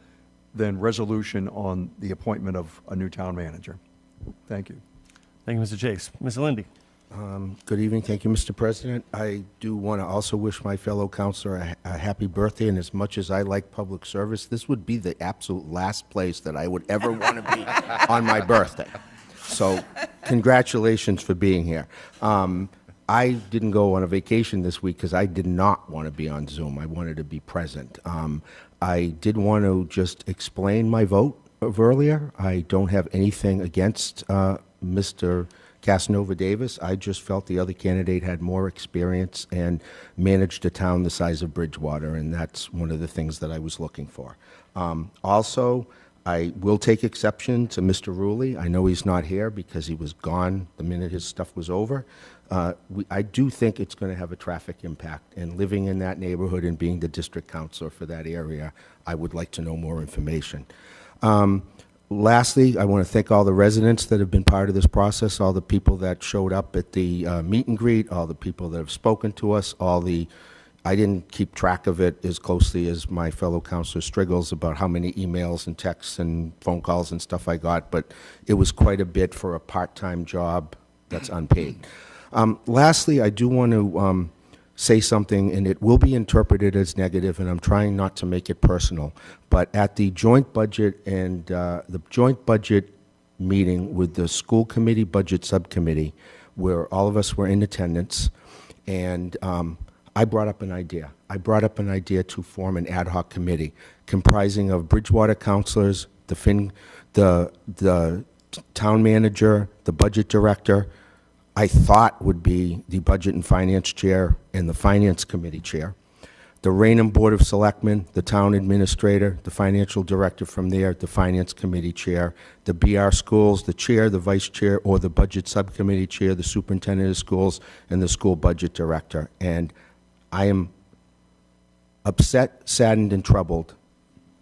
than resolution on the appointment of a new town manager. Thank you. Thank you, Mr. Chase. Mr. Lindy. Good evening. Thank you, Mr. President. I do want to also wish my fellow counselor a happy birthday, and as much as I like public service, this would be the absolute last place that I would ever want to be on my birthday. So congratulations for being here. I didn't go on a vacation this week because I did not want to be on Zoom. I wanted to be present. I did want to just explain my vote of earlier. I don't have anything against Mr. Casanova Davis. I just felt the other candidate had more experience and managed a town the size of Bridgewater, and that's one of the things that I was looking for. Also, I will take exception to Mr. Rulli. I know he's not here because he was gone the minute his stuff was over. I do think it's going to have a traffic impact, and living in that neighborhood and being the district councilor for that area, I would like to know more information. Lastly, I want to thank all the residents that have been part of this process, all the people that showed up at the meet and greet, all the people that have spoken to us, I didn't keep track of it as closely as my fellow Councilor Striggles about how many emails and texts and phone calls and stuff I got, but it was quite a bit for a part-time job that's unpaid. Lastly, I do want to say something, and it will be interpreted as negative, and I'm trying not to make it personal, but at the joint budget and the joint budget meeting with the school committee budget subcommittee, where all of us were in attendance, and I brought up an idea. I brought up an idea to form an ad hoc committee comprising of Bridgewater councilors, the town manager, the budget director, I thought would be the Budget and Finance Chair and the Finance Committee Chair, the Rainham Board of Selectmen, the Town Administrator, the Financial Director from there, the Finance Committee Chair, the BR Schools, the Chair, the Vice Chair, or the Budget Subcommittee Chair, the Superintendent of Schools, and the School Budget Director. And I am upset, saddened, and troubled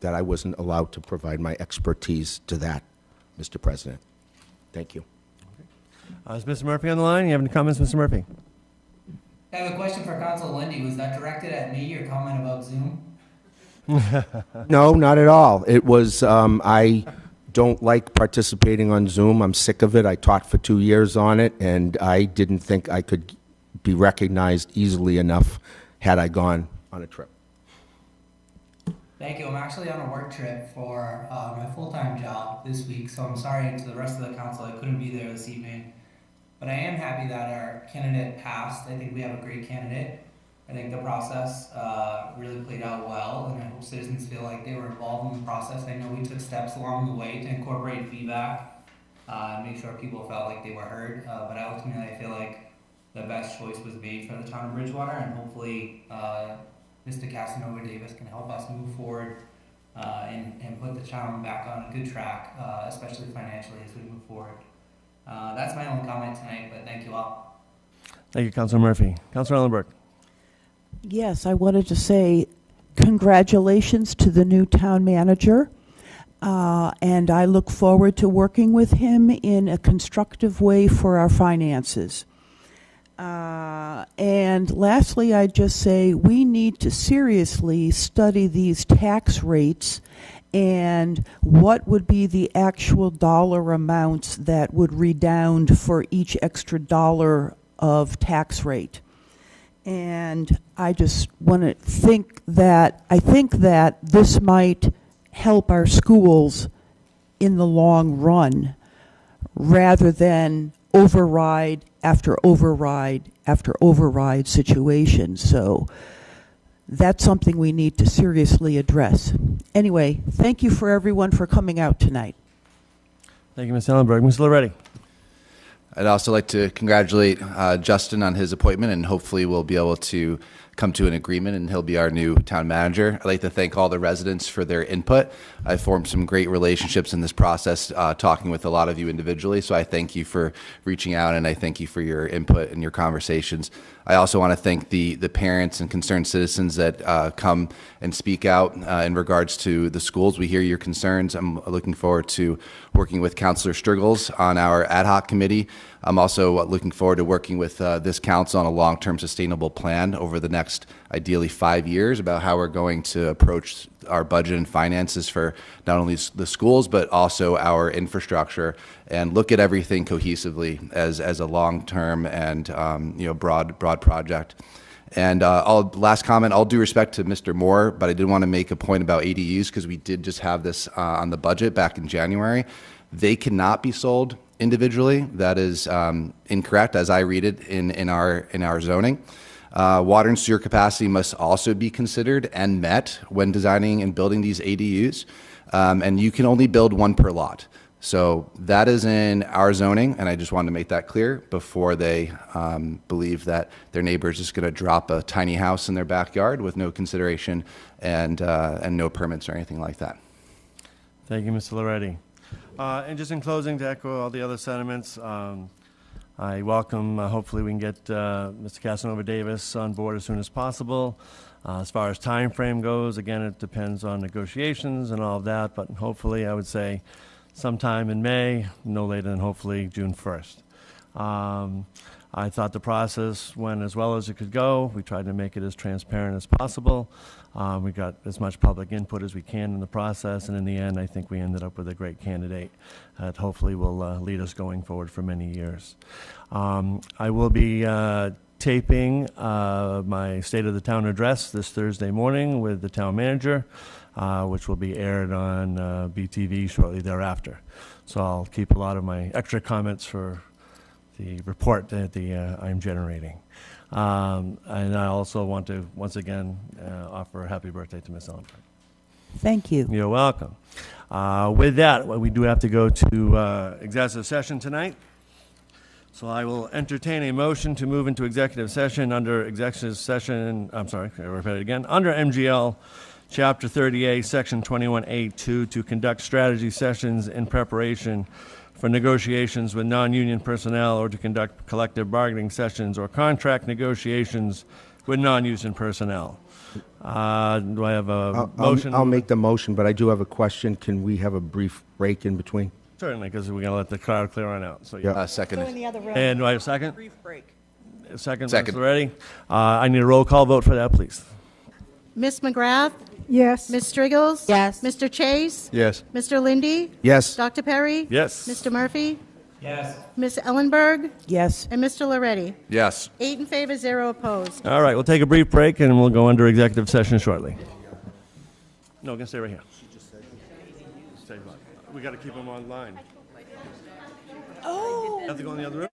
that I wasn't allowed to provide my expertise to that, Mr. President. Thank you. Is Mr. Murphy on the line? You have any comments, Mr. Murphy? I have a question for Council Lindy. Was that directed at me, your comment about Zoom? No, not at all. It was, I don't like participating on Zoom. I'm sick of it. I taught for 2 years on it, and I didn't think I could be recognized easily enough had I gone on a trip. Thank you. I'm actually on a work trip for my full-time job this week, so I'm sorry to the rest of the council I couldn't be there this evening. But I am happy that our candidate passed. I think we have a great candidate. I think the process really played out well, and I hope citizens feel like they were involved in the process. I know we took steps along the way to incorporate feedback and make sure people felt like they were heard. But ultimately, I feel like the best choice was made for the town of Bridgewater, and hopefully Mr. Casanova Davis can help us move forward and put the town back on a good track, especially financially as we move forward. That's my only comment tonight, but thank you all. Thank you, Councilor Murphy. Councilor Ellenberg. Yes, I wanted to say congratulations to the new town manager, and I look forward to working with him in a constructive way for our finances. And lastly, I'd just say we need to seriously study these tax rates and what would be the actual dollar amounts that would redound for each extra dollar of tax rate. And I just want to think that, I think that this might help our schools in the long run rather than override after override after override situations. So that's something we need to seriously address. Anyway, thank you for everyone for coming out tonight. Thank you, Ms. Ellenberg. Ms. Loretti. I'd also like to congratulate Justin on his appointment, and hopefully we'll be able to come to an agreement and he'll be our new town manager. I'd like to thank all the residents for their input. I've formed some great relationships in this process, talking with a lot of you individually, so I thank you for reaching out and I thank you for your input and your conversations. I also want to thank the parents and concerned citizens that come and speak out in regards to the schools. We hear your concerns. I'm looking forward to working with Councilor Striggles on our ad hoc committee. I'm also looking forward to working with this council on a long-term sustainable plan over the next, ideally, 5 years about how we're going to approach our budget and finances for not only the schools but also our infrastructure, and look at everything cohesively as a long-term and broad project. And last comment, all due respect to Mr. Moore, but I did want to make a point about ADUs because we did just have this on the budget back in January. They cannot be sold individually. That is incorrect as I read it in our zoning. Water and sewer capacity must also be considered and met when designing and building these ADUs, and you can only build one per lot. So that is in our zoning, and I just wanted to make that clear before they believe that their neighbor is just going to drop a tiny house in their backyard with no consideration and no permits or anything like that. Thank you, Mr. Loretti. And just in closing, to echo all the other sentiments, I welcome, hopefully we can get Mr. Casanova Davis on board as soon as possible. As far as time frame goes, again, it depends on negotiations and all of that, but hopefully I would say sometime in May, no later than hopefully June 1st. I thought the process went as well as it could go. We tried to make it as transparent as possible. We got as much public input as we can in the process, and in the end, I think we ended up with a great candidate that hopefully will lead us going forward for many years. I will be taping my State of the Town address this Thursday morning with the town manager, which will be aired on BTV shortly thereafter. So I'll keep a lot of my extra comments for the report that I'm generating. And I also want to, once again, offer a happy birthday to Ms. Ellenberg. Thank you. You're welcome. With that, we do have to go to executive session tonight. So I will entertain a motion to move into executive session under executive session, I'm sorry, I'll repeat it again, under MGL Chapter 38, Section 21A2, to conduct strategy sessions in preparation for negotiations with non-union personnel or to conduct collective bargaining sessions or contract negotiations with non-union personnel. Do I have a motion? I'll make the motion, but I do have a question. Can we have a brief break in between? Certainly, because we're going to let the crowd clear on out. So Yeah. Second. Go in the other room. And do I have a second? Brief break. Second. Second. Mr. Reddy. I need a roll call vote for that, please. Ms. McGrath? Yes. Ms. Striggles? Yes. Mr. Chase? Yes. Mr. Lindy? Yes. Dr. Perry? Yes. Mr. Murphy? Yes. Ms. Ellenberg? Yes. And Mr. Loretti? Yes. 8 in favor, 0 opposed. All right, we'll take a brief break and we'll go under executive session shortly. No, we're going to stay right here. We got to keep them online. Oh. Have to go in the other room?